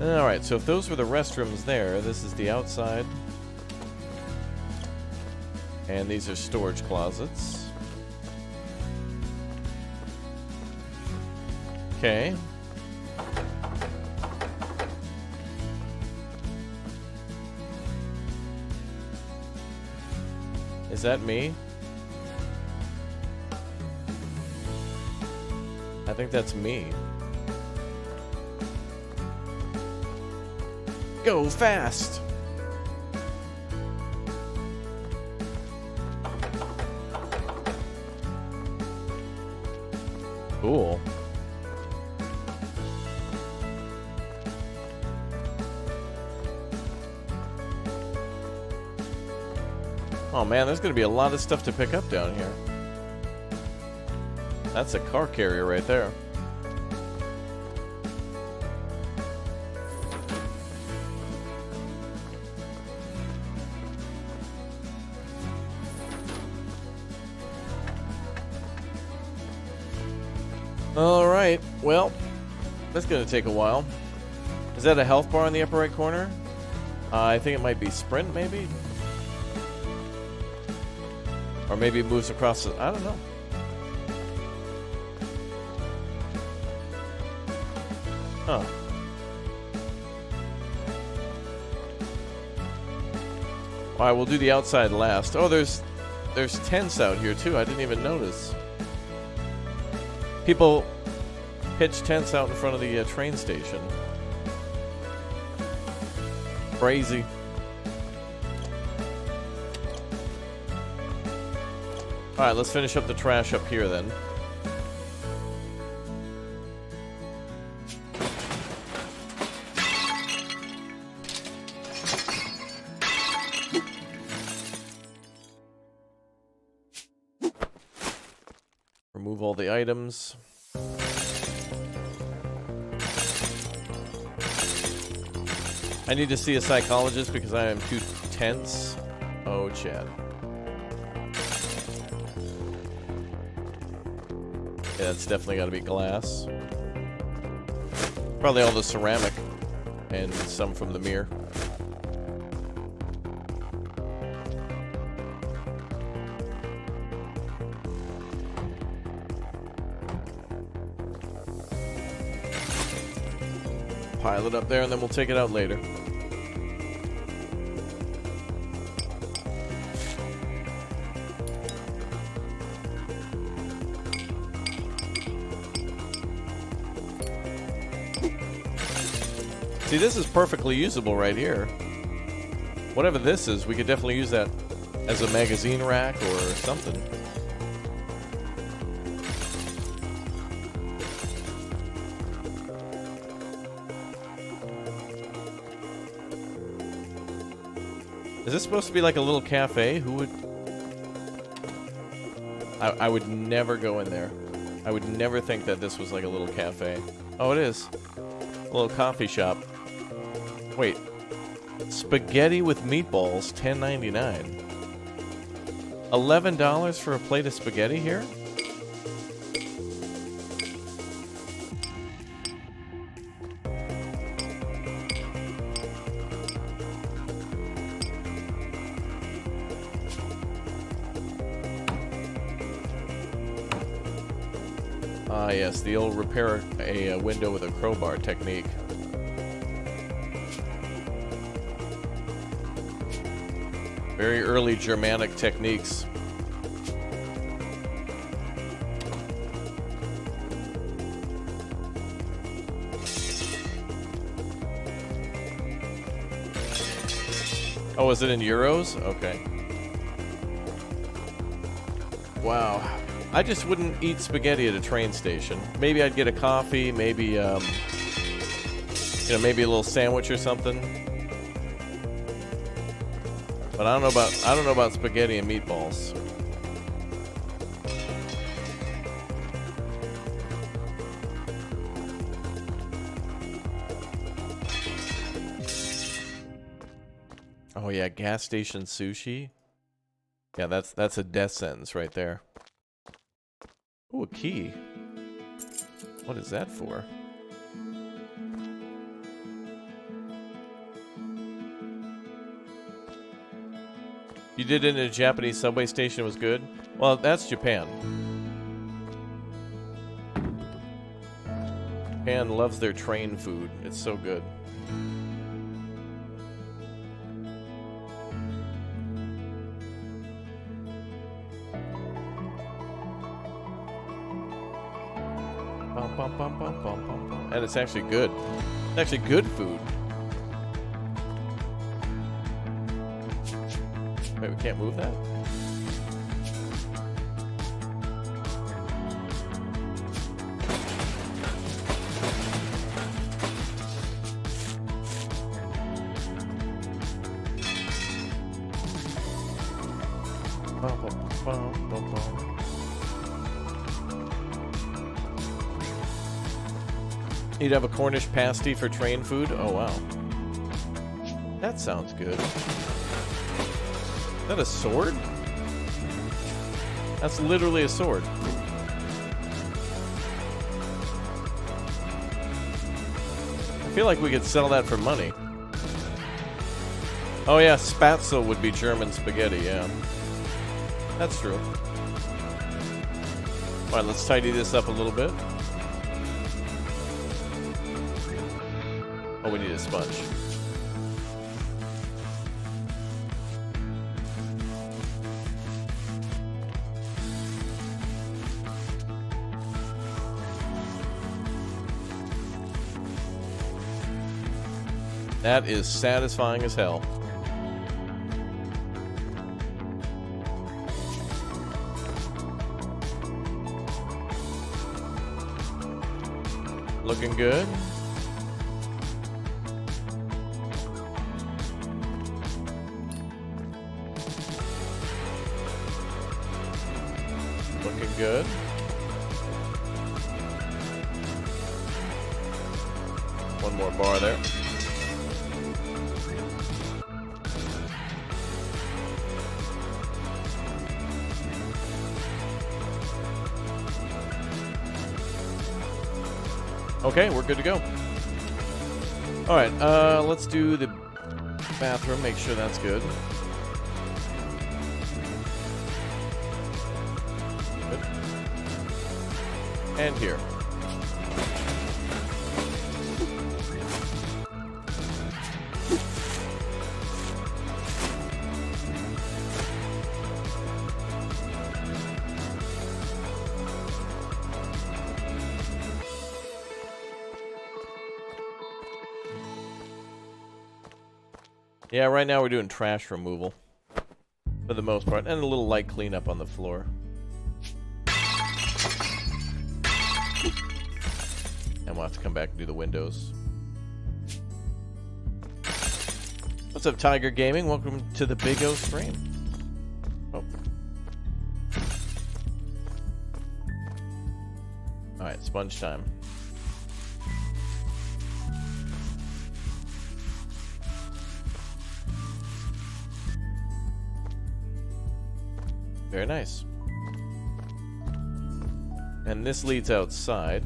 [SPEAKER 1] Alright, so if those were the restrooms there, this is the outside. And these are storage closets. Okay. Is that me? I think that's me. Go fast! Cool. Oh man, there's gonna be a lot of stuff to pick up down here. That's a car carrier right there. Alright, well, that's gonna take a while. Is that a health bar in the upper right corner? I think it might be sprint, maybe? Or maybe it moves across the... I don't know. Huh. Alright, we'll do the outside last. Oh, there's tents out here too. I didn't even notice. People pitch tents out in front of the train station. Crazy. Alright, let's finish up the trash up here then. Remove all the items. I need to see a psychologist because I am too tense. Oh, Chad. Yeah, that's definitely got to be glass. Probably all the ceramic and some from the mirror. Pile it up there and then we'll take it out later. See, this is perfectly usable right here. Whatever this is, we could definitely use that as a magazine rack or something. Is this supposed to be like a little cafe? Who would... I would never go in there. I would never think that this was like a little cafe. Oh, it is. A little coffee shop. Wait. Spaghetti with meatballs, $10.99. $11 for a plate of spaghetti here? Ah, yes, the old repair a window with a crowbar technique. Very early Germanic techniques. Oh, is it in euros? Okay. Wow. I just wouldn't eat spaghetti at a train station. Maybe I'd get a coffee, maybe, you know, maybe a little sandwich or something. But I don't know about spaghetti and meatballs. Oh yeah, gas station sushi. Yeah, that's a death sentence right there. Ooh, a key. What is that for? You did it in a Japanese subway station, it was good? Well, that's Japan. Japan loves their train food. It's so good. And it's actually good. It's actually good food. Wait, we can't move that? You'd have a Cornish pasty for train food? Oh, wow. That sounds good. Is that a sword? That's literally a sword. I feel like we could sell that for money. Oh yeah, Spatzel would be German spaghetti, yeah. That's true. Alright, let's tidy this up a little bit. Oh, we need a sponge. That is satisfying as hell. Looking good. Looking good. One more bar there. Okay, we're good to go. All right, let's do the bathroom, make sure that's good. Good. And here. Yeah, right now we're doing trash removal for the most part, and a little light cleanup on the floor. And we'll have to come back and do the windows. What's up, Tiger Gaming? Welcome to the Big O stream. Oh. Alright, sponge time. Very nice. And this leads outside.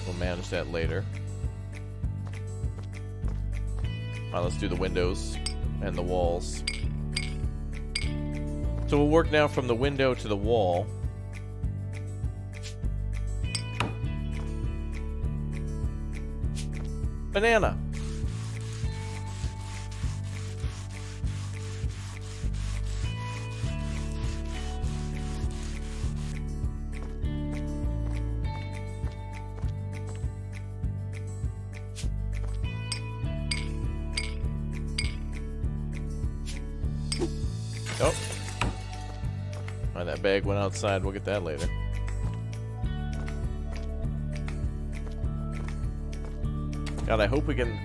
[SPEAKER 1] We'll manage that later. Alright, let's do the windows and the walls. So we'll work now from the window to the wall. Banana. Oh. Oh, that bag went outside. We'll get that later. God, I hope we can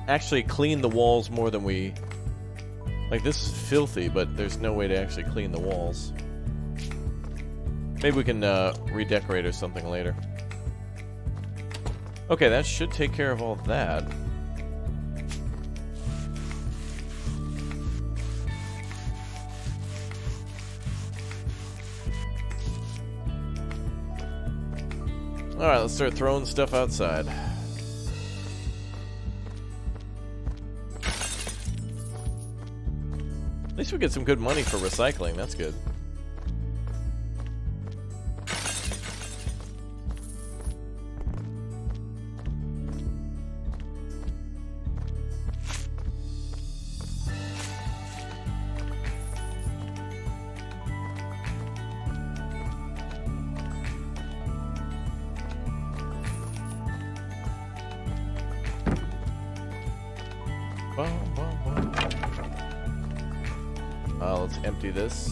[SPEAKER 1] actually clean the walls more than we... Like, this is filthy, but there's no way to actually clean the walls. Maybe we can redecorate or something later. Okay, that should take care of all that. Alright, let's start throwing stuff outside. At least we get some good money for recycling. That's good. Let's empty this.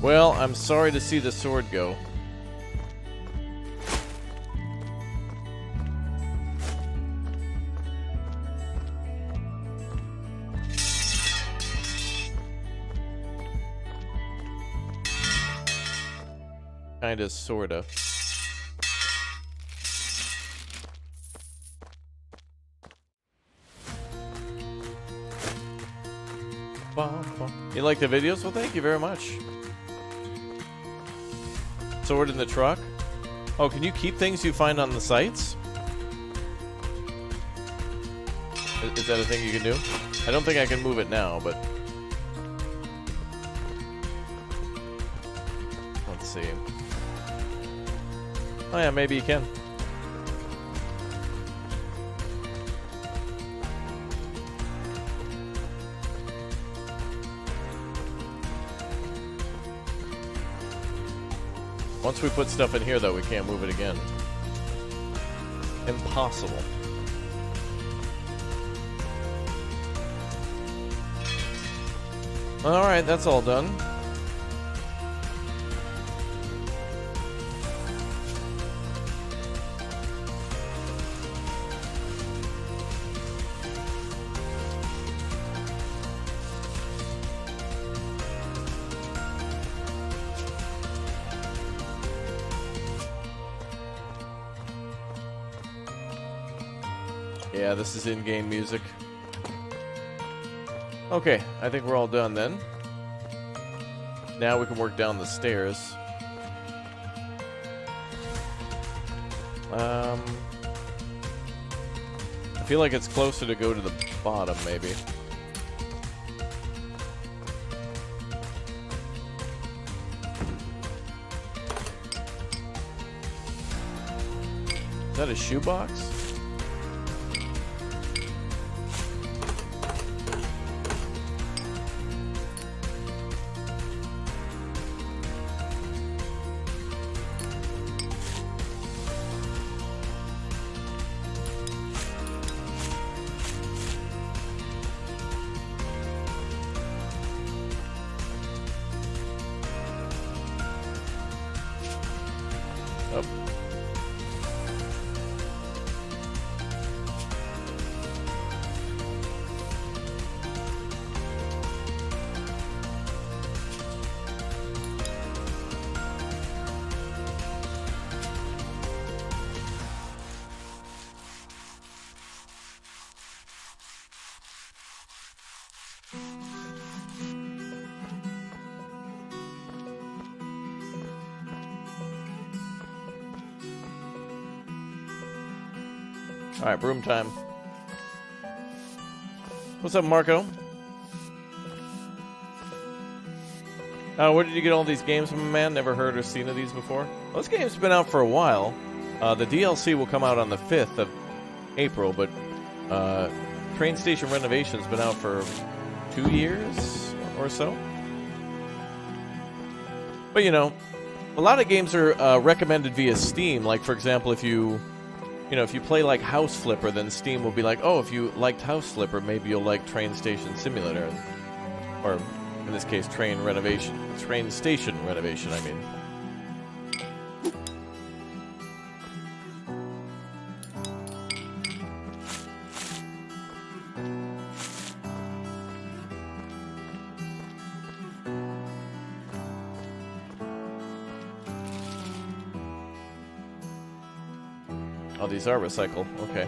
[SPEAKER 1] Well, I'm sorry to see the sword go. Kinda, sorta. You like the videos? Well, thank you very much. Sword in the truck? Oh, can you keep things you find on the sites? Is that a thing you can do? I don't think I can move it now, but... Let's see. Oh yeah, maybe you can. Once we put stuff in here, though, we can't move it again. Impossible. Alright, that's all done. Yeah, this is in-game music. Okay, I think we're all done then. Now we can work down the stairs. I feel like it's closer to go to the bottom, maybe. Is that a shoebox? All right, broom time. What's up, Marco? Where did you get all these games from, man? Never heard or seen of these before? Well, this game's been out for a while. The DLC will come out on the 5th of April, but Train Station Renovation's been out for 2 years or so. But, you know, a lot of games are recommended via Steam. Like, for example, if you play like House Flipper, then Steam will be like, oh, if you liked House Flipper, maybe you'll like Train Station Simulator. Or, in this case, Train Station Renovation, I mean. Oh, these are recycle. Okay.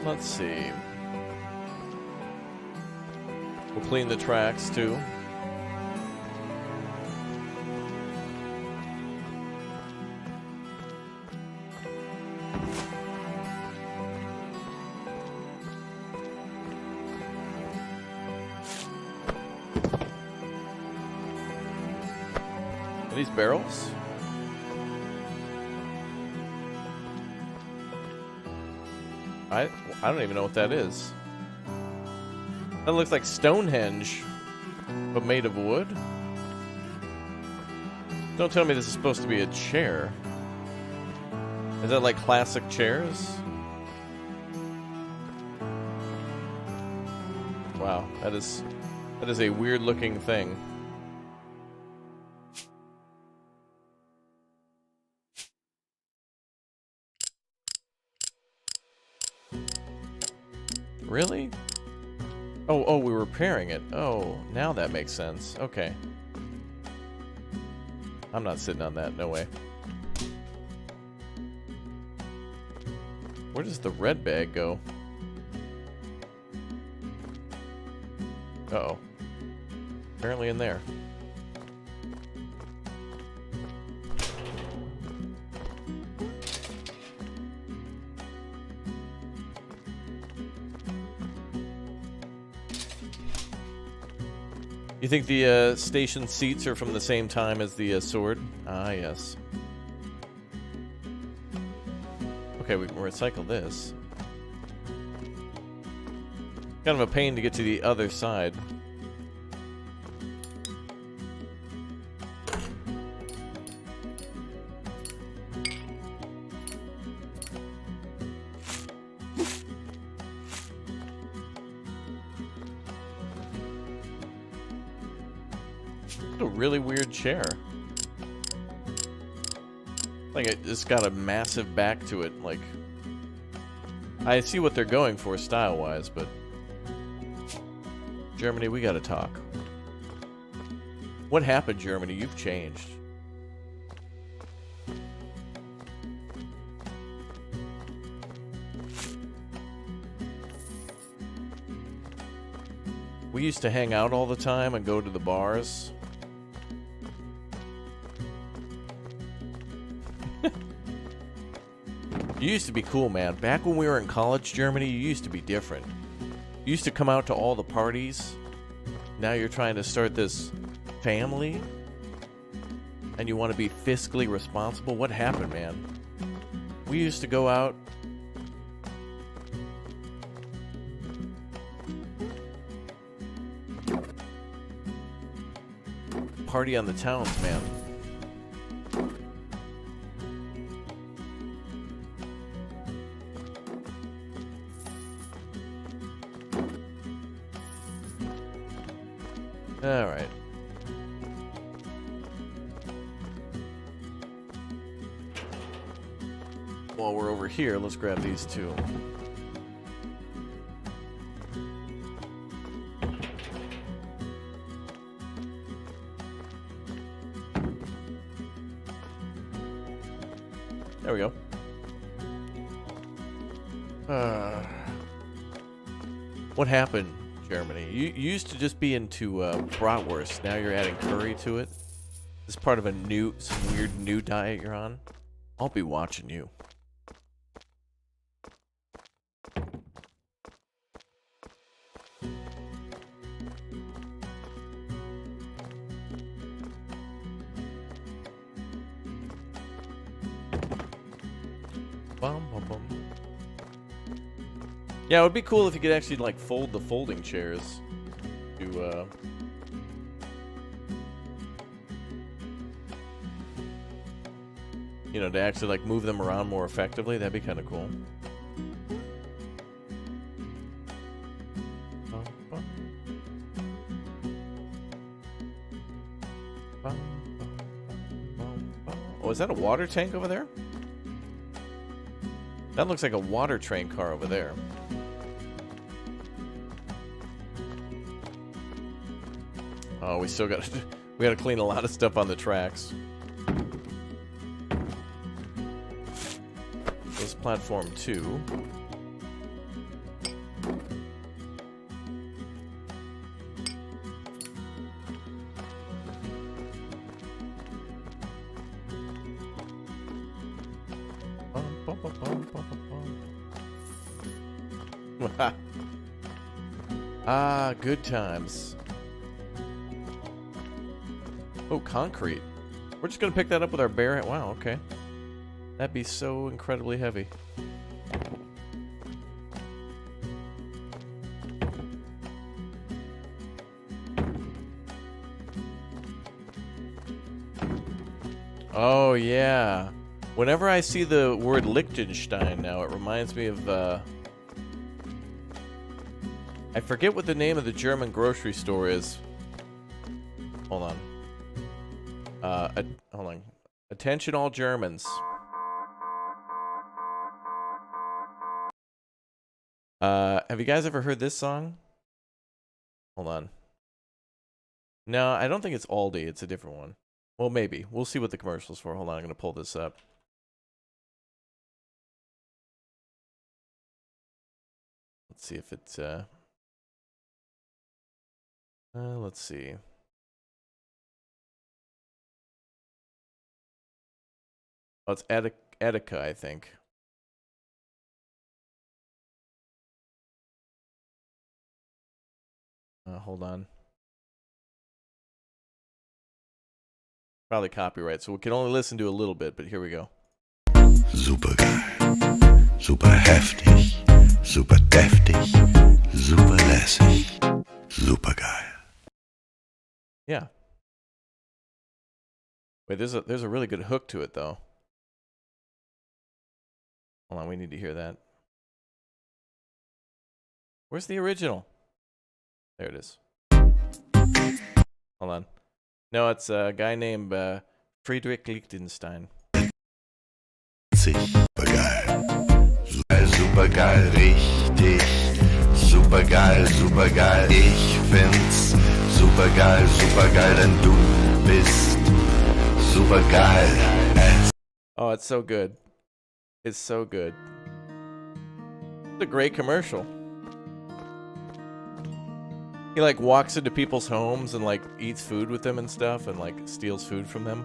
[SPEAKER 1] Let's see. We'll clean the tracks too. Are these barrels? I don't even know what that is. That looks like Stonehenge, but made of wood. Don't tell me this is supposed to be a chair. Is that like classic chairs? Wow, that is a weird looking thing. Really? Oh, we were repairing it. Oh, now that makes sense. Okay. I'm not sitting on that, no way. Where does the red bag go? Uh-oh. Apparently in there. You think the station seats are from the same time as the sword? Ah, yes. Okay, we can recycle this. Kind of a pain to get to the other side. A really weird chair. Like it's got a massive back to it. Like I see what they're going for style-wise, but Germany, we gotta talk. What happened, Germany? You've changed. We used to hang out all the time and go to the bars. You used to be cool, man. Back when we were in college, Germany, you used to be different. You used to come out to all the parties. Now you're trying to start this family? And you want to be fiscally responsible? What happened, man? We used to go out. Party on the towns, man. All right. While we're over here, let's grab these two. There we go. What happened, Germany? You used to just be into bratwurst. Now you're adding curry to it. This is part of some weird new diet you're on. I'll be watching you. Bum, bum, bum. Yeah, it would be cool if you could actually like fold the folding chairs to you know, to actually like move them around more effectively. That'd be kind of cool. Oh, is that a water tank over there? That looks like a water train car over there. Oh, we gotta clean a lot of stuff on the tracks. This is platform 2. Ah, good times. Oh, concrete. We're just gonna pick that up with our bare hand. Wow, okay. That'd be so incredibly heavy. Oh, yeah. Whenever I see the word Liechtenstein now, it reminds me of, I forget what the name of the German grocery store is. Hold on. Hold on. Attention all Germans. Have you guys ever heard this song? Hold on. No, I don't think it's Aldi. It's a different one. Well, maybe. We'll see what the commercial's for. Hold on, I'm going to pull this up. Let's see if it's, let's see. Oh, it's Etika, I think. Hold on. Probably copyright, so we can only listen to a little bit, but here we go.
[SPEAKER 9] Super geil, super heftig, super deftig, super lässig, super geil.
[SPEAKER 1] Yeah. Wait, there's a really good hook to it though. Hold on, we need to hear that. Where's the original? There it is. Hold on. No, it's a guy named Friedrich Liechtenstein.
[SPEAKER 9] Super geil. Super geil, richtig. Super geil, ich find's super geil, denn du bist super geil.
[SPEAKER 1] Oh, it's so good. It's so good. It's a great commercial. He like walks into people's homes and like eats food with them and stuff and like steals food from them.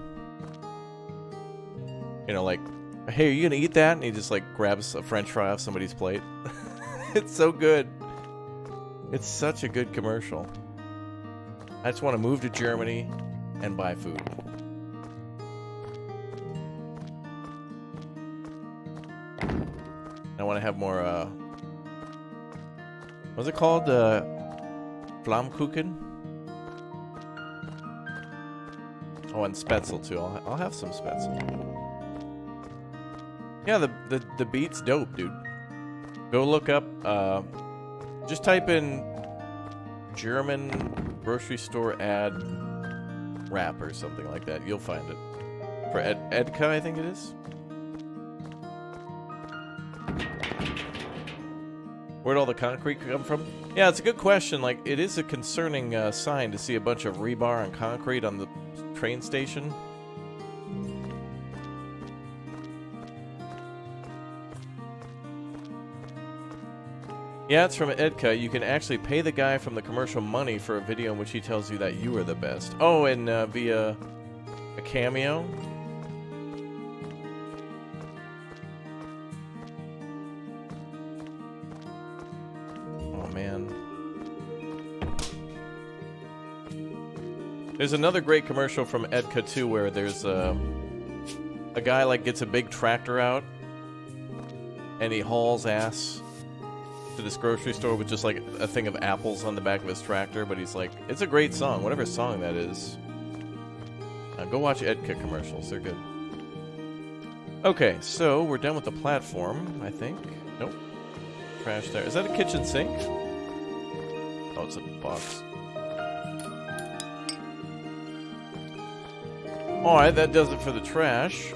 [SPEAKER 1] You know, like, hey, are you gonna eat that? And he just like grabs a french fry off somebody's plate. It's so good. It's such a good commercial. I just want to move to Germany and buy food. I want to have more, what's it called? Flammkuchen? Oh, and Spätzle too. I'll have some Spätzle. Yeah, the beat's dope, dude. Go look up, just type in German grocery store ad rap or something like that. You'll find it. For Edka, I think it is. Where'd all the concrete come from? Yeah, it's a good question. Like, it is a concerning sign to see a bunch of rebar and concrete on the train station. Yeah, it's from Edka. You can actually pay the guy from the commercial money for a video in which he tells you that you are the best. Oh, and via a cameo. Oh, man. There's another great commercial from Edka, too, where there's a guy, like, gets a big tractor out, and he hauls ass to this grocery store with just like a thing of apples on the back of his tractor, but he's like, it's a great song, whatever song that is. Go watch Edka commercials, they're good. Okay, so we're done with the platform, I think. Nope. Trash there. Is that a kitchen sink? Oh, it's a box. Alright, that does it for the trash.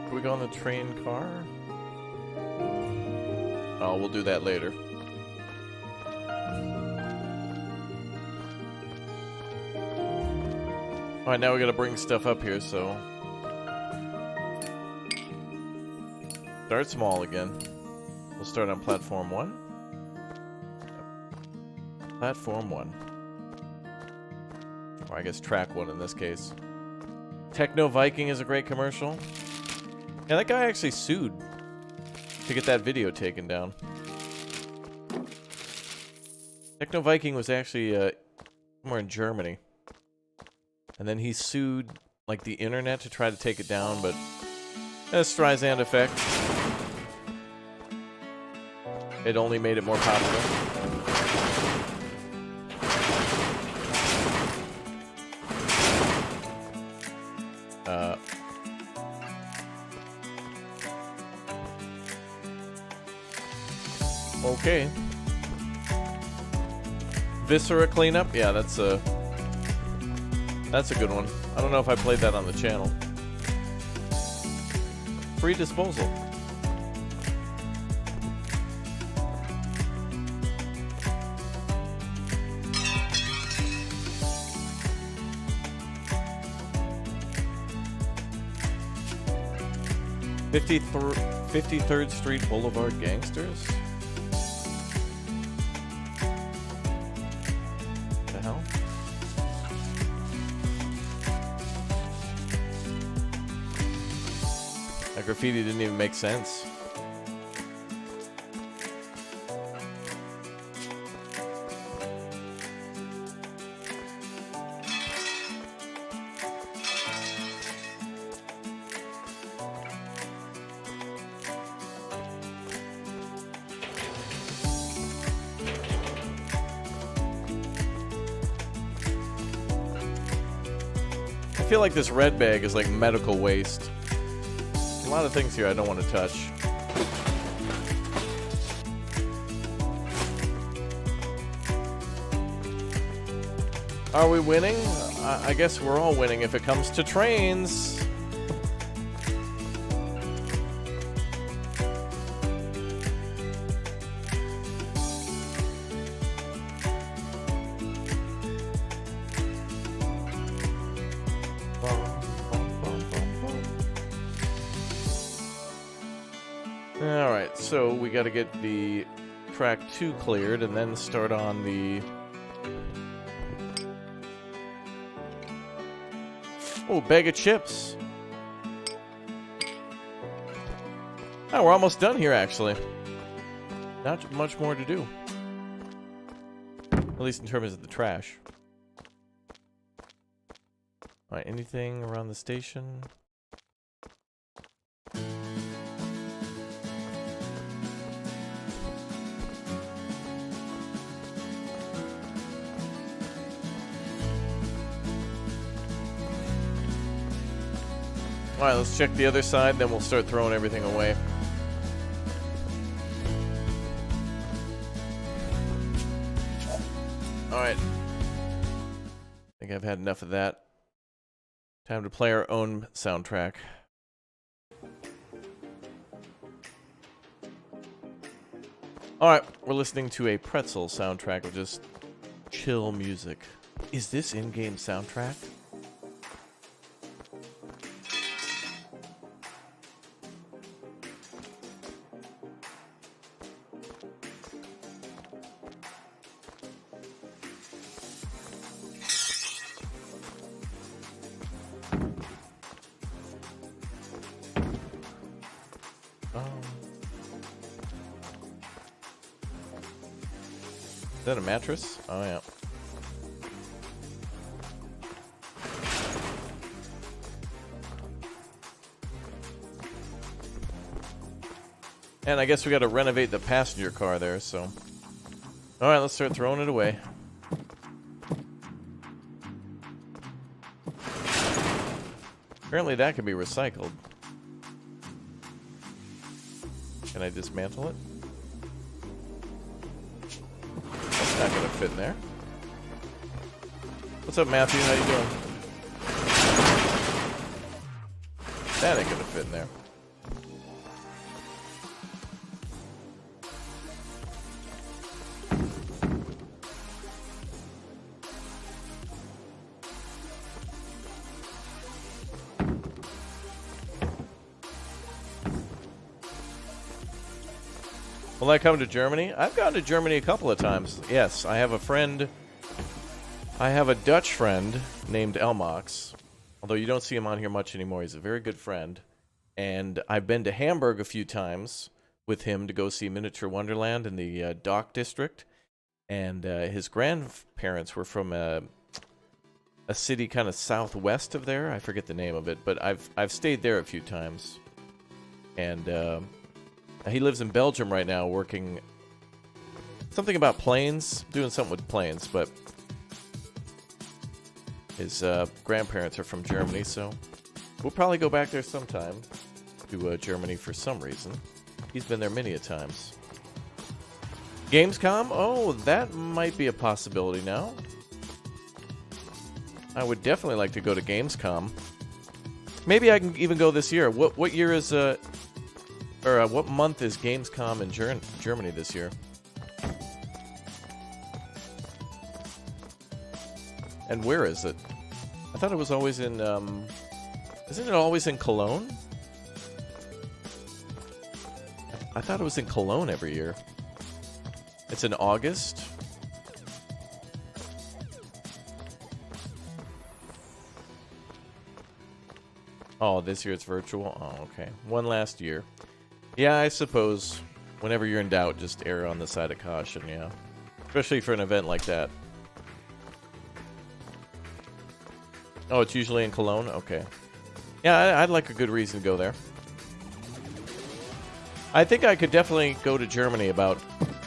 [SPEAKER 1] Can we go on the train car? Oh, we'll do that later. Alright, now we gotta bring stuff up here, so... Start small again. We'll start on platform 1. Platform 1. Or I guess track 1 in this case. Techno Viking is a great commercial. Yeah, that guy actually sued to get that video taken down. Techno Viking was actually somewhere in Germany. And then he sued like the internet to try to take it down, but a Streisand effect. It only made it more popular. Okay. Viscera cleanup? Yeah, that's a good one. I don't know if I played that on the channel. Free disposal. #53 53rd Street Boulevard Gangsters? The hell? That graffiti didn't even make sense. I feel like this red bag is like medical waste. A lot of things here I don't want to touch. Are we winning? I guess we're all winning if it comes to trains. Alright, so we got to get the track 2 cleared and then start on the... Oh, bag of chips. Oh, we're almost done here, actually. Not much more to do. At least in terms of the trash. Alright, anything around the station? Alright, let's check the other side, then we'll start throwing everything away. Alright. I think I've had enough of that. Time to play our own soundtrack. Alright, we're listening to a pretzel soundtrack of just chill music. Is this in-game soundtrack? that a mattress? Oh, yeah. And I guess we got to renovate the passenger car there, so. All right, let's start throwing it away. Apparently that can be recycled. Can I dismantle it? That's not gonna fit in there. What's up, Matthew? How you doing? That ain't gonna fit in there. Will I come to Germany? I've gone to Germany a couple of times. Yes, I have a friend. I have a Dutch friend named Elmox. Although you don't see him on here much anymore. He's a very good friend. And I've been to Hamburg a few times with him to go see Miniature Wonderland in the Dock District. And his grandparents were from a city kind of southwest of there. I forget the name of it, but I've stayed there a few times. And he lives in Belgium right now, working something about planes, doing something with planes, but his grandparents are from Germany, so we'll probably go back there sometime to Germany for some reason. He's been there many a times. Gamescom? Oh, that might be a possibility now. I would definitely like to go to Gamescom. Maybe I can even go this year. What year is what month is Gamescom in Germany this year? And where is it? I thought it was always in, isn't it always in Cologne? I thought it was in Cologne every year. It's in August. Oh, this year it's virtual? Oh, okay. One last year. Yeah, I suppose whenever you're in doubt, just err on the side of caution, yeah. Especially for an event like that. Oh, it's usually in Cologne? Okay. Yeah, I'd like a good reason to go there. I think I could definitely go to Germany about,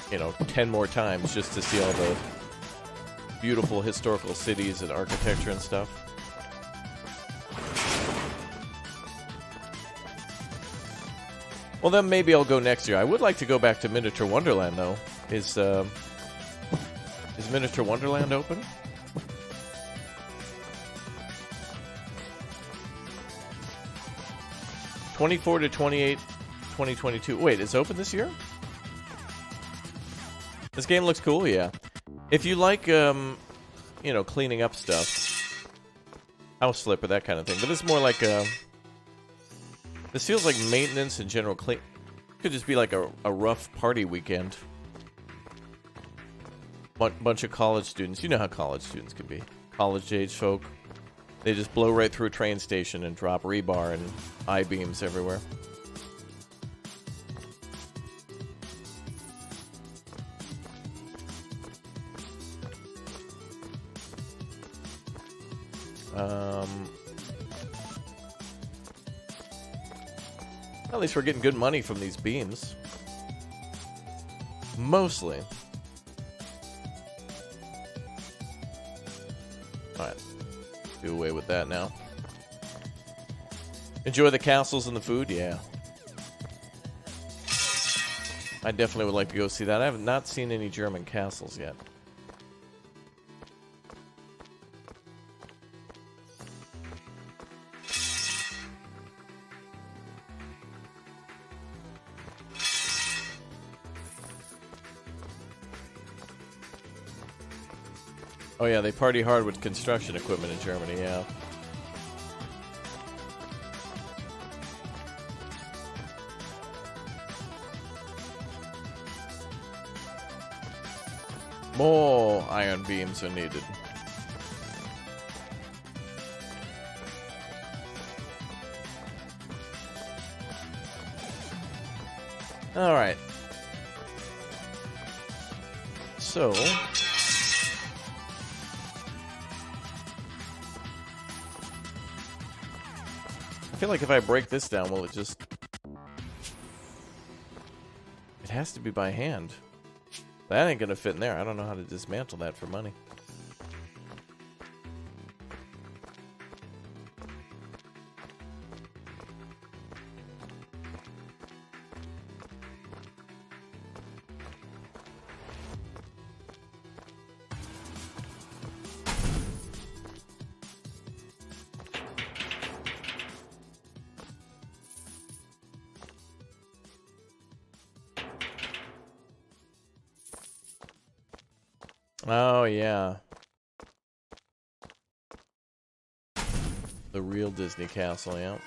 [SPEAKER 1] 10 more times just to see all the beautiful historical cities and architecture and stuff. Well, then maybe I'll go next year. I would like to go back to Miniature Wonderland, though. Is Miniature Wonderland open? '24 to 28, 2022. Wait, it's open this year? This game looks cool, yeah. If you like, cleaning up stuff, house flip or that kind of thing, but this is more like this feels like maintenance and general clean. Could just be like a rough party weekend. Bunch of college students. You know how college students can be. College-age folk. They just blow right through a train station and drop rebar and I-beams everywhere. At least we're getting good money from these beams. Mostly. Alright. Do away with that now. Enjoy the castles and the food? Yeah. I definitely would like to go see that. I have not seen any German castles yet. Oh yeah, they party hard with construction equipment in Germany, yeah. More iron beams are needed. Alright. So I feel like if I break this down, will it just... It has to be by hand. That ain't gonna fit in there. I don't know how to dismantle that for money. Oh, yeah. The real Disney castle, yeah.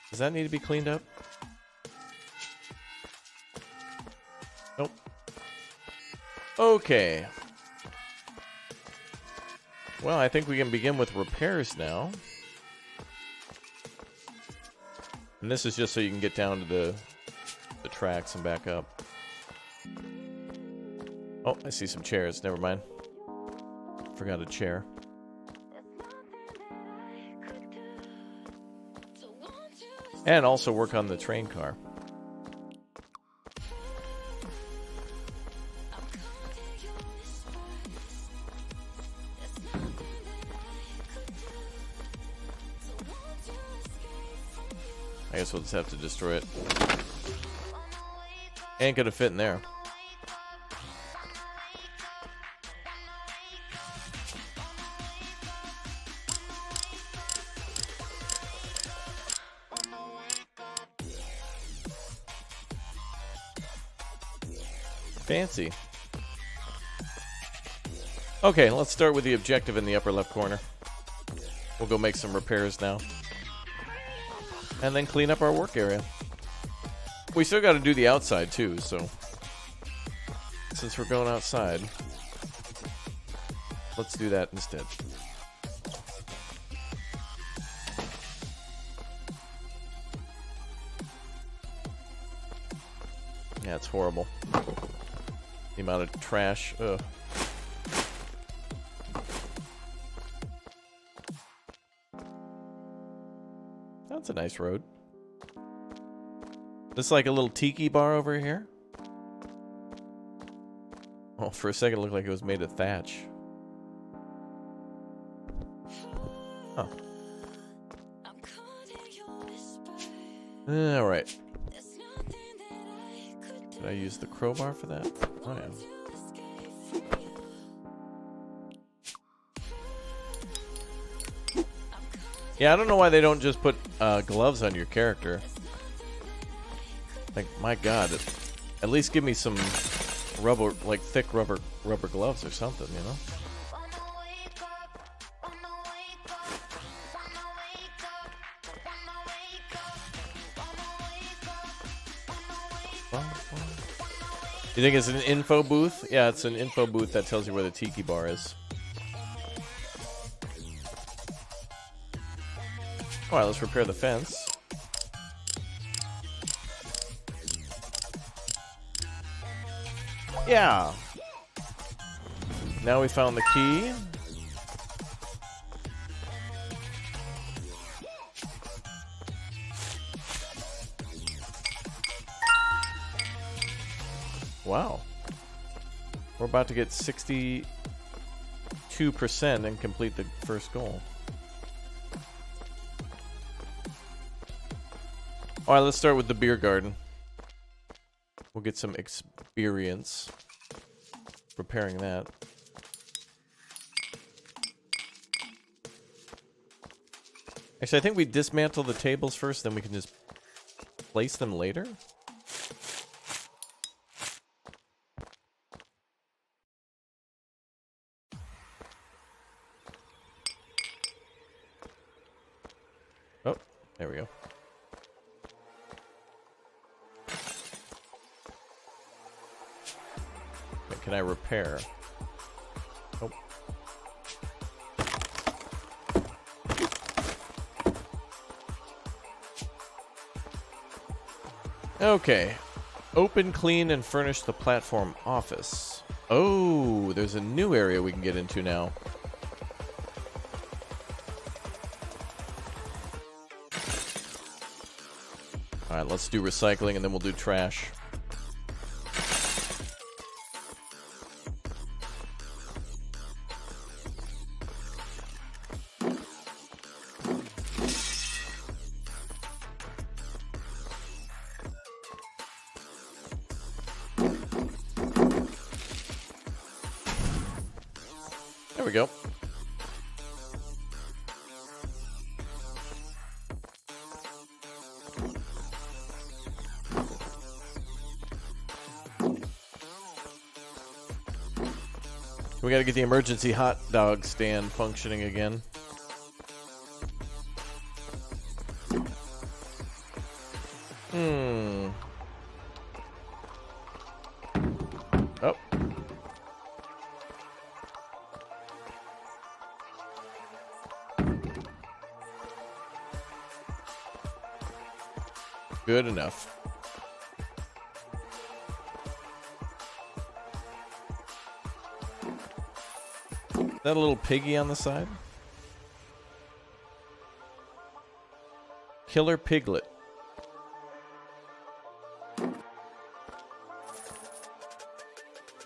[SPEAKER 1] Does that need to be cleaned up? Nope. Okay. Well, I think we can begin with repairs now. And this is just so you can get down to the tracks and back up. Oh, I see some chairs. Never mind. Forgot a chair. And also work on the train car. I guess we'll just have to destroy it. Ain't gonna fit in there. Fancy. Okay, let's start with the objective in the upper left corner. We'll go make some repairs now. And then clean up our work area. We still got to do the outside too, so since we're going outside, let's do that instead. Yeah, it's horrible. The amount of trash. Ugh. That's a nice road. This is like a little tiki bar over here. Oh, for a second it looked like it was made of thatch. Huh. Alright. Did I use the crowbar for that? Oh, yeah. Yeah, I don't know why they don't just put gloves on your character. Like, my God, at least give me some rubber, like thick rubber gloves or something, you know? You think it's an info booth? Yeah, it's an info booth that tells you where the tiki bar is. Alright, let's repair the fence. Yeah. Now we found the key. Wow. We're about to get 62% and complete the first goal. Alright, let's start with the beer garden. We'll get some experience repairing that. Actually, I think we dismantle the tables first, then we can just place them later. Oh, there we go. Can I repair? Oh. Okay. Open, clean, and furnish the platform office. Oh, there's a new area we can get into now. All right, let's do recycling and then we'll do trash. There we go. We gotta get the emergency hot dog stand functioning again. Oh. Good enough. That little piggy on the side? Killer piglet.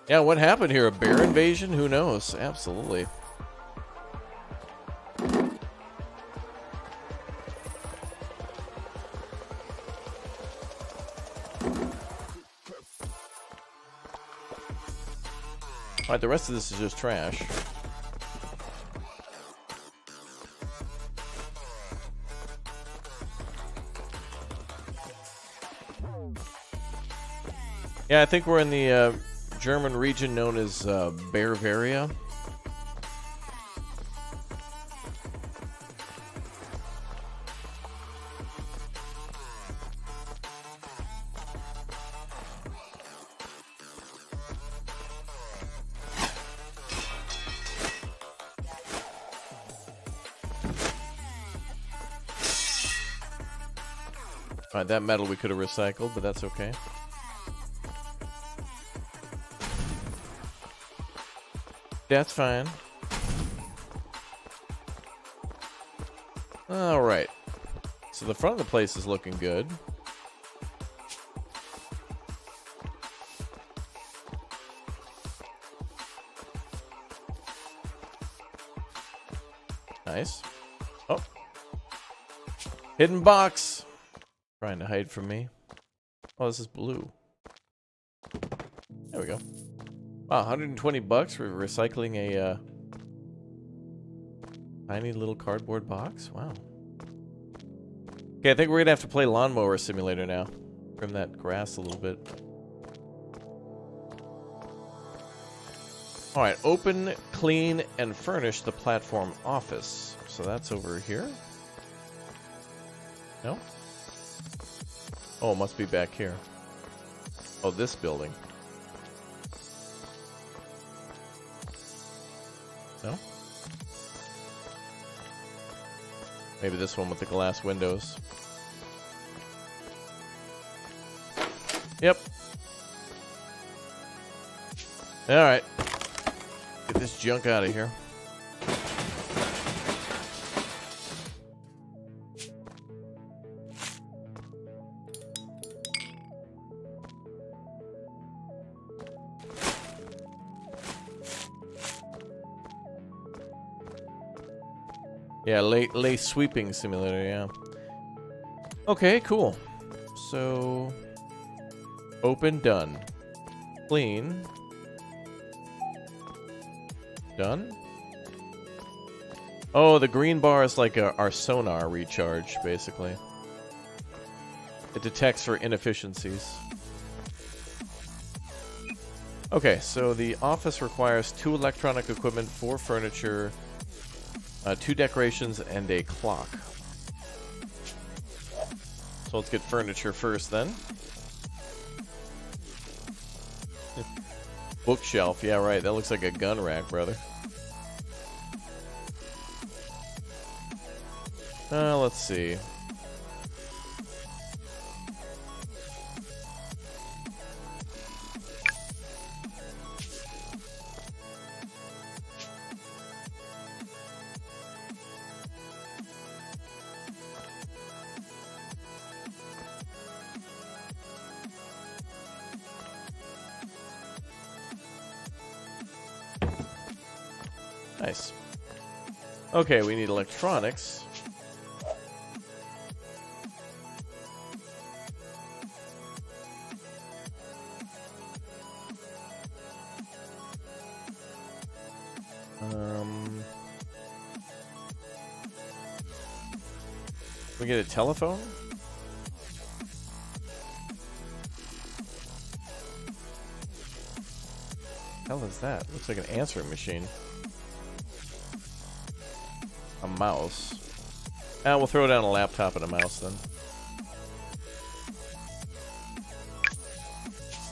[SPEAKER 1] Yeah, what happened here? A bear invasion? Who knows? Absolutely. Alright, the rest of this is just trash. Yeah, I think we're in the German region known as Bavaria. Alright, that metal we could have recycled, but that's okay. That's fine. Alright. So the front of the place is looking good. Nice. Oh. Hidden box. Trying to hide from me. Oh, this is blue. There we go. Wow, 120 bucks for recycling a tiny little cardboard box? Wow. Okay, I think we're gonna have to play Lawnmower Simulator now. Trim that grass a little bit. Alright, open, clean, and furnish the platform office. So that's over here. No? Oh, it must be back here. Oh, this building. No? Maybe this one with the glass windows. Yep. Alright. Get this junk out of here. Yeah, lay sweeping simulator, yeah. Okay, cool. So, open, done. Clean. Done. Oh, the green bar is like our sonar recharge, basically. It detects for inefficiencies. Okay, so the office requires 2 electronic equipment, 4 furniture, 2 decorations, and a clock. So let's get furniture first then. Bookshelf, yeah right, that looks like a gun rack, brother. Let's see. Nice. Okay, we need electronics. We get a telephone? Hell is that? Looks like an answering machine. A mouse. We'll throw down a laptop and a mouse then.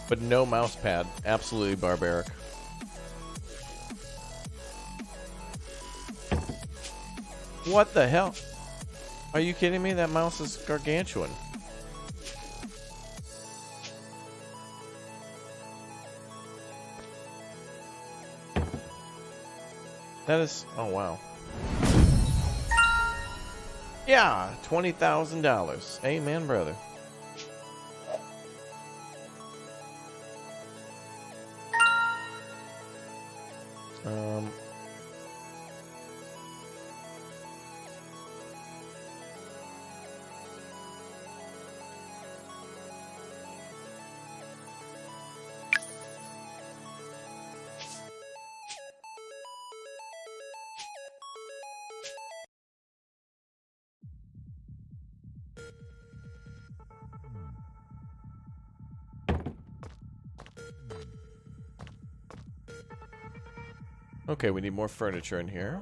[SPEAKER 1] But no mouse pad. Absolutely barbaric. What the hell? Are you kidding me? That mouse is gargantuan. That is... oh, wow. Yeah, $20,000. Amen, brother. Okay, we need more furniture in here.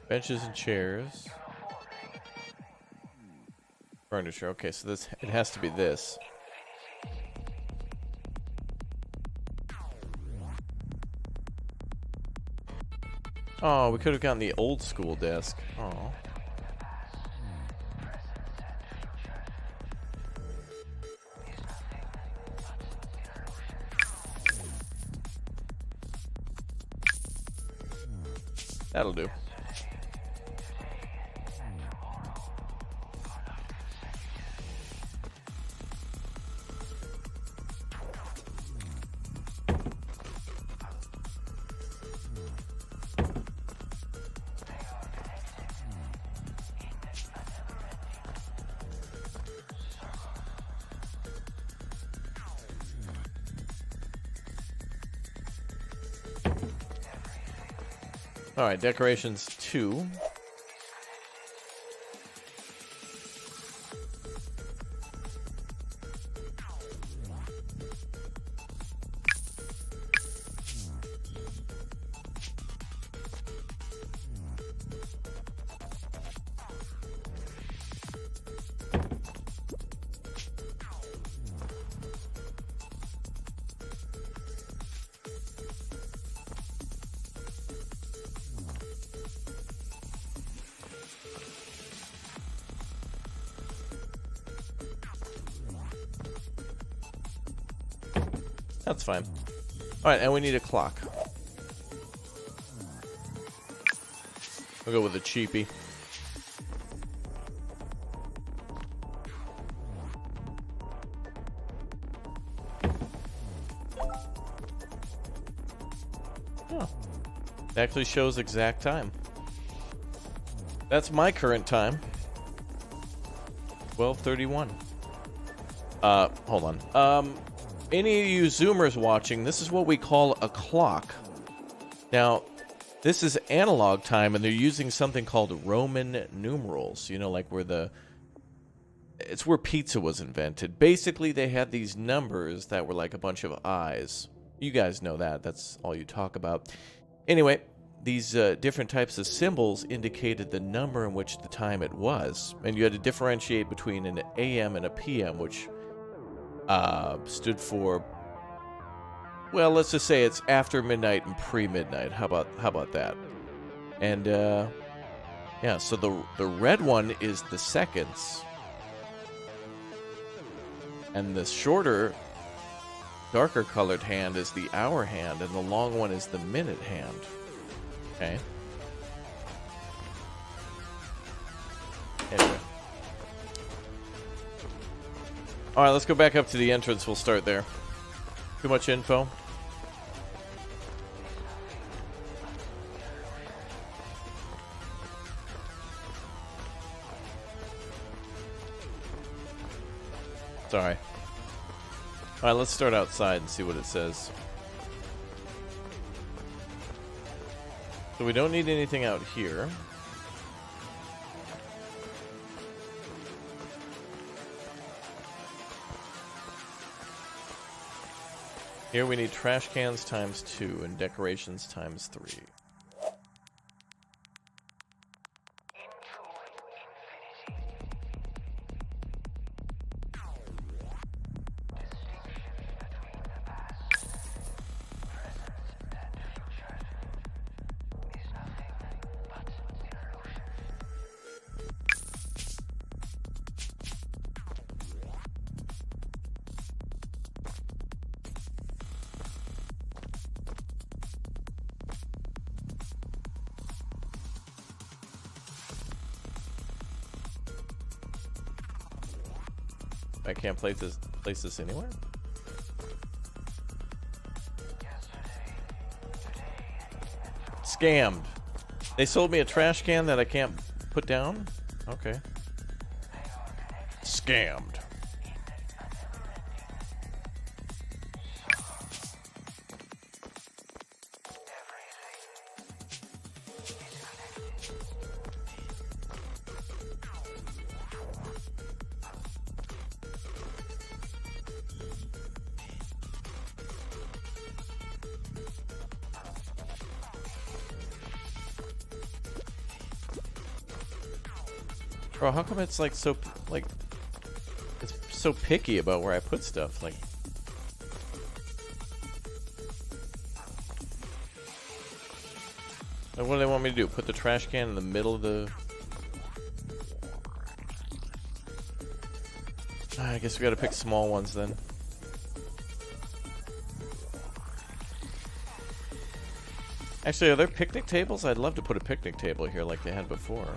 [SPEAKER 1] Benches and chairs. Furniture. Okay, so this, it has to be this. Oh, we could have gotten the old school desk. Oh. That'll do. All right, decorations 2. That's fine. Alright, and we need a clock. We'll go with a cheapie. Oh. It actually shows exact time. That's my current time. 12:31. Hold on. Any of you Zoomers watching, this is what we call a clock. Now, this is analog time, and they're using something called Roman numerals. You know, like where it's where pizza was invented. Basically, they had these numbers that were like a bunch of eyes. You guys know that. That's all you talk about. Anyway, these different types of symbols indicated the number in which the time it was. And you had to differentiate between an AM and a PM, which stood for, well, let's just say it's after midnight and pre-midnight. How about that? And yeah, so the red one is the seconds, and the shorter, darker colored hand is the hour hand, and the long one is the minute hand. Okay. Anyway. All right, let's go back up to the entrance. We'll start there. Too much info. Sorry. All right, let's start outside and see what it says. So we don't need anything out here. Here we need trash cans times 2 and decorations times 3. I can't place this anywhere? Scammed. They sold me a trash can that I can't put down? Okay. Scammed. Bro, how come it's like so it's so picky about where I put stuff? Like, what do they want me to do? Put the trash can in the middle of the... I guess we gotta pick small ones then. Actually, are there picnic tables? I'd love to put a picnic table here like they had before.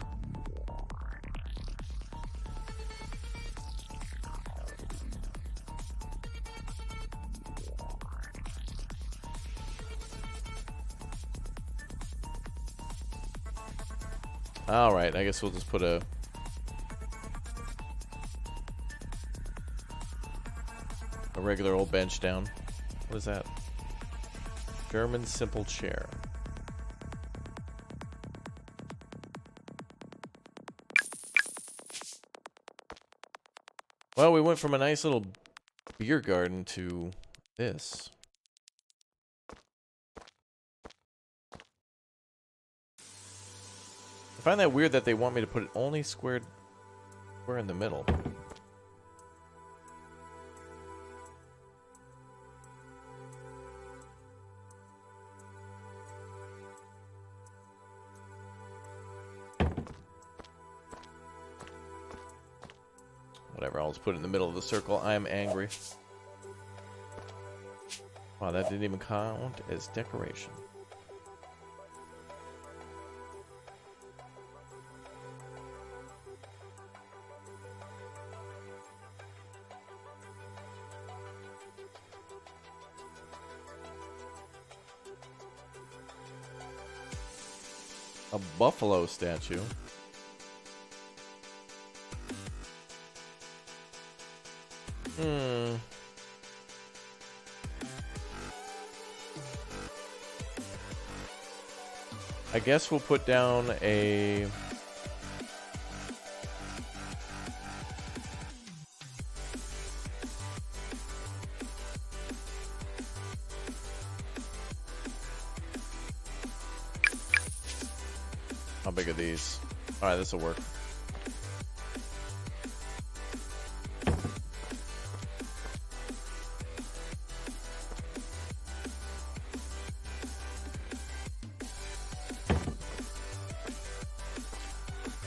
[SPEAKER 1] Alright, I guess we'll just put a regular old bench down. What is that? German simple chair. Well, we went from a nice little beer garden to this. I find that weird that they want me to put it only square in the middle. Whatever, I'll just put it in the middle of the circle. I am angry. Wow, that didn't even count as decoration. A buffalo statue. I guess we'll put down a... How big are these? Alright, this will work.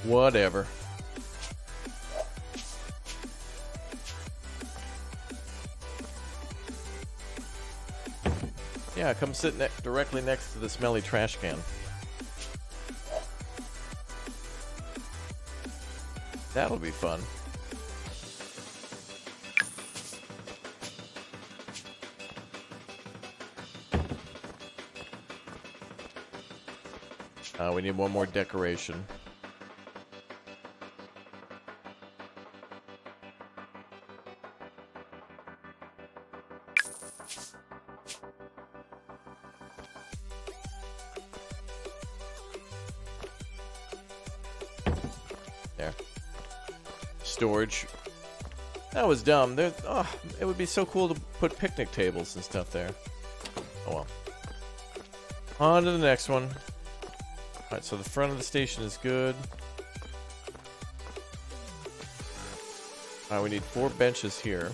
[SPEAKER 1] Whatever. Yeah, come sit directly next to the smelly trash can. That'll be fun. We need one more decoration. There. Storage. That was dumb. There, it would be so cool to put picnic tables and stuff there. Oh well. On to the next one. Alright, so the front of the station is good. Alright, we need 4 benches here.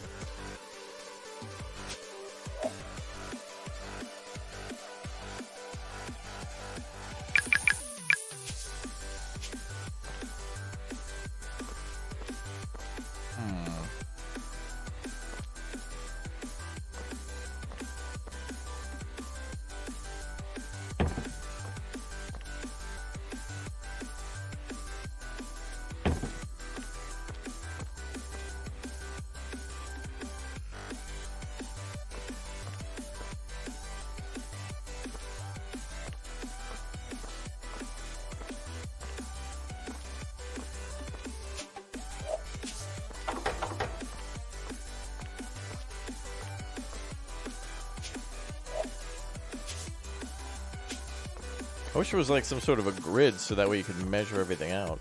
[SPEAKER 1] I wish there was like some sort of a grid so that way you could measure everything out.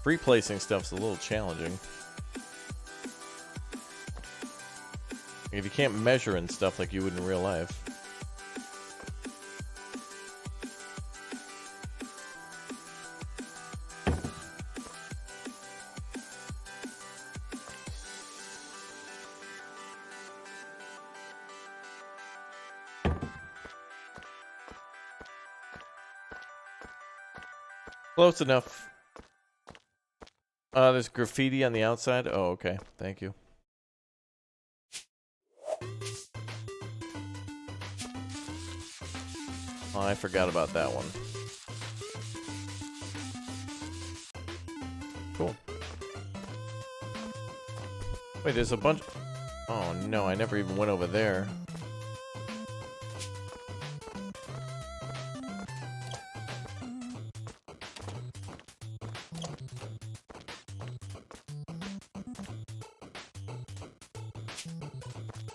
[SPEAKER 1] Replacing stuff's a little challenging. If you can't measure and stuff like you would in real life. Close enough. There's graffiti on the outside. Oh, okay. Thank you. Oh, I forgot about that one. Cool. Wait, there's a bunch... Oh, no, I never even went over there.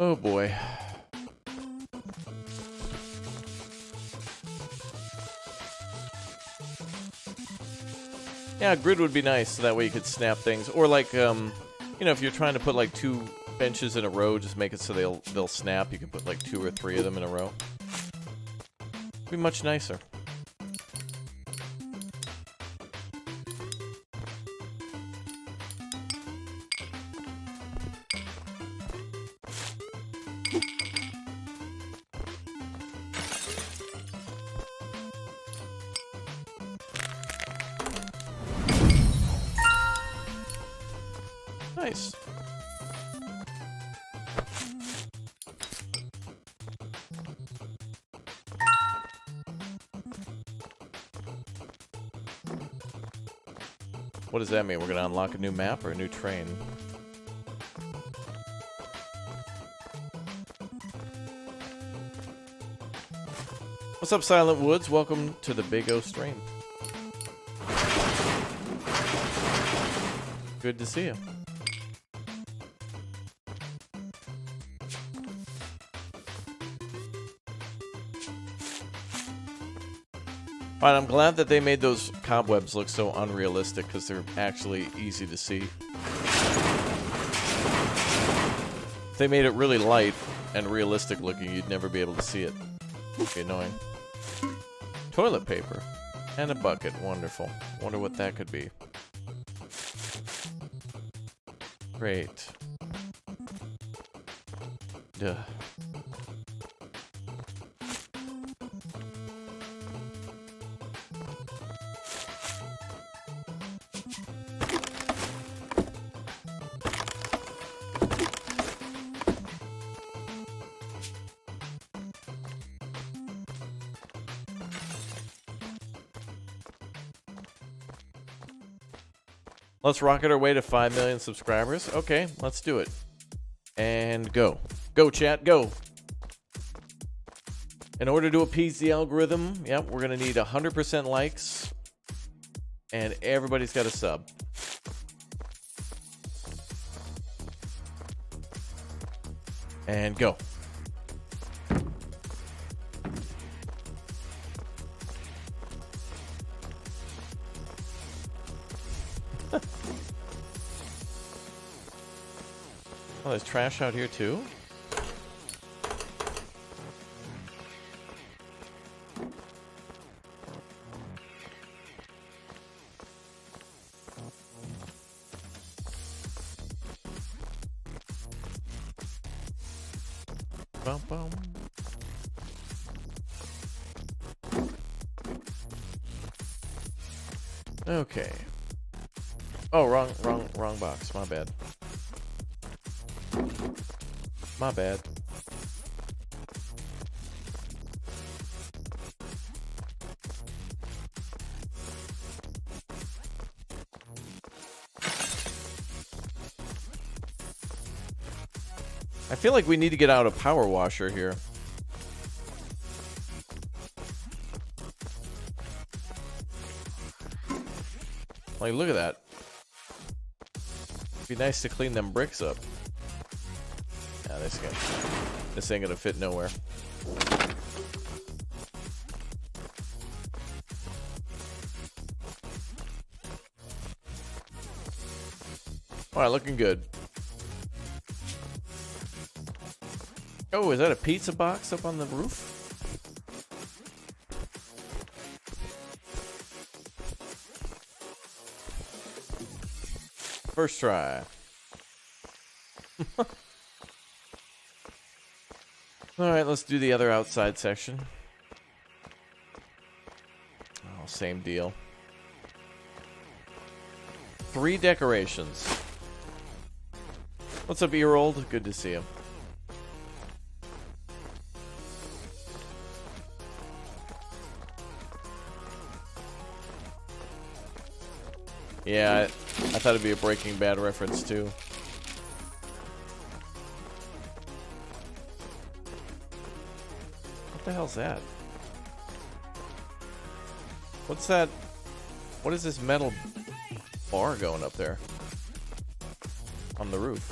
[SPEAKER 1] Oh boy. Yeah, a grid would be nice, so that way you could snap things. Or like, you know, if you're trying to put like 2 benches in a row, just make it so they'll snap. You can put like 2 or 3 of them in a row. Be much nicer. Nice. What does that mean? We're gonna unlock a new map or a new train? What's up, Silent Woods? Welcome to the Big O stream. Good to see you. Alright, I'm glad that they made those cobwebs look so unrealistic because they're actually easy to see. If they made it really light and realistic looking, you'd never be able to see it. It'd be annoying. Toilet paper and a bucket. Wonderful. Wonder what that could be. Great. Duh. Let's rocket our way to 5 million subscribers. Okay, let's do it. And go. Go, chat, go. In order to appease the algorithm, yep, we're going to need 100% likes. And everybody's got a sub. And go. Oh, there's trash out here too? Bum, bum. Okay. Oh, wrong box. My bad. My bad. I feel like we need to get out a power washer here. Like, look at that. Be nice to clean them bricks up. Yeah, this ain't gonna fit nowhere. All right, looking good. Oh, is that a pizza box up on the roof? First try. Alright, let's do the other outside section. Oh, same deal. 3 decorations. What's up, Erold? Good to see you. Yeah, I thought it'd be a Breaking Bad reference too. What the hell's that? What's that? What is this metal bar going up there? On the roof.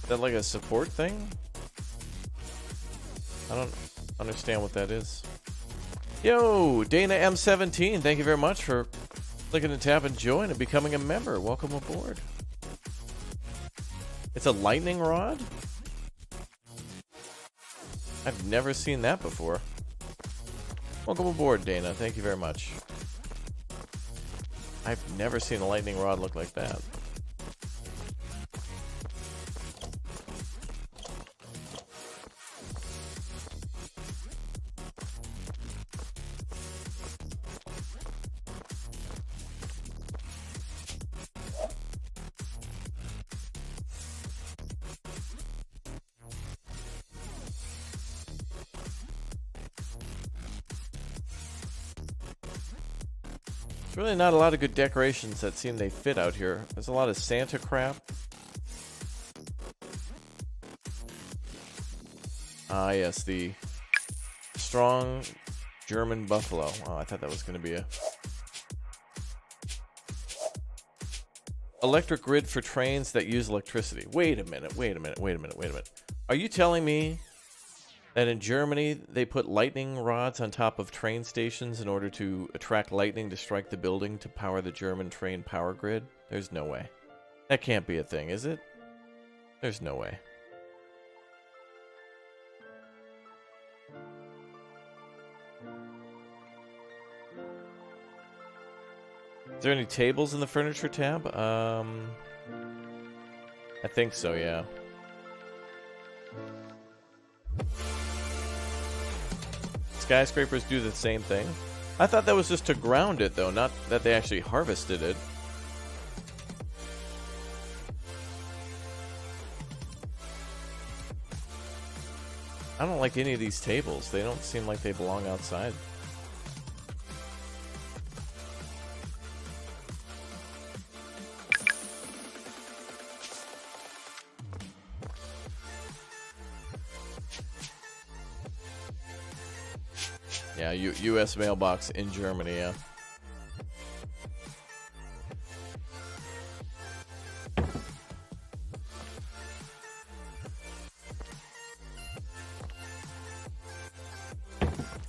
[SPEAKER 1] Is that like a support thing? I don't understand what that is. Yo, Dana M17, thank you very much for clicking the tab and join and becoming a member. Welcome aboard. It's a lightning rod? I've never seen that before. Welcome aboard, Dana. Thank you very much. I've never seen a lightning rod look like that. Really not a lot of good decorations that seem they fit out here. There's a lot of Santa crap. Ah, yes, the strong German buffalo. Oh, I thought that was going to be a electric grid for trains that use electricity. Wait a minute. Are you telling me that in Germany they put lightning rods on top of train stations in order to attract lightning to strike the building to power the German train power grid? There's no way. That can't be a thing, is it? There's no way. Is there any tables in the furniture tab? I think so, yeah. Skyscrapers do the same thing. I thought that was just to ground it, though, not that they actually harvested it. I don't like any of these tables. They don't seem like they belong outside. Yeah, U.S. mailbox in Germany, yeah.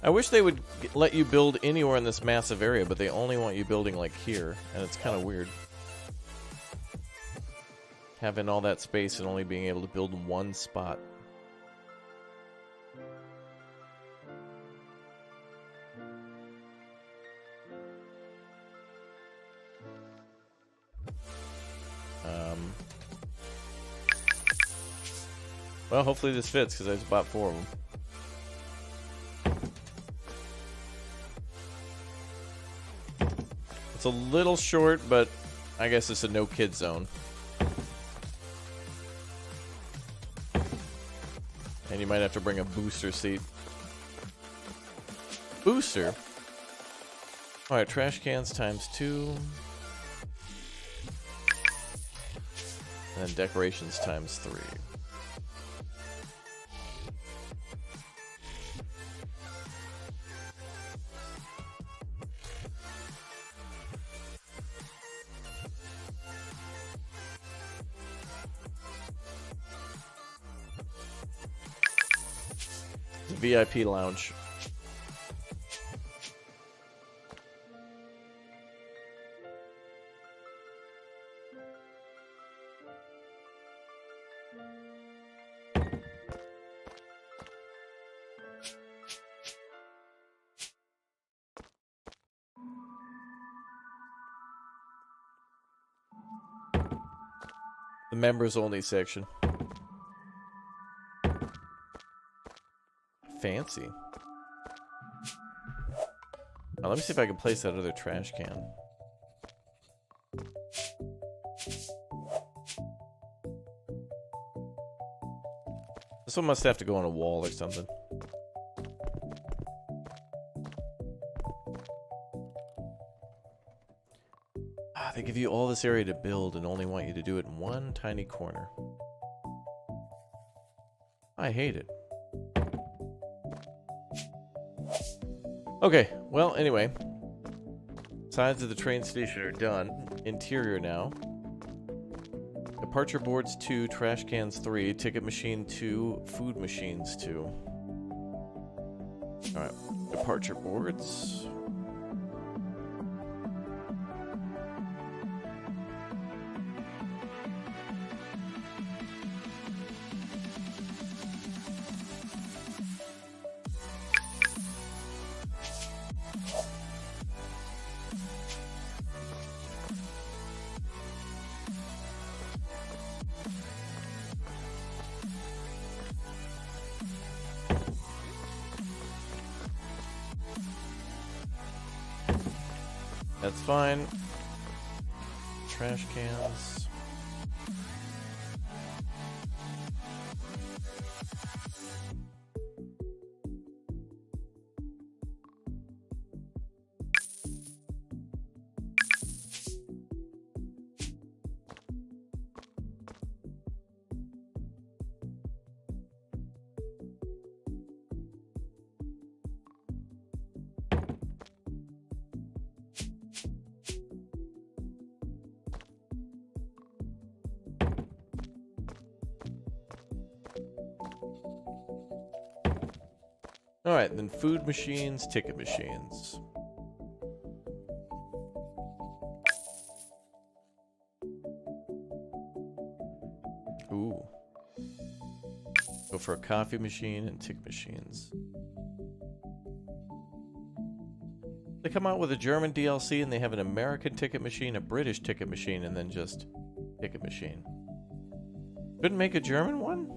[SPEAKER 1] I wish they would let you build anywhere in this massive area, but they only want you building like here, and it's kind of weird. Having all that space and only being able to build in one spot. Well, hopefully this fits, because I just bought 4 of them. It's a little short, but I guess it's a no-kid zone. And you might have to bring a booster seat. Booster? Alright, trash cans times 2. And then decorations times 3. VIP lounge. The members only section. Fancy. Now, let me see if I can place that other trash can. This one must have to go on a wall or something. They give you all this area to build and only want you to do it in one tiny corner. I hate it. Okay, well, anyway. Sides of the train station are done. Interior now. Departure boards 2, trash cans 3, ticket machine 2, food machines 2. Alright, departure boards. That's fine. Trash cans. Alright, then food machines, ticket machines. Ooh. Go for a coffee machine and ticket machines. They come out with a German DLC and they have an American ticket machine, a British ticket machine, and then just ticket machine. Couldn't make a German one?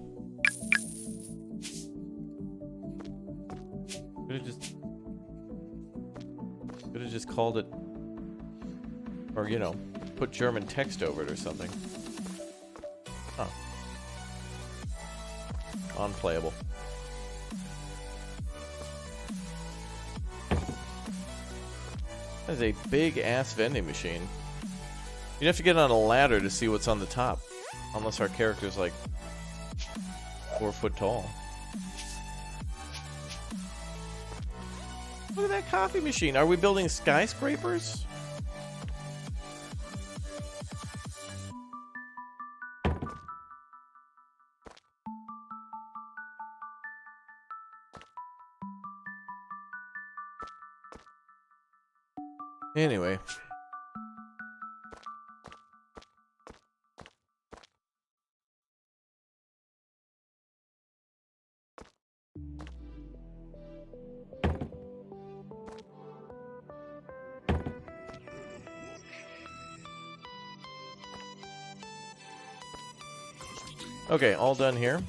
[SPEAKER 1] Could have just called it, or you know, put German text over it or something. Huh. Unplayable. That is a big ass vending machine. You'd have to get on a ladder to see what's on the top, unless our character's like 4 foot tall. Look at that coffee machine. Are we building skyscrapers? Anyway. Okay, all done here.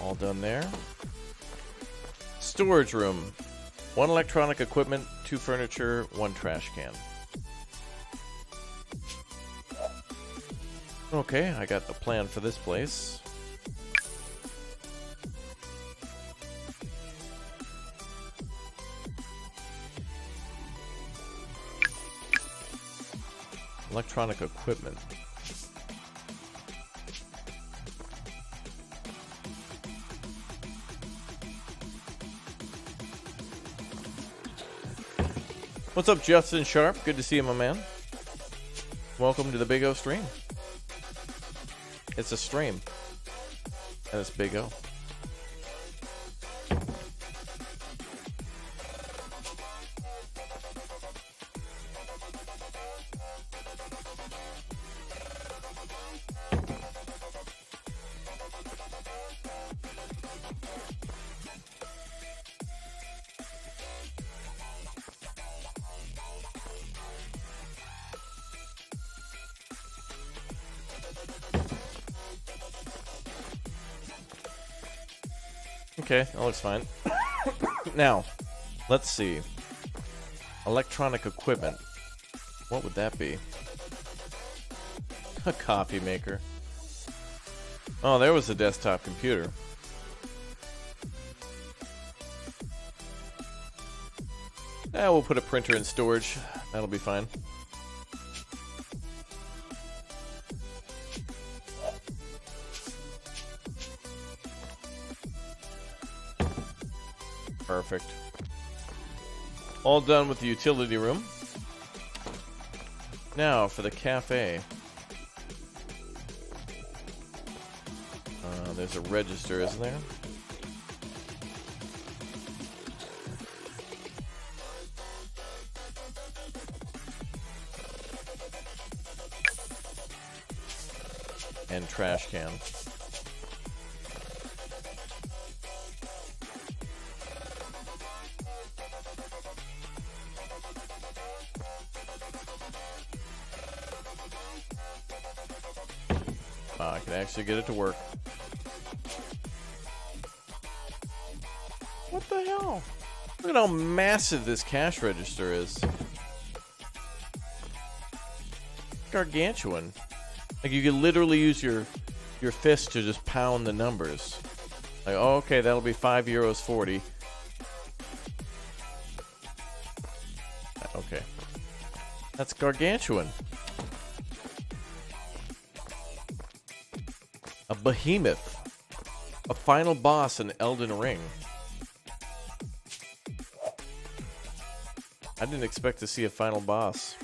[SPEAKER 1] All done there. Storage room. 1 electronic equipment, 2 furniture, 1 trash can. Okay, I got the plan for this place. Electronic equipment. What's up, Justin Sharp? Good to see you, my man. Welcome to the Big O stream. It's a stream. And it's Big O. Okay, that looks fine. Now, let's see. Electronic equipment. What would that be? A coffee maker. Oh, there was a desktop computer. We'll put a printer in storage. That'll be fine. Perfect. All done with the utility room. Now for the cafe. There's a register, isn't there? And trash can. I can actually get it to work. What the hell? Look at how massive this cash register is. Gargantuan. Like, you can literally use your fist to just pound the numbers. Like, oh, okay, that'll be €5.40. Okay. That's gargantuan. A behemoth. A final boss in Elden Ring. I didn't expect to see a final boss.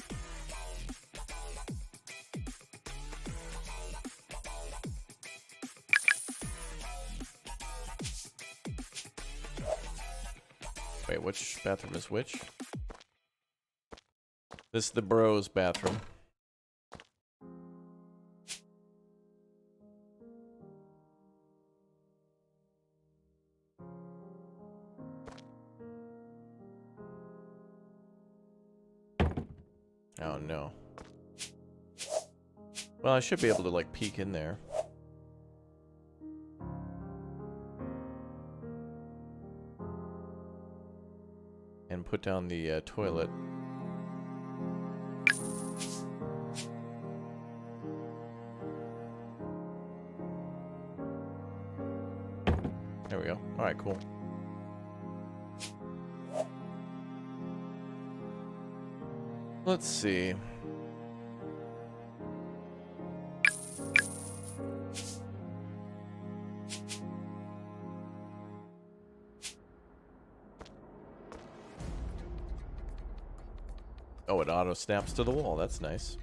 [SPEAKER 1] Wait, which bathroom is which? This is the bros bathroom. Oh no. Well, I should be able to like peek in there. And put down the toilet. There we go. Alright, cool. Let's see. Oh, it auto snaps to the wall. That's nice.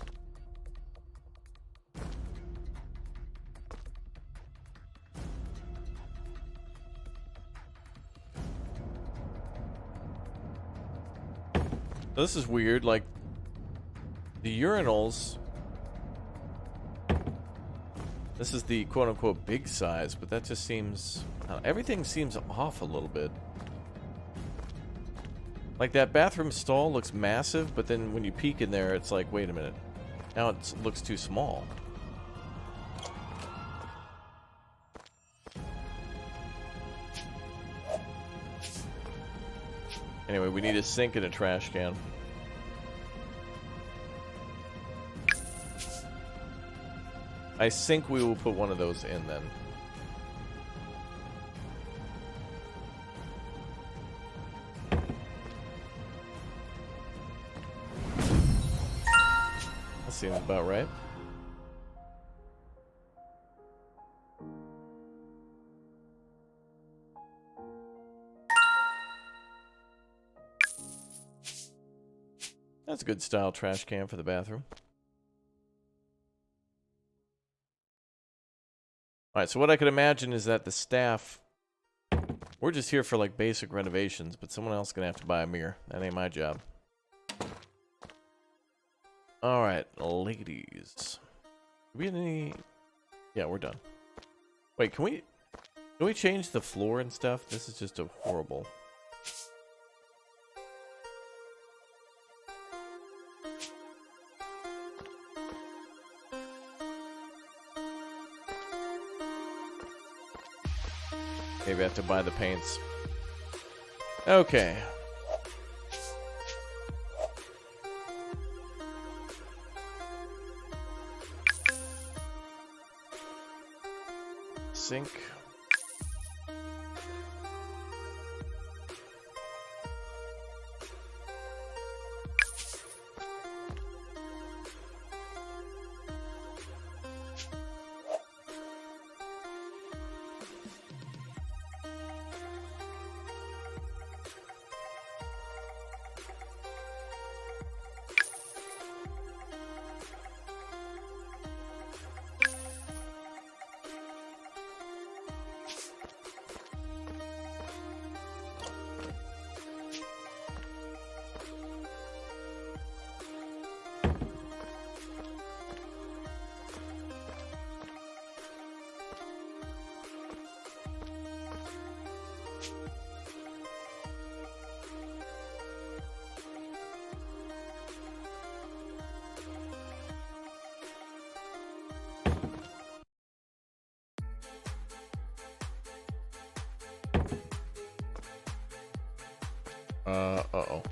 [SPEAKER 1] This is weird. Like, the urinals. This is the quote-unquote big size, but that just seems... everything seems off a little bit. Like, that bathroom stall looks massive, but then when you peek in there, it's like, wait a minute. Now it looks too small. Anyway, we need a sink and a trash can. I think we will put one of those in then. That seems about right. That's a good style trash can for the bathroom. Alright, so what I could imagine is that the staff... We're just here for, like, basic renovations, but someone else is going to have to buy a mirror. That ain't my job. Alright, ladies. Do we have any... Yeah, we're done. Wait, can we change the floor and stuff? This is just a horrible... Maybe I have to buy the paints. Okay. Sink. Uh-oh.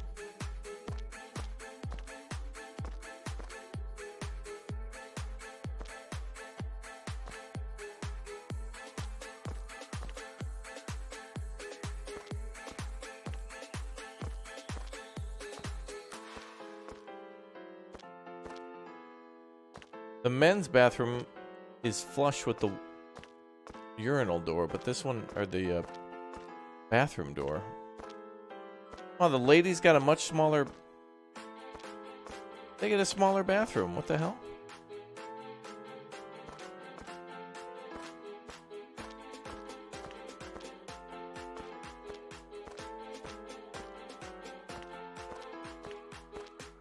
[SPEAKER 1] The men's bathroom is flush with the urinal door, but this one, or the bathroom door. Oh, the ladies got a much smaller... They get a smaller bathroom. What the hell?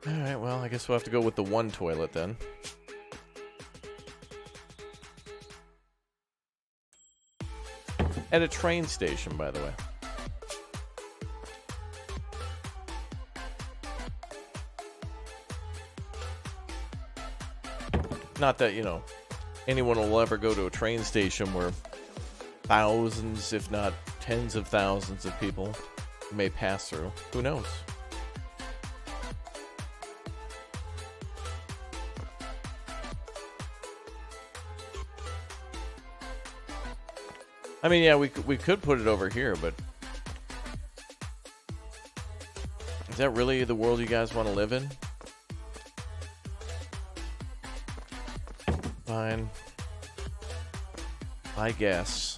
[SPEAKER 1] Alright, well, I guess we'll have to go with the one toilet then. At a train station, by the way. Not that, you know, anyone will ever go to a train station where thousands, if not tens of thousands of people may pass through. Who knows? I mean, yeah, we could put it over here, but is that really the world you guys want to live in? Fine. I guess.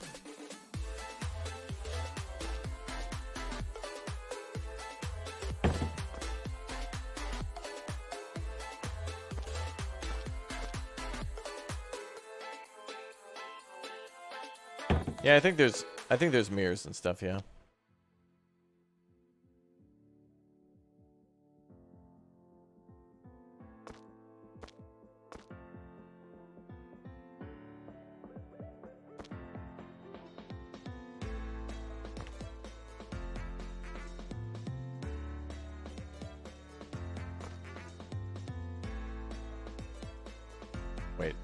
[SPEAKER 1] Yeah, I think there's mirrors and stuff, yeah. Wait.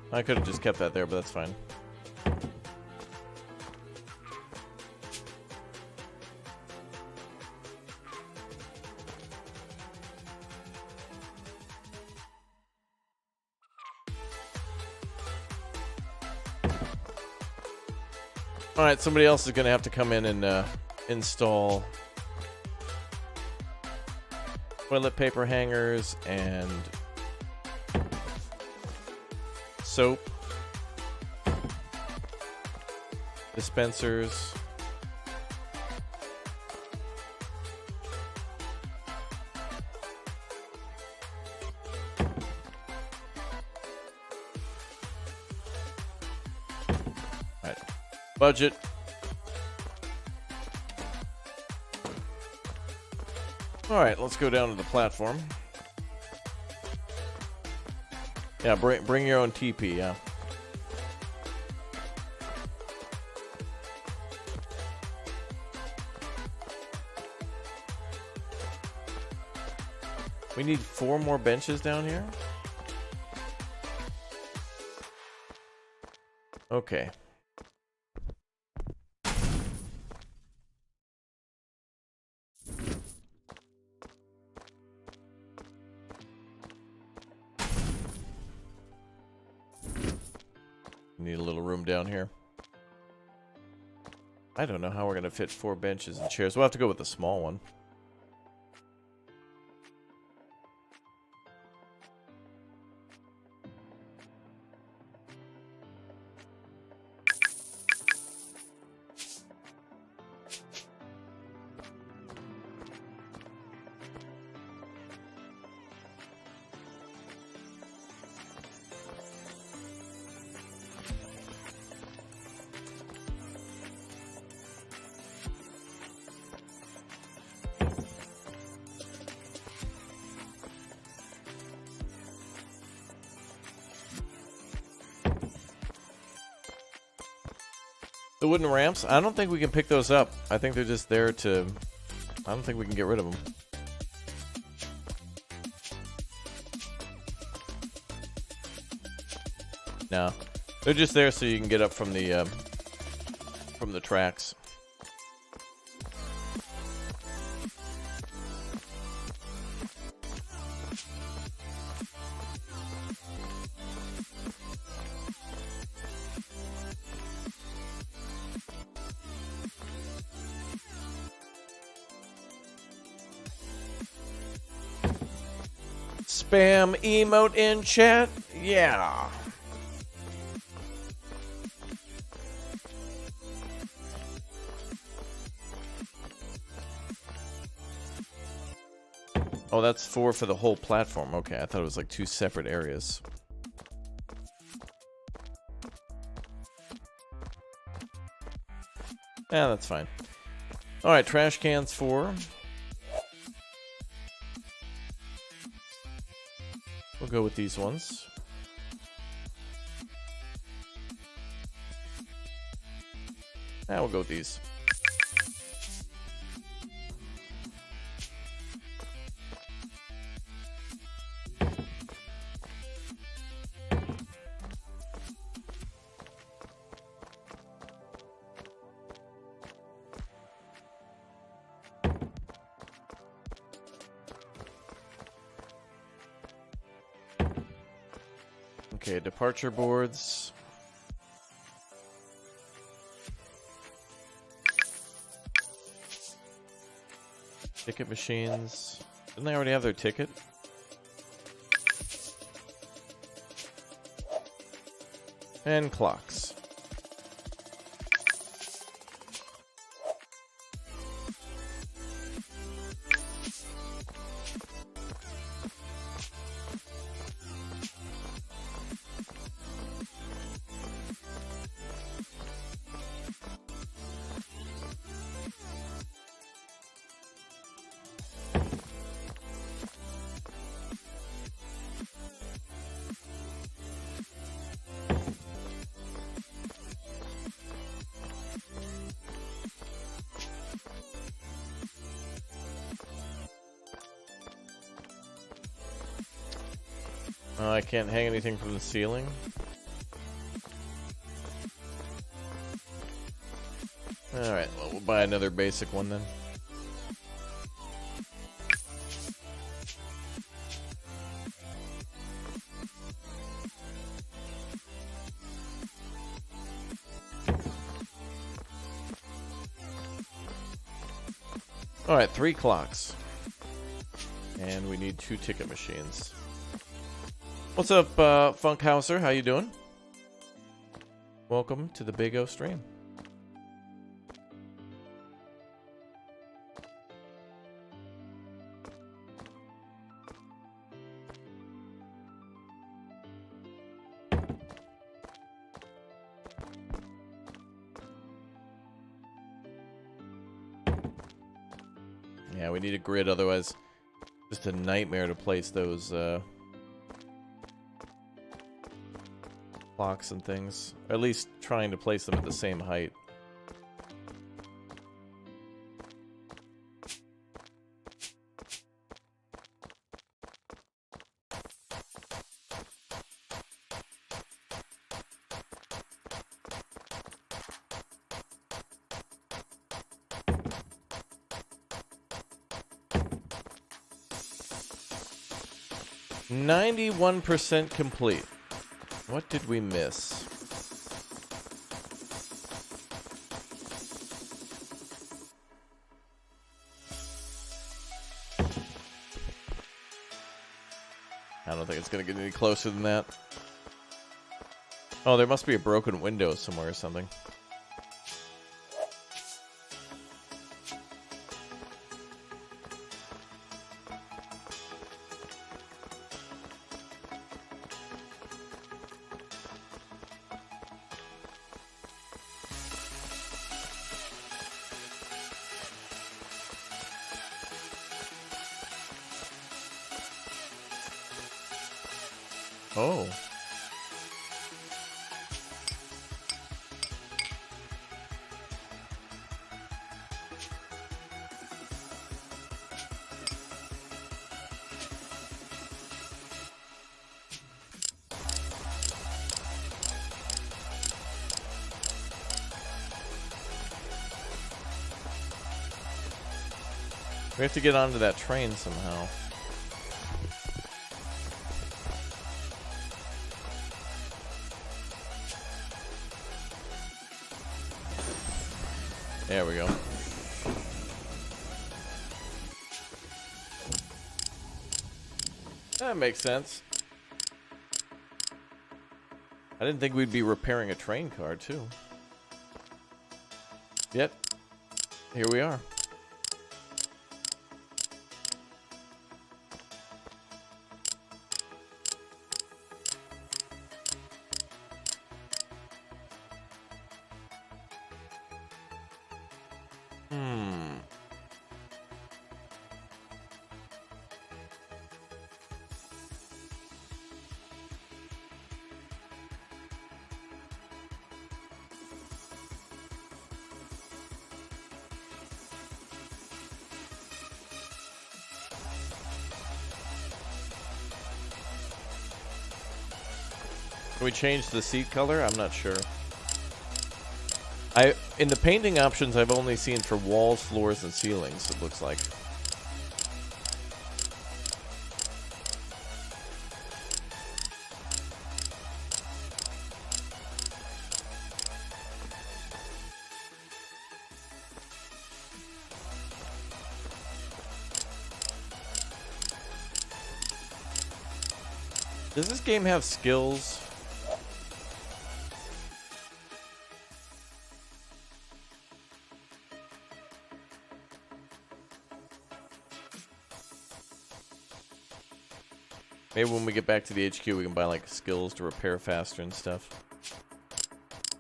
[SPEAKER 1] I could have just kept that there, but that's fine. All right, somebody else is going to have to come in and install toilet paper hangers and soap dispensers. All right. Budget. All right, let's go down to the platform. Yeah, bring your own TP, yeah. We need 4 more benches down here? Okay. Need a little room down here. I don't know how we're going to fit 4 benches and chairs. We'll have to go with the small one. The wooden ramps, I don't think we can pick those up. I think they're just there to... I don't think we can get rid of them. No. They're just there so you can get up from the tracks. Spam emote in chat? Yeah. Oh, that's 4 for the whole platform. Okay, I thought it was like 2 separate areas. Yeah, that's fine. Alright, trash cans 4. We'll go with these ones. Now we'll go with these. Okay, departure boards. Ticket machines. Didn't they already have their ticket? And clocks. Oh, I can't hang anything from the ceiling. Alright, well, we'll buy another basic one then. Alright, 3 clocks. And we need 2 ticket machines. What's up, Funkhauser? How you doing? Welcome to the Big O stream. Yeah, we need a grid, otherwise just a nightmare to place those clocks and things. Or at least trying to place them at the same height. %91 complete. What did we miss? I don't think it's going to get any closer than that. Oh, there must be a broken window somewhere or something. Oh. We have to get onto that train somehow. There we go. That makes sense. I didn't think we'd be repairing a train car, too. Yet, here we are. Can we change the seat color? I'm not sure. In the painting options, I've only seen for walls, floors, and ceilings, it looks like. Does this game have skills? Maybe when we get back to the HQ, we can buy, like, skills to repair faster and stuff.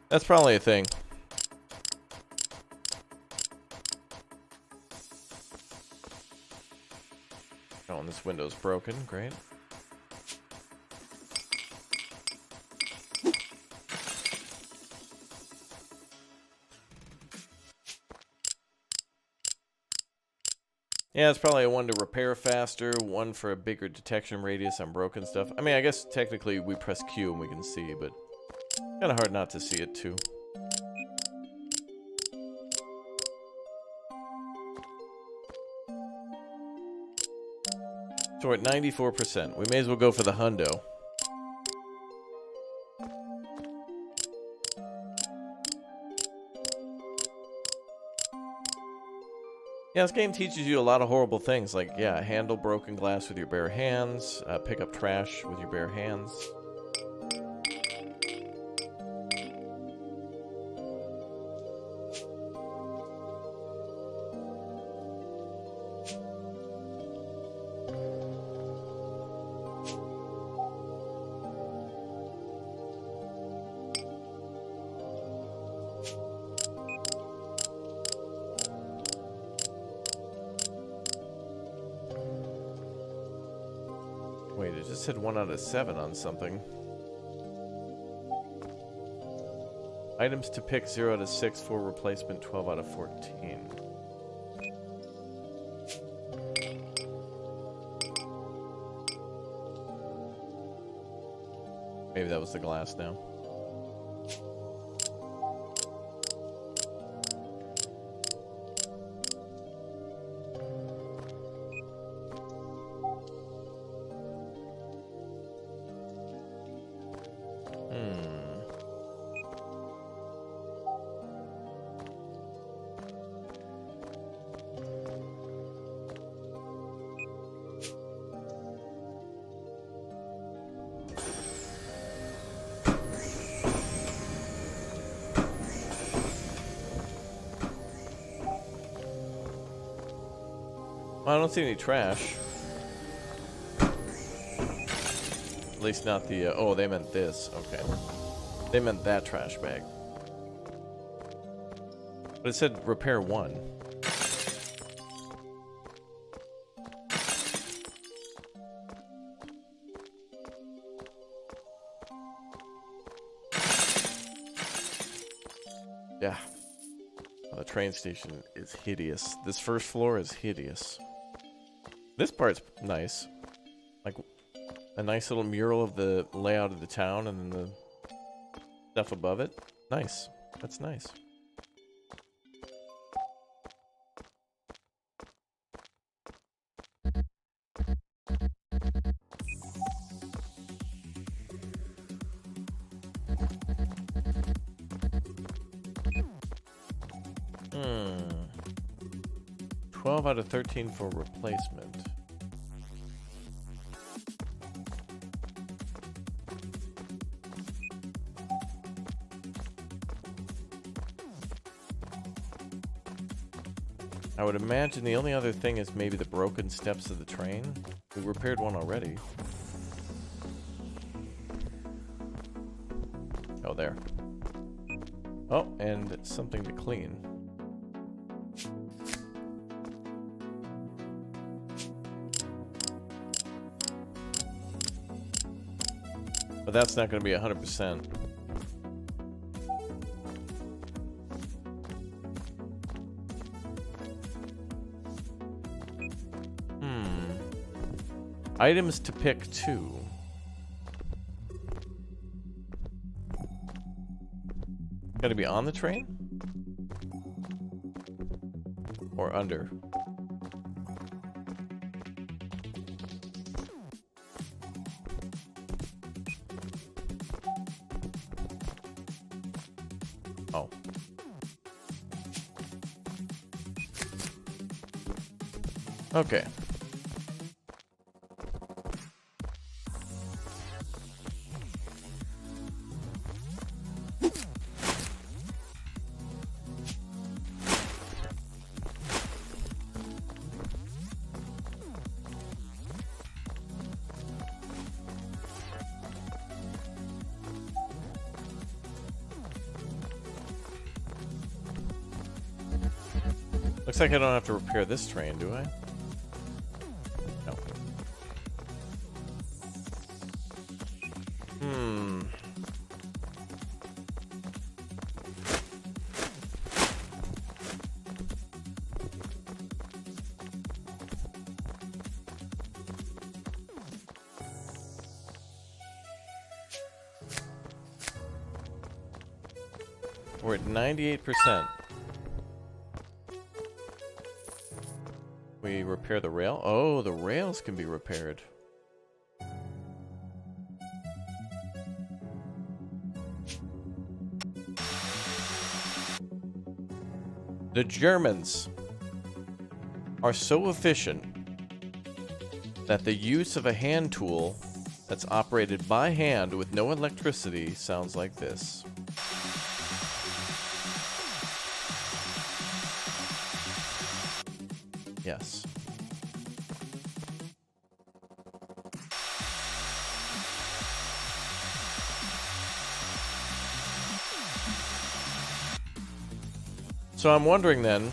[SPEAKER 1] That's probably a thing. Oh, and this window's broken. Great. Yeah, it's probably one to repair faster, one for a bigger detection radius on broken stuff. I mean, I guess technically we press Q and we can see, but kind of hard not to see it too. So we're at 94%. We may as well go for the hundo. Yeah, this game teaches you a lot of horrible things, like, yeah, handle broken glass with your bare hands, pick up trash with your bare hands. Wait, it just said 1 out of 7 on something. Items to pick 0 out of 6 for replacement 12 out of 14. Maybe that was the glass now. Well, I don't see any trash. At least not the, oh, they meant this. Okay. They meant that trash bag. But it said repair 1. Yeah. Oh, the train station is hideous. This first floor is hideous. This part's nice. Like, a nice little mural of the layout of the town and then the stuff above it. Nice. That's nice. Hmm. 12 out of 13 for replacement. I would imagine the only other thing is maybe the broken steps of the train. We repaired one already. Oh, there. Oh, and something to clean. But that's not going to be 100%. Items to pick 2. Gotta be on the train? Or under? Oh. Okay. Looks like I don't have to repair this train, do I? No. We're at 98%. We repair the rail. Oh, the rails can be repaired. The Germans are so efficient that the use of a hand tool that's operated by hand with no electricity sounds like this. Yes. So I'm wondering then,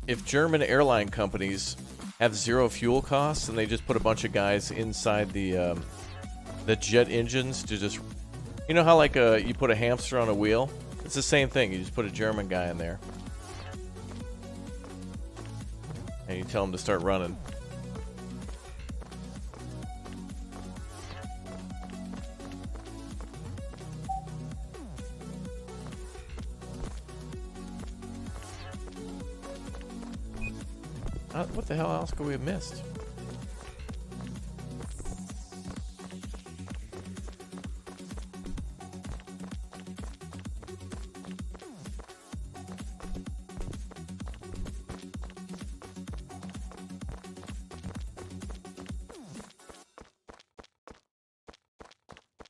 [SPEAKER 1] if German airline companies have zero fuel costs and they just put a bunch of guys inside the jet engines to just, you know how like you put a hamster on a wheel? It's the same thing. You just put a German guy in there. And you tell him to start running. What the hell else could we have missed?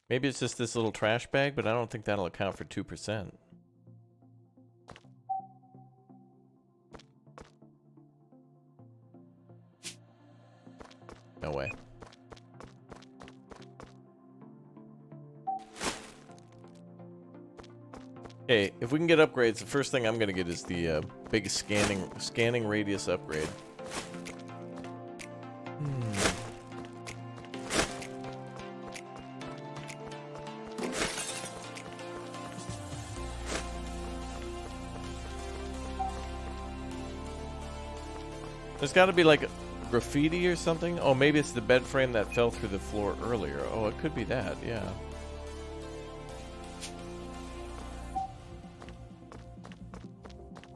[SPEAKER 1] Maybe it's just this little trash bag, but I don't think that'll account for 2%. No way. Okay, if we can get upgrades, the first thing I'm gonna get is the big scanning radius upgrade. There's got to be like graffiti or something. Oh, maybe it's the bed frame that fell through the floor earlier. Oh, it could be that, yeah.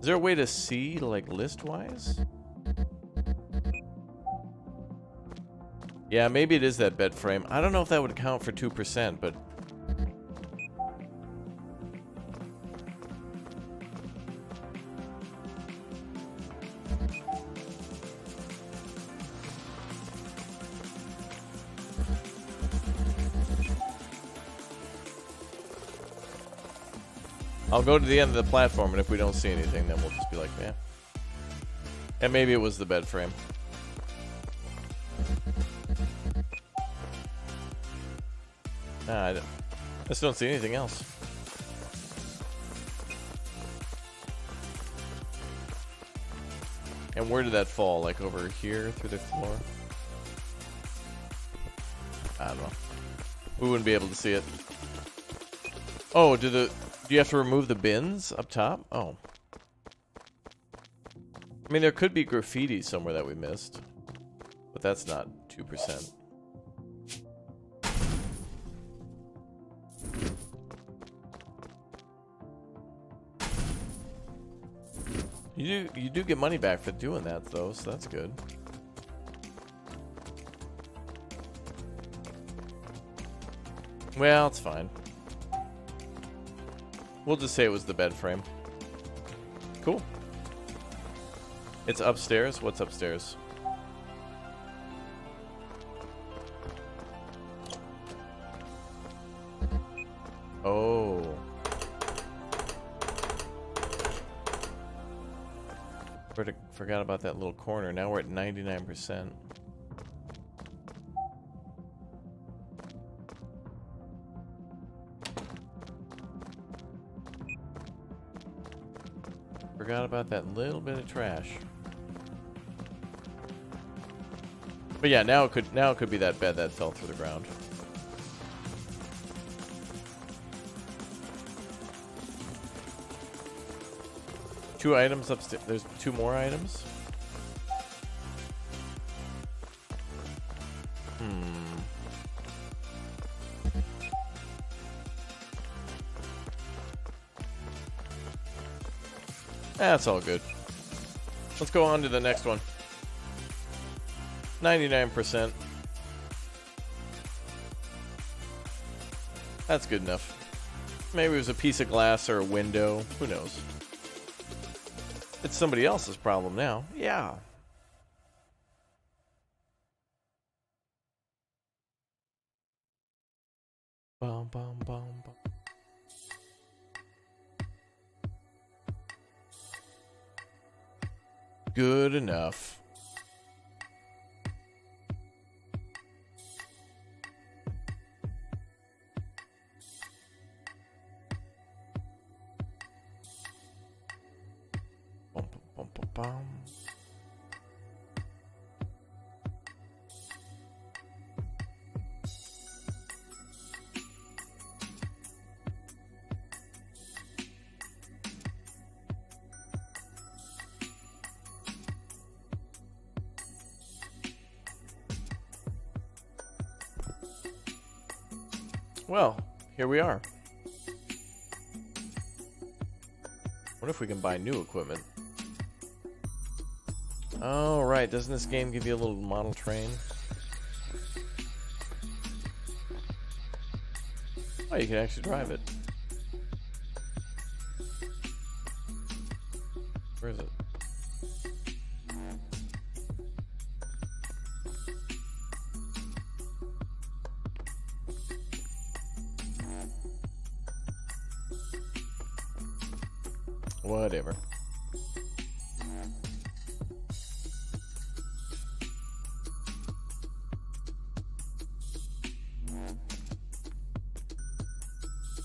[SPEAKER 1] Is there a way to see, like, list-wise? Yeah, maybe it is that bed frame. I don't know if that would account for 2%, but... I'll go to the end of the platform, and if we don't see anything, then we'll just be like, yeah. And maybe it was the bed frame. Nah, I just don't see anything else. And where did that fall? Like over here through the floor? I don't know. We wouldn't be able to see it. Oh, do you have to remove the bins up top? Oh. I mean, there could be graffiti somewhere that we missed. But that's not 2%. You do get money back for doing that, though, so that's good. Well, it's fine. We'll just say it was the bed frame. Cool. It's upstairs? What's upstairs? Oh. Forgot about that little corner. Now we're at 99%. Forgot about that little bit of trash. But yeah, now it could be that bed that fell through the ground. Two items upstairs. There's two more items. That's all good. Let's go on to the next one. 99%. That's good enough. Maybe it was a piece of glass or a window. Who knows? It's somebody else's problem now. Yeah. Bum, bum, bum, bum. Good enough. Bum, bum, bum, bum. Well, here we are. What if we can buy new equipment? Oh, right. Doesn't this game give you a little model train? Oh, you can actually drive it. Where is it? Whatever.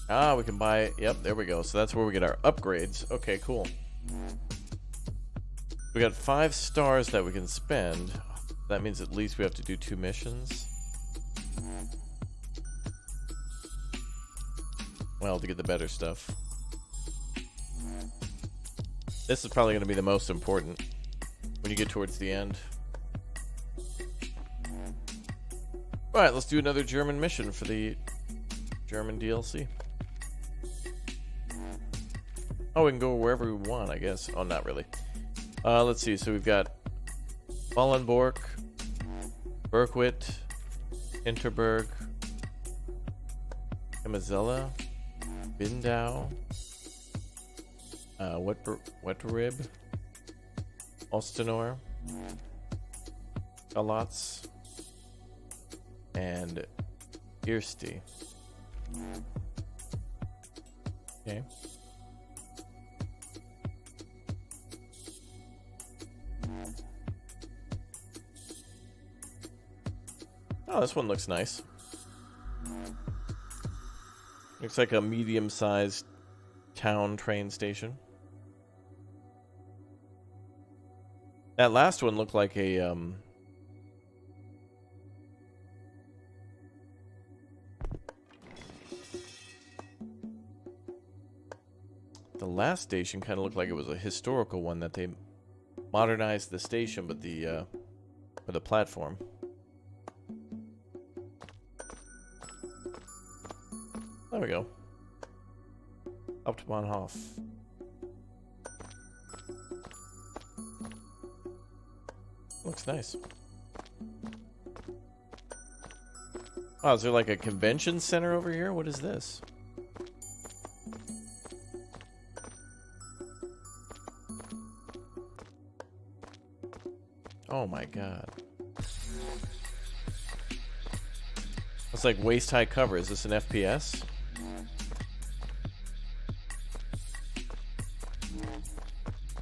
[SPEAKER 1] Ah, we can buy it. Yep, there we go. So that's where we get our upgrades. Okay, cool. We got 5 stars that we can spend. That means at least we have to do 2 missions. Well, to get the better stuff. This is probably going to be the most important when you get towards the end. Alright, let's do another German mission for the German DLC. Oh, we can go wherever we want, I guess. Oh, not really. Let's see. So we've got Wallenborg, Bergwit, Hinterberg, Hemazella, Bindau, Wetterib, Ostenor, Galotz, and Irsti. Okay. Oh, this one looks nice. Looks like a medium-sized town train station. That last one looked like a the last station kind of looked like it was a historical one that they modernized the station, but the for the platform. There we go. Hauptbahnhof. Looks nice. Oh, is there like a convention center over here? What is this? Oh my god. It's like waist-high cover. Is this an FPS?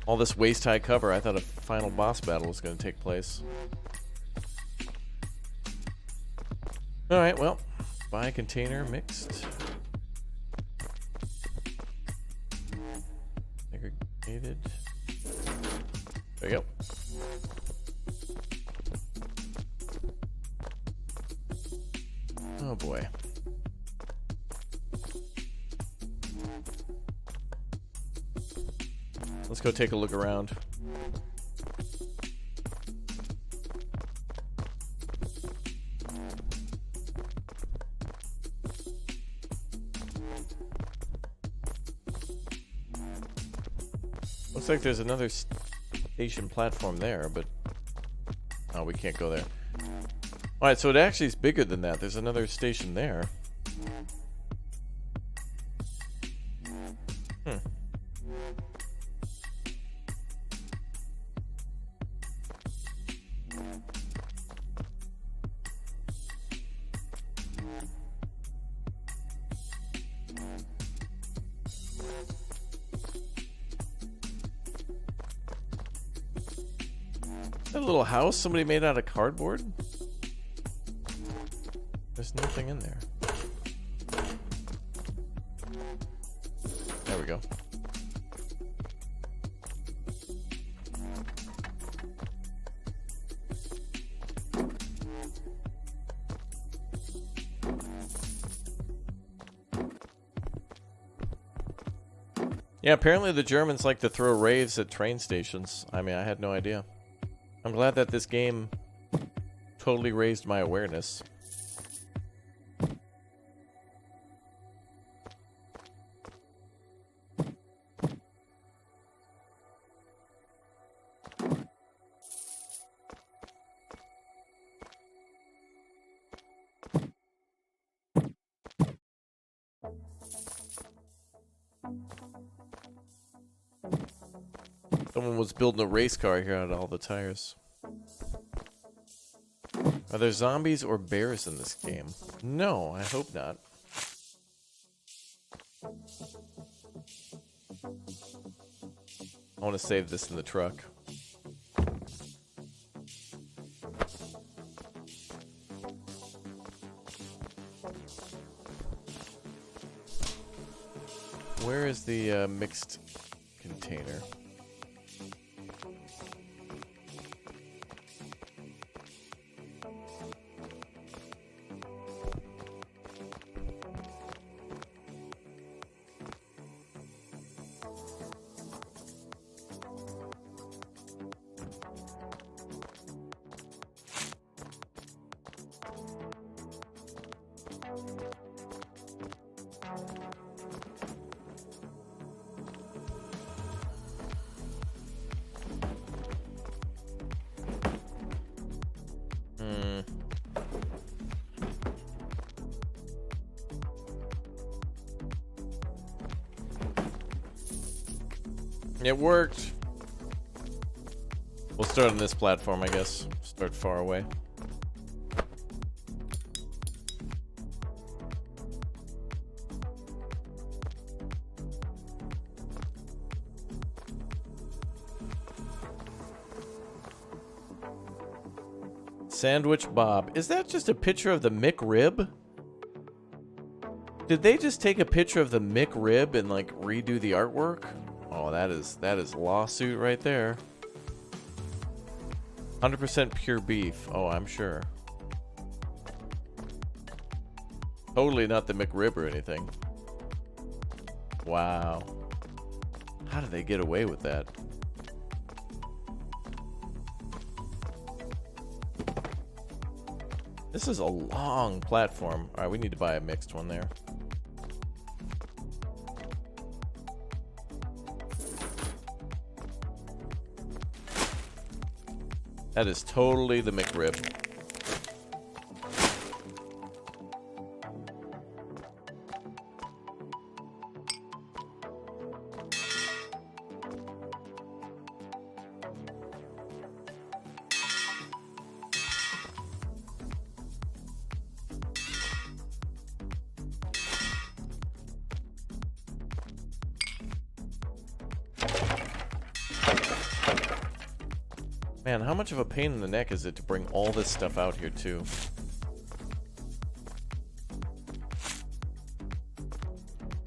[SPEAKER 1] All this waist-high cover, I thought a final boss battle was going to take place. Alright, well, buy container mixed. Segregated. There you go. Oh boy. Let's go take a look around. Looks like there's another station platform there, but oh, we can't go there. All right, so it actually is bigger than that. There's another station there. That little house somebody made out of cardboard? There's nothing in there. There we go. Yeah, apparently the Germans like to throw raves at train stations. I mean, I had no idea. I'm glad that this game totally raised my awareness. Someone was building a race car here out of all the tires. Are there zombies or bears in this game? No, I hope not. I want to save this in the truck. Where is the mixed container? It worked. We'll start on this platform, I guess. Start far away. Sandwich Bob. Is that just a picture of the McRib? Did they just take a picture of the McRib and like redo the artwork? Oh, that is lawsuit right there. 100% pure beef. Oh, I'm sure. Totally not the McRib or anything. Wow. How did they get away with that? This is a long platform. All right, we need to buy a mixed one there. That is totally the McRib. Man, how much of a pain in the neck is it to bring all this stuff out here, too?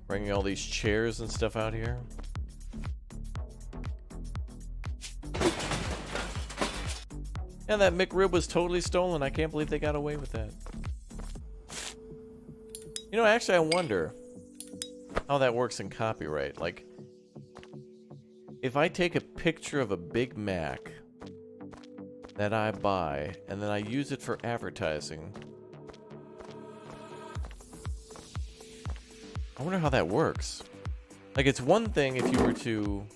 [SPEAKER 1] Bringing all these chairs and stuff out here. Yeah, that McRib was totally stolen. I can't believe they got away with that. You know, actually, I wonder how that works in copyright. Like, if I take a picture of a Big Mac that I buy, and then I use it for advertising. I wonder how that works. Like, it's one thing if you were to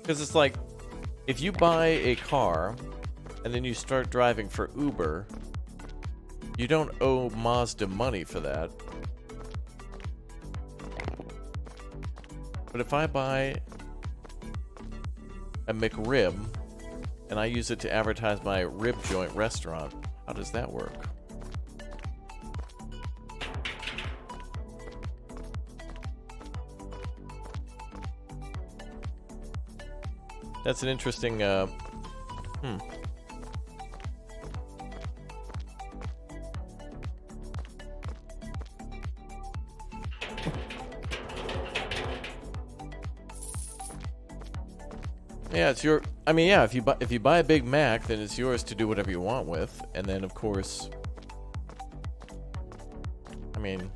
[SPEAKER 1] Because it's like, if you buy a car and then you start driving for Uber, you don't owe Mazda money for that. But if I buy a McRib and I use it to advertise my rib joint restaurant, how does that work? That's an interesting, Yeah, it's your. I mean, yeah. If you buy a Big Mac, then it's yours to do whatever you want with, and then of course, I mean,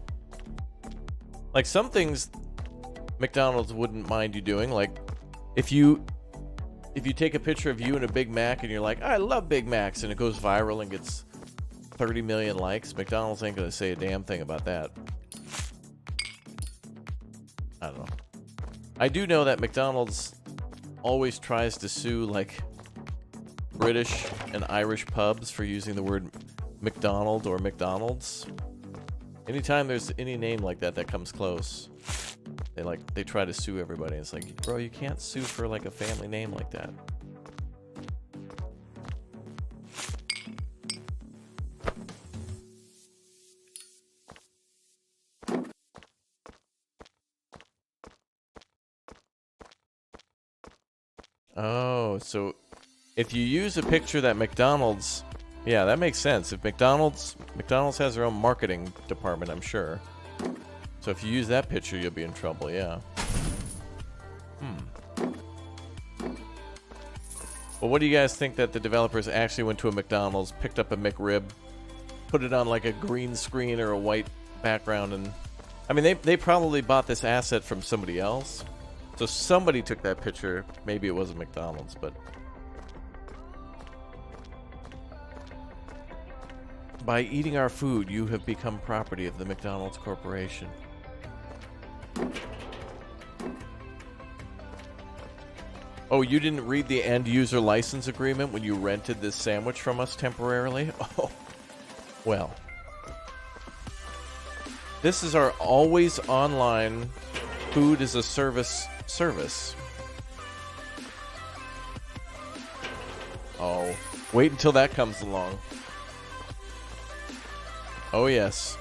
[SPEAKER 1] like some things McDonald's wouldn't mind you doing. Like if you take a picture of you and a Big Mac and you're like, I love Big Macs, and it goes viral and gets 30 million likes, McDonald's ain't gonna say a damn thing about that. I don't know. I do know that McDonald's always tries to sue like British and Irish pubs for using the word McDonald or McDonald's. Anytime there's any name like that that comes close, they try to sue everybody. It's like, bro, you can't sue for like a family name like that. Oh, so if you use a picture that McDonald's, yeah, that makes sense. If McDonald's has their own marketing department, I'm sure. So if you use that picture, you'll be in trouble, yeah. Well, what do you guys think that the developers actually went to a McDonald's, picked up a McRib, put it on like a green screen or a white background, and I mean they probably bought this asset from somebody else. So somebody took that picture. Maybe it wasn't McDonald's, but by eating our food, you have become property of the McDonald's Corporation. Oh, you didn't read the end user license agreement when you rented this sandwich from us temporarily? Oh, well. This is our always online food as a service. Oh, wait until that comes along. Oh yes.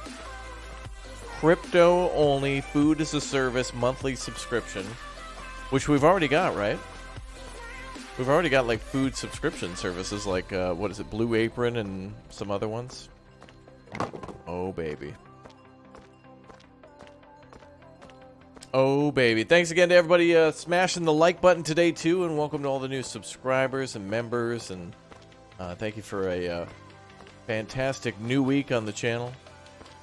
[SPEAKER 1] Crypto only food as a service monthly subscription, which we've already got, right? We've already got like food subscription services like what is it, Blue Apron and some other ones. Oh baby. Oh, baby. Thanks again to everybody smashing the like button today, too, and welcome to all the new subscribers and members, and thank you for a fantastic new week on the channel.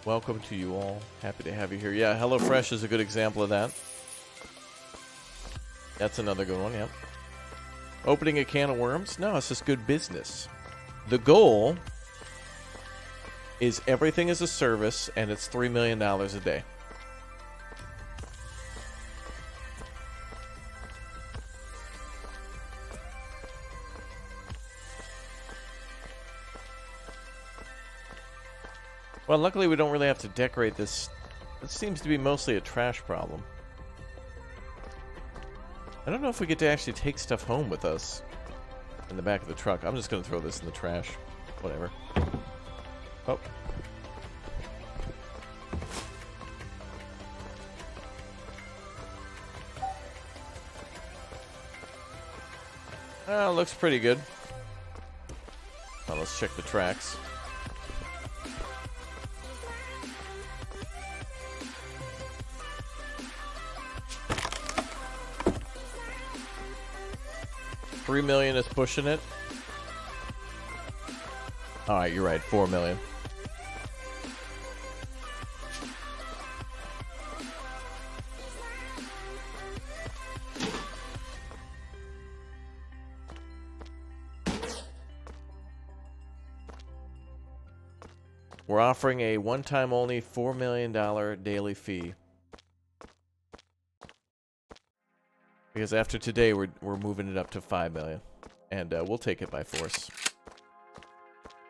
[SPEAKER 1] Welcome to you all. Happy to have you here. Yeah, HelloFresh is a good example of that. That's another good one, yep. Opening a can of worms? No, it's just good business. The goal is everything is a service, and it's $3 million a day. Well, luckily we don't really have to decorate this. It seems to be mostly a trash problem. I don't know if we get to actually take stuff home with us in the back of the truck. I'm just going to throw this in the trash. Whatever. Oh. Looks pretty good. Well, let's check the tracks. $3 million is pushing it. All right, you're right. 4 million. We're offering a one-time only $4 million daily fee. Because after today, we're moving it up to 5 million. And we'll take it by force.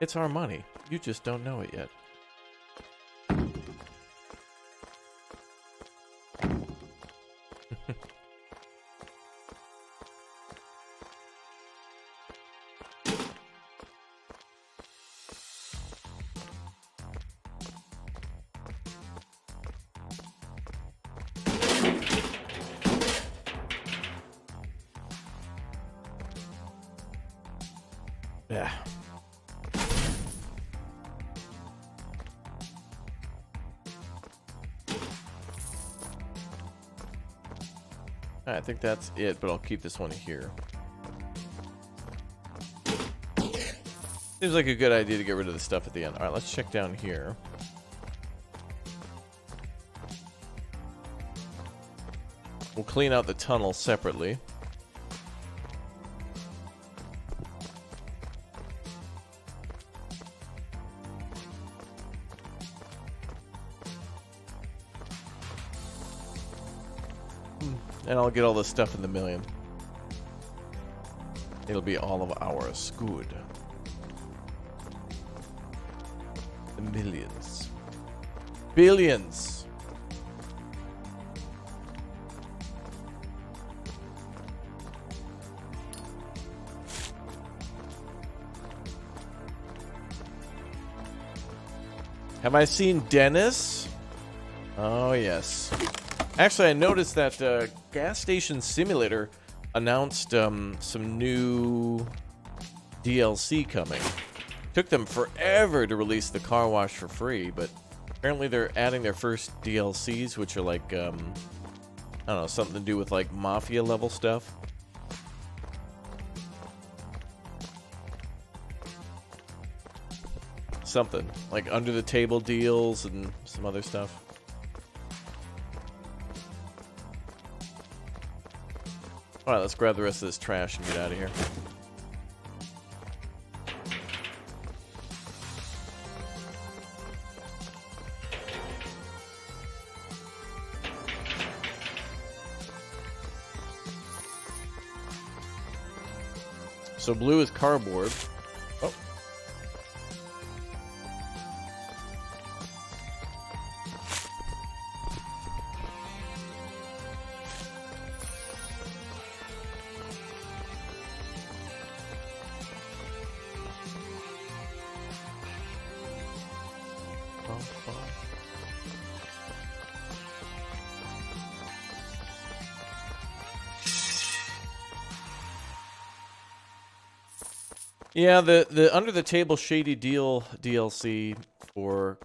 [SPEAKER 1] It's our money. You just don't know it yet. Yeah. I think that's it, but I'll keep this one here. Seems like a good idea to get rid of the stuff at the end. All right, let's check down here. We'll clean out the tunnel separately. And I'll get all this stuff in the million. It'll be all of ours. Good. The millions. Billions. Have I seen Dennis? Oh, yes. Actually, I noticed that Gas Station Simulator announced some new DLC coming. Took them forever to release the car wash for free, but apparently they're adding their first DLCs, which are like, I don't know, something to do with like Mafia level stuff. Something like under the table deals and some other stuff. Alright, let's grab the rest of this trash and get out of here. So blue is cardboard. Oh. Yeah, the under the table shady deal DLC for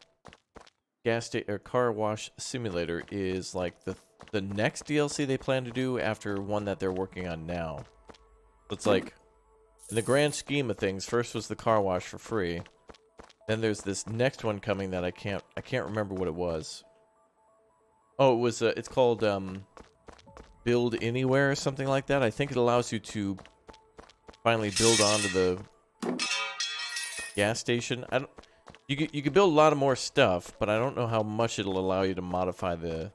[SPEAKER 1] car wash simulator is like the next DLC they plan to do after one that they're working on now. So it's like in the grand scheme of things, first was the car wash for free. Then there's this next one coming that I can't remember what it was. Oh, it was it's called Build Anywhere or something like that. I think it allows you to finally build onto the gas station. You can build a lot of more stuff, but I don't know how much it'll allow you to modify the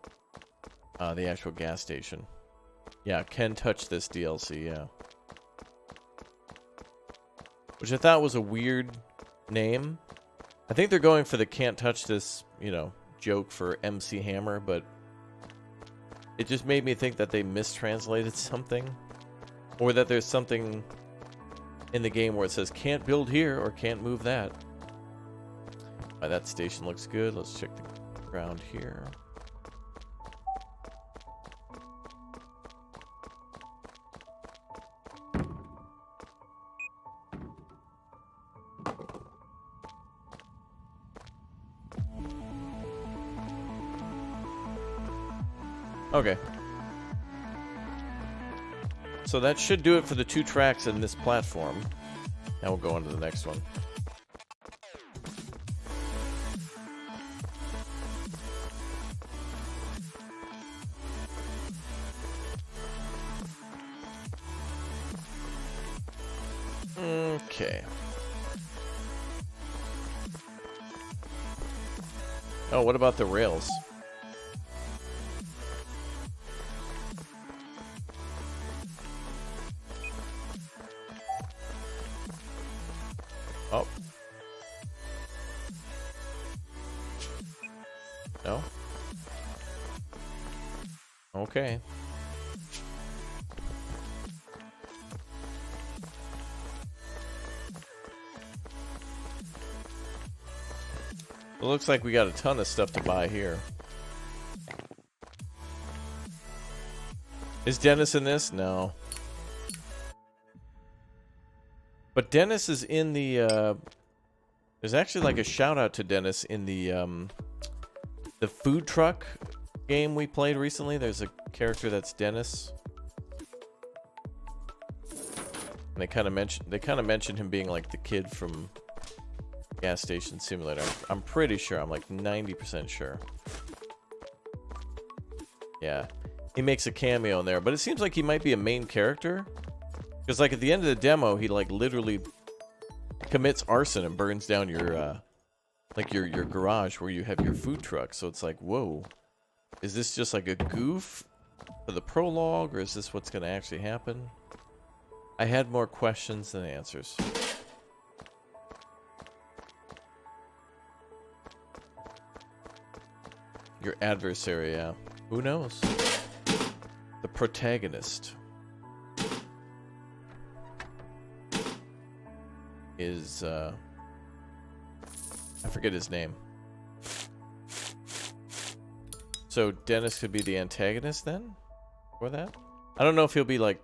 [SPEAKER 1] actual gas station. Yeah, can touch this DLC, yeah. Which I thought was a weird name. I think they're going for the can't touch this, you know, joke for MC Hammer, but it just made me think that they mistranslated something. Or that there's something in the game where it says can't build here or can't move that. That station looks good. Let's check the ground here. Okay. So that should do it for the 2 tracks in this platform. Now we'll go on to the next one. Okay. Oh, what about the rails? Oh. No? Okay. It looks like we got a ton of stuff to buy here. Is Dennis in this? No. But Dennis is in the, there's actually like a shout out to Dennis in the food truck game we played recently. There's a character that's Dennis. And they kind of mentioned him being like the kid from Gas Station Simulator. I'm pretty sure. I'm like 90% sure. Yeah. He makes a cameo in there, but it seems like he might be a main character. Because like at the end of the demo, he like literally commits arson and burns down your like your garage where you have your food truck. So it's like, whoa. Is this just like a goof for the prologue, or is this what's going to actually happen? I had more questions than answers. Your adversary, yeah. Who knows? The protagonist is, I forget his name. So Dennis could be the antagonist then? For that? I don't know if he'll be like...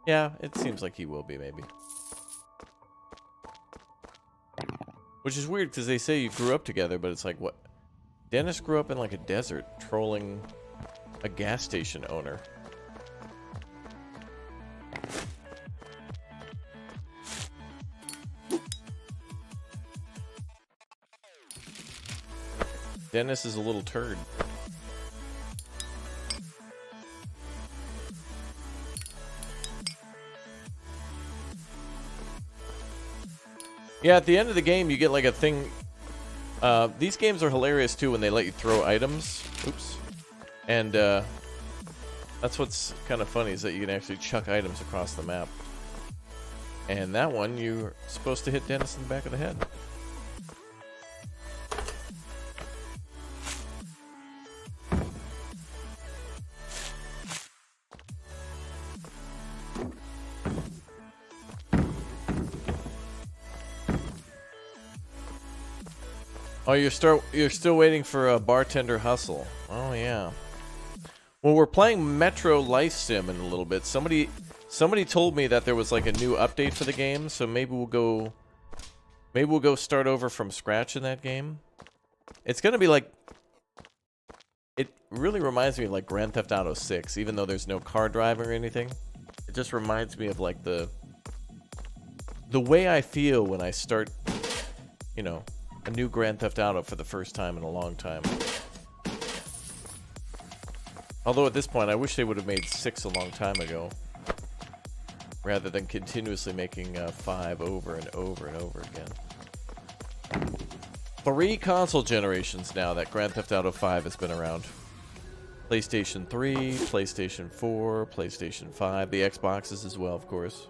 [SPEAKER 1] Yeah, it seems like he will be, maybe. Which is weird, because they say you grew up together, but it's like, what? Dennis grew up in like a desert, trolling a gas station owner. Dennis is a little turd. Yeah, at the end of the game, you get like a thing. These games are hilarious too when they let you throw items. Oops. And that's what's kind of funny, is that you can actually chuck items across the map. And that one, you're supposed to hit Dennis in the back of the head. Oh, you're still waiting for a bartender hustle. Oh yeah. Well, we're playing Metro Life Sim in a little bit. Somebody told me that there was like a new update for the game, so maybe we'll go start over from scratch in that game. It's gonna be like, it really reminds me of like Grand Theft Auto 6, even though there's no car driving or anything. It just reminds me of like the way I feel when I start, you know, a new Grand Theft Auto for the first time in a long time. Although at this point, I wish they would have made 6 a long time ago, rather than continuously making 5 over and over and over again. 3 console generations now that Grand Theft Auto 5 has been around. PlayStation 3, PlayStation 4, PlayStation 5, the Xboxes as well, of course.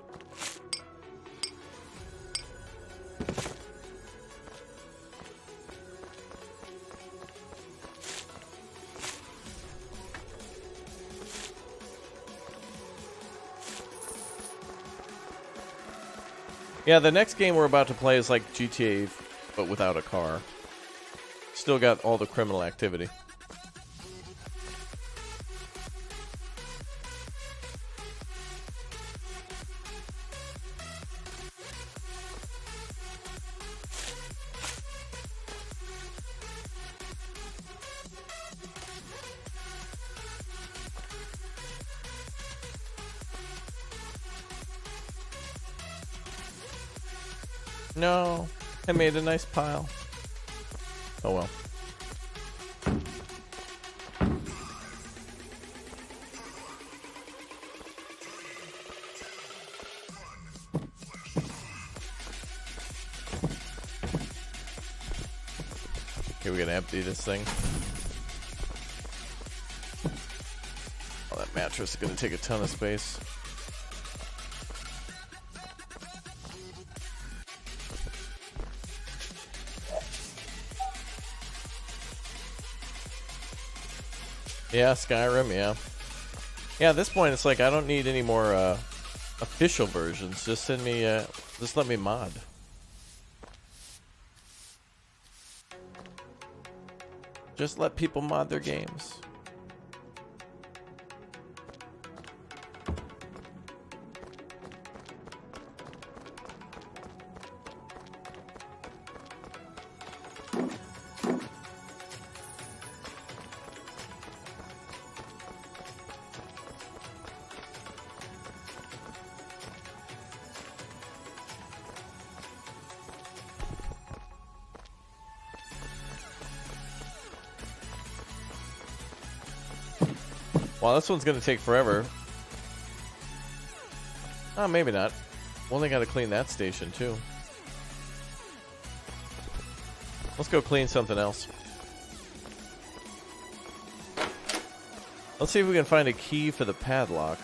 [SPEAKER 1] Yeah, the next game we're about to play is like GTA, but without a car. Still got all the criminal activity. No, I made a nice pile. Oh well. Okay, we're gonna empty this thing. Oh, that mattress is gonna take a ton of space. Yeah, Skyrim, yeah. Yeah, at this point, it's like I don't need any more official versions. Just send me, just let me mod. Just let people mod their games. Well, this one's going to take forever. Oh, maybe not. Only got to clean that station, too. Let's go clean something else. Let's see if we can find a key for the padlock.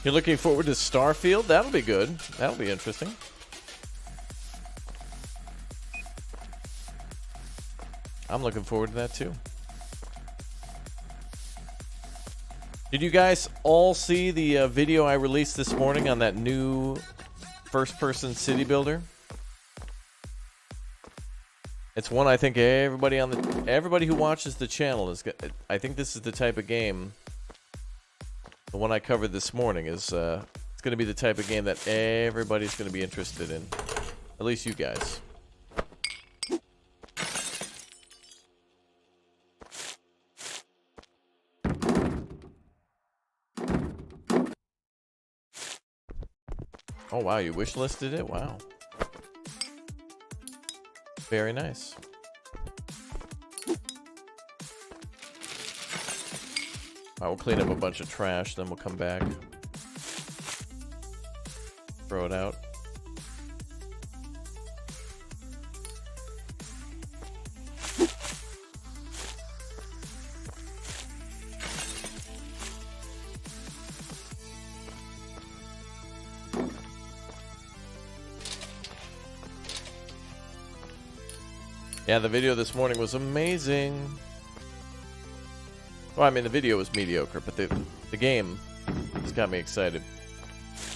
[SPEAKER 1] You're looking forward to Starfield? That'll be good. That'll be interesting. I'm looking forward to that too. Did you guys all see the video I released this morning on that new first-person city builder? It's one I think everybody who watches the channel is. I think this is the type of game. The one I covered this morning is it's going to be the type of game that everybody's going to be interested in. At least you guys. Oh wow, you wish listed it? Wow. Very nice. I will clean up a bunch of trash, then we'll come back. Throw it out. Yeah, the video this morning was amazing. Well, I mean, the video was mediocre, but the game has got me excited.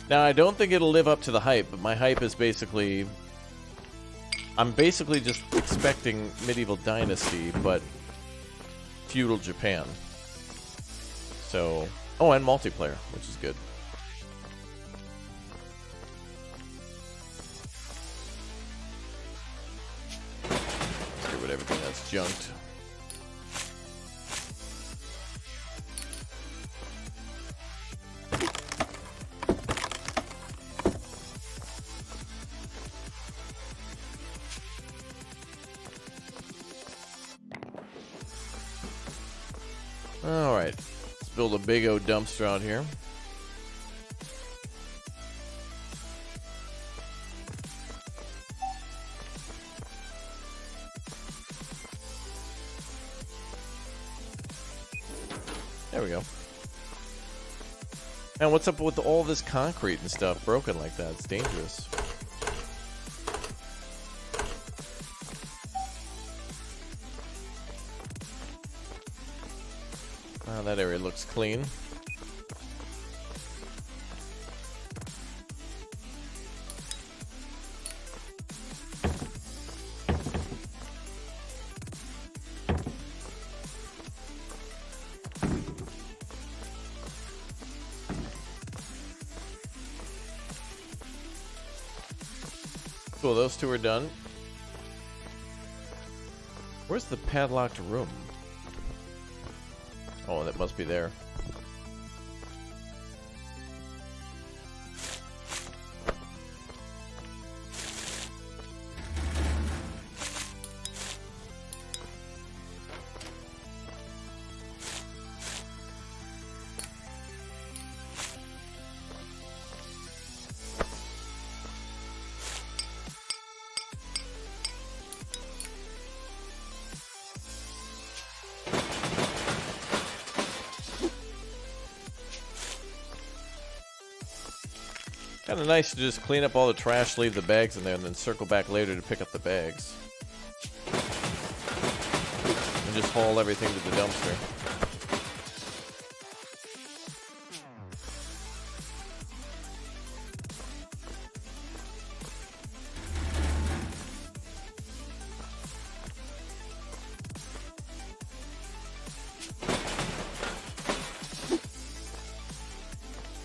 [SPEAKER 1] Now, I don't think it'll live up to the hype, but my hype is basically... I'm basically just expecting Medieval Dynasty, but feudal Japan. So... Oh, and multiplayer, which is good. Let's get rid of everything that's junked. Alright, let's build a big old dumpster out here. There we go. And what's up with all this concrete and stuff broken like that? It's dangerous. That area looks clean. Cool, those two are done. Where's the padlocked room? Oh, that must be there. Kind of nice to just clean up all the trash, leave the bags in there, and then circle back later to pick up the bags. And just haul everything to the dumpster.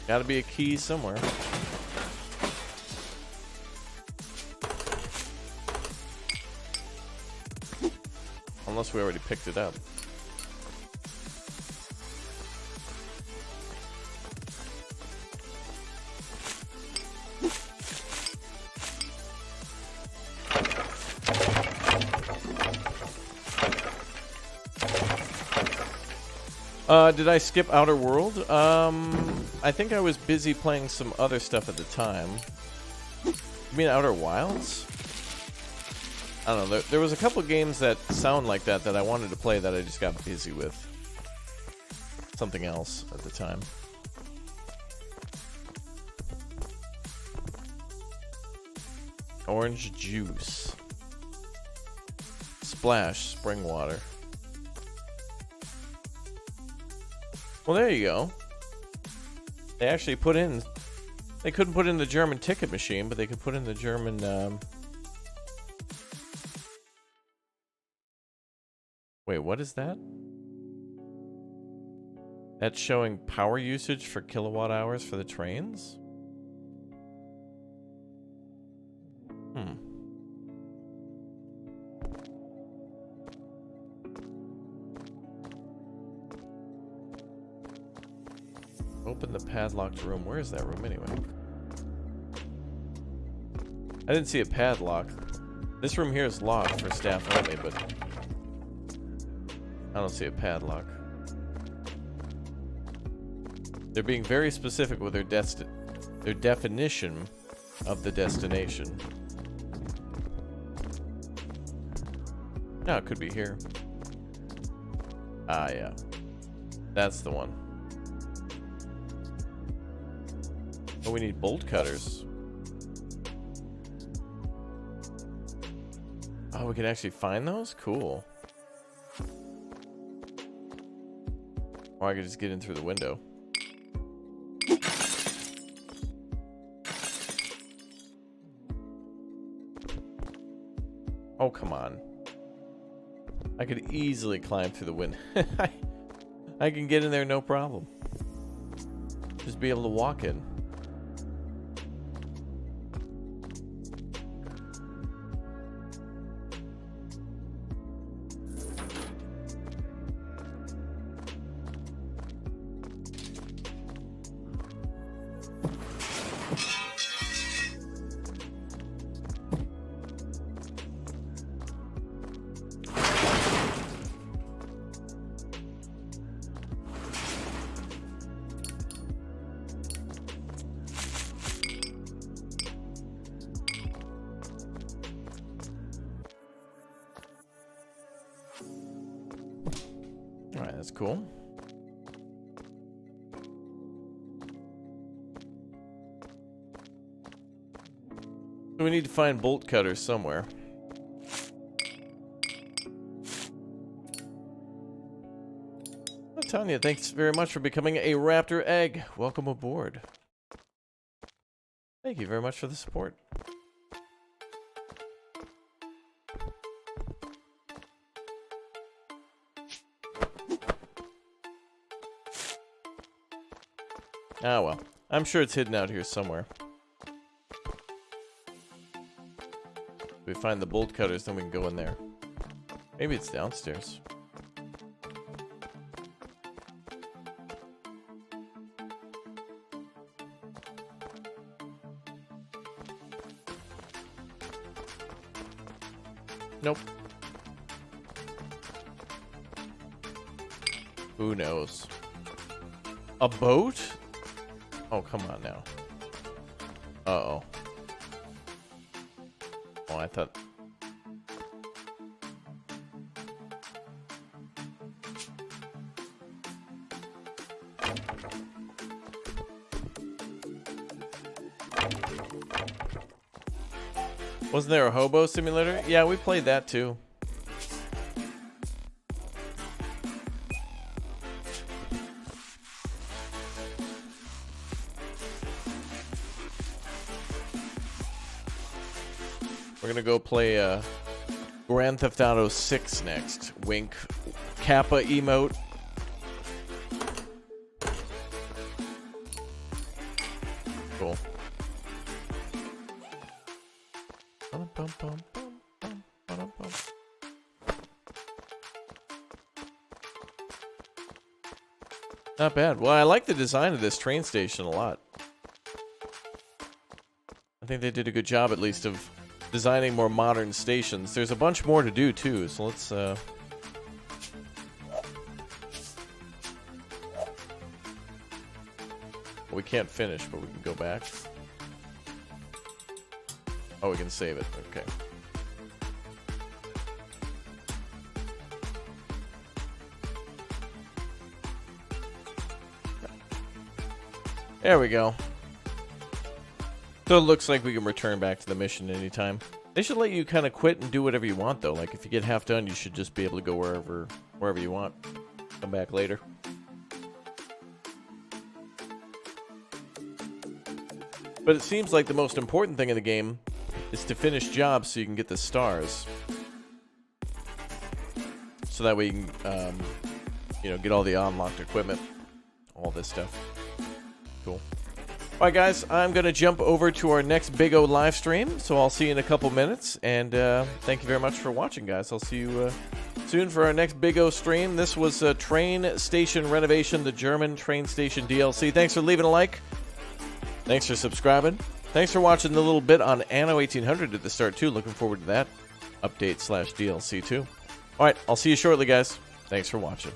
[SPEAKER 1] Gotta be a key somewhere. Unless we already picked it up. Did I skip Outer World? I think I was busy playing some other stuff at the time. You mean Outer Wilds? I don't know. There was a couple games that sound like that I wanted to play that I just got busy with. Something else at the time. Orange juice. Splash, spring water. Well, there you go. They actually put in... They couldn't put in the German ticket machine, but they could put in the German... Wait, what is that? That's showing power usage for kilowatt hours for the trains? Open the padlocked room. Where is that room anyway? I didn't see a padlock. This room here is locked for staff only, but I don't see a padlock. They're being very specific with their definition of the destination. No, it could be here. Ah, yeah. That's the one. Oh, we need bolt cutters. Oh, we can actually find those? Cool. Or I could just get in through the window. Oh, come on. I could easily climb through the window. I can get in there no problem. Just be able to walk in. Alright, that's cool. So we need to find bolt cutters somewhere. Oh, Tanya, thanks very much for becoming a Raptor Egg. Welcome aboard. Thank you very much for the support. Ah, well. I'm sure it's hidden out here somewhere. If we find the bolt cutters, then we can go in there. Maybe it's downstairs. Nope. Who knows? A boat? Oh, come on now. Uh-oh. Oh, I thought... Wasn't there a hobo simulator? Yeah, we played that too. We're gonna go play Grand Theft Auto 6 next. Wink. Kappa emote. Cool. Not bad. Well, I like the design of this train station a lot. I think they did a good job, at least, of designing more modern stations. There's a bunch more to do, too, so let's... We can't finish, but we can go back. Oh, we can save it. Okay. There we go. So it looks like we can return back to the mission anytime. They should let you kind of quit and do whatever you want, though. Like, if you get half done, you should just be able to go wherever you want. Come back later. But it seems like the most important thing in the game is to finish jobs so you can get the stars. So that way you can, get all the unlocked equipment. All this stuff. Cool. Alright guys, I'm going to jump over to our next Big O live stream, so I'll see you in a couple minutes, and thank you very much for watching, guys. I'll see you soon for our next Big O stream. This was Train Station Renovation, the German Train Station DLC. Thanks for leaving a like. Thanks for subscribing. Thanks for watching the little bit on Anno 1800 at the start, too. Looking forward to that update / DLC, too. Alright, I'll see you shortly, guys. Thanks for watching.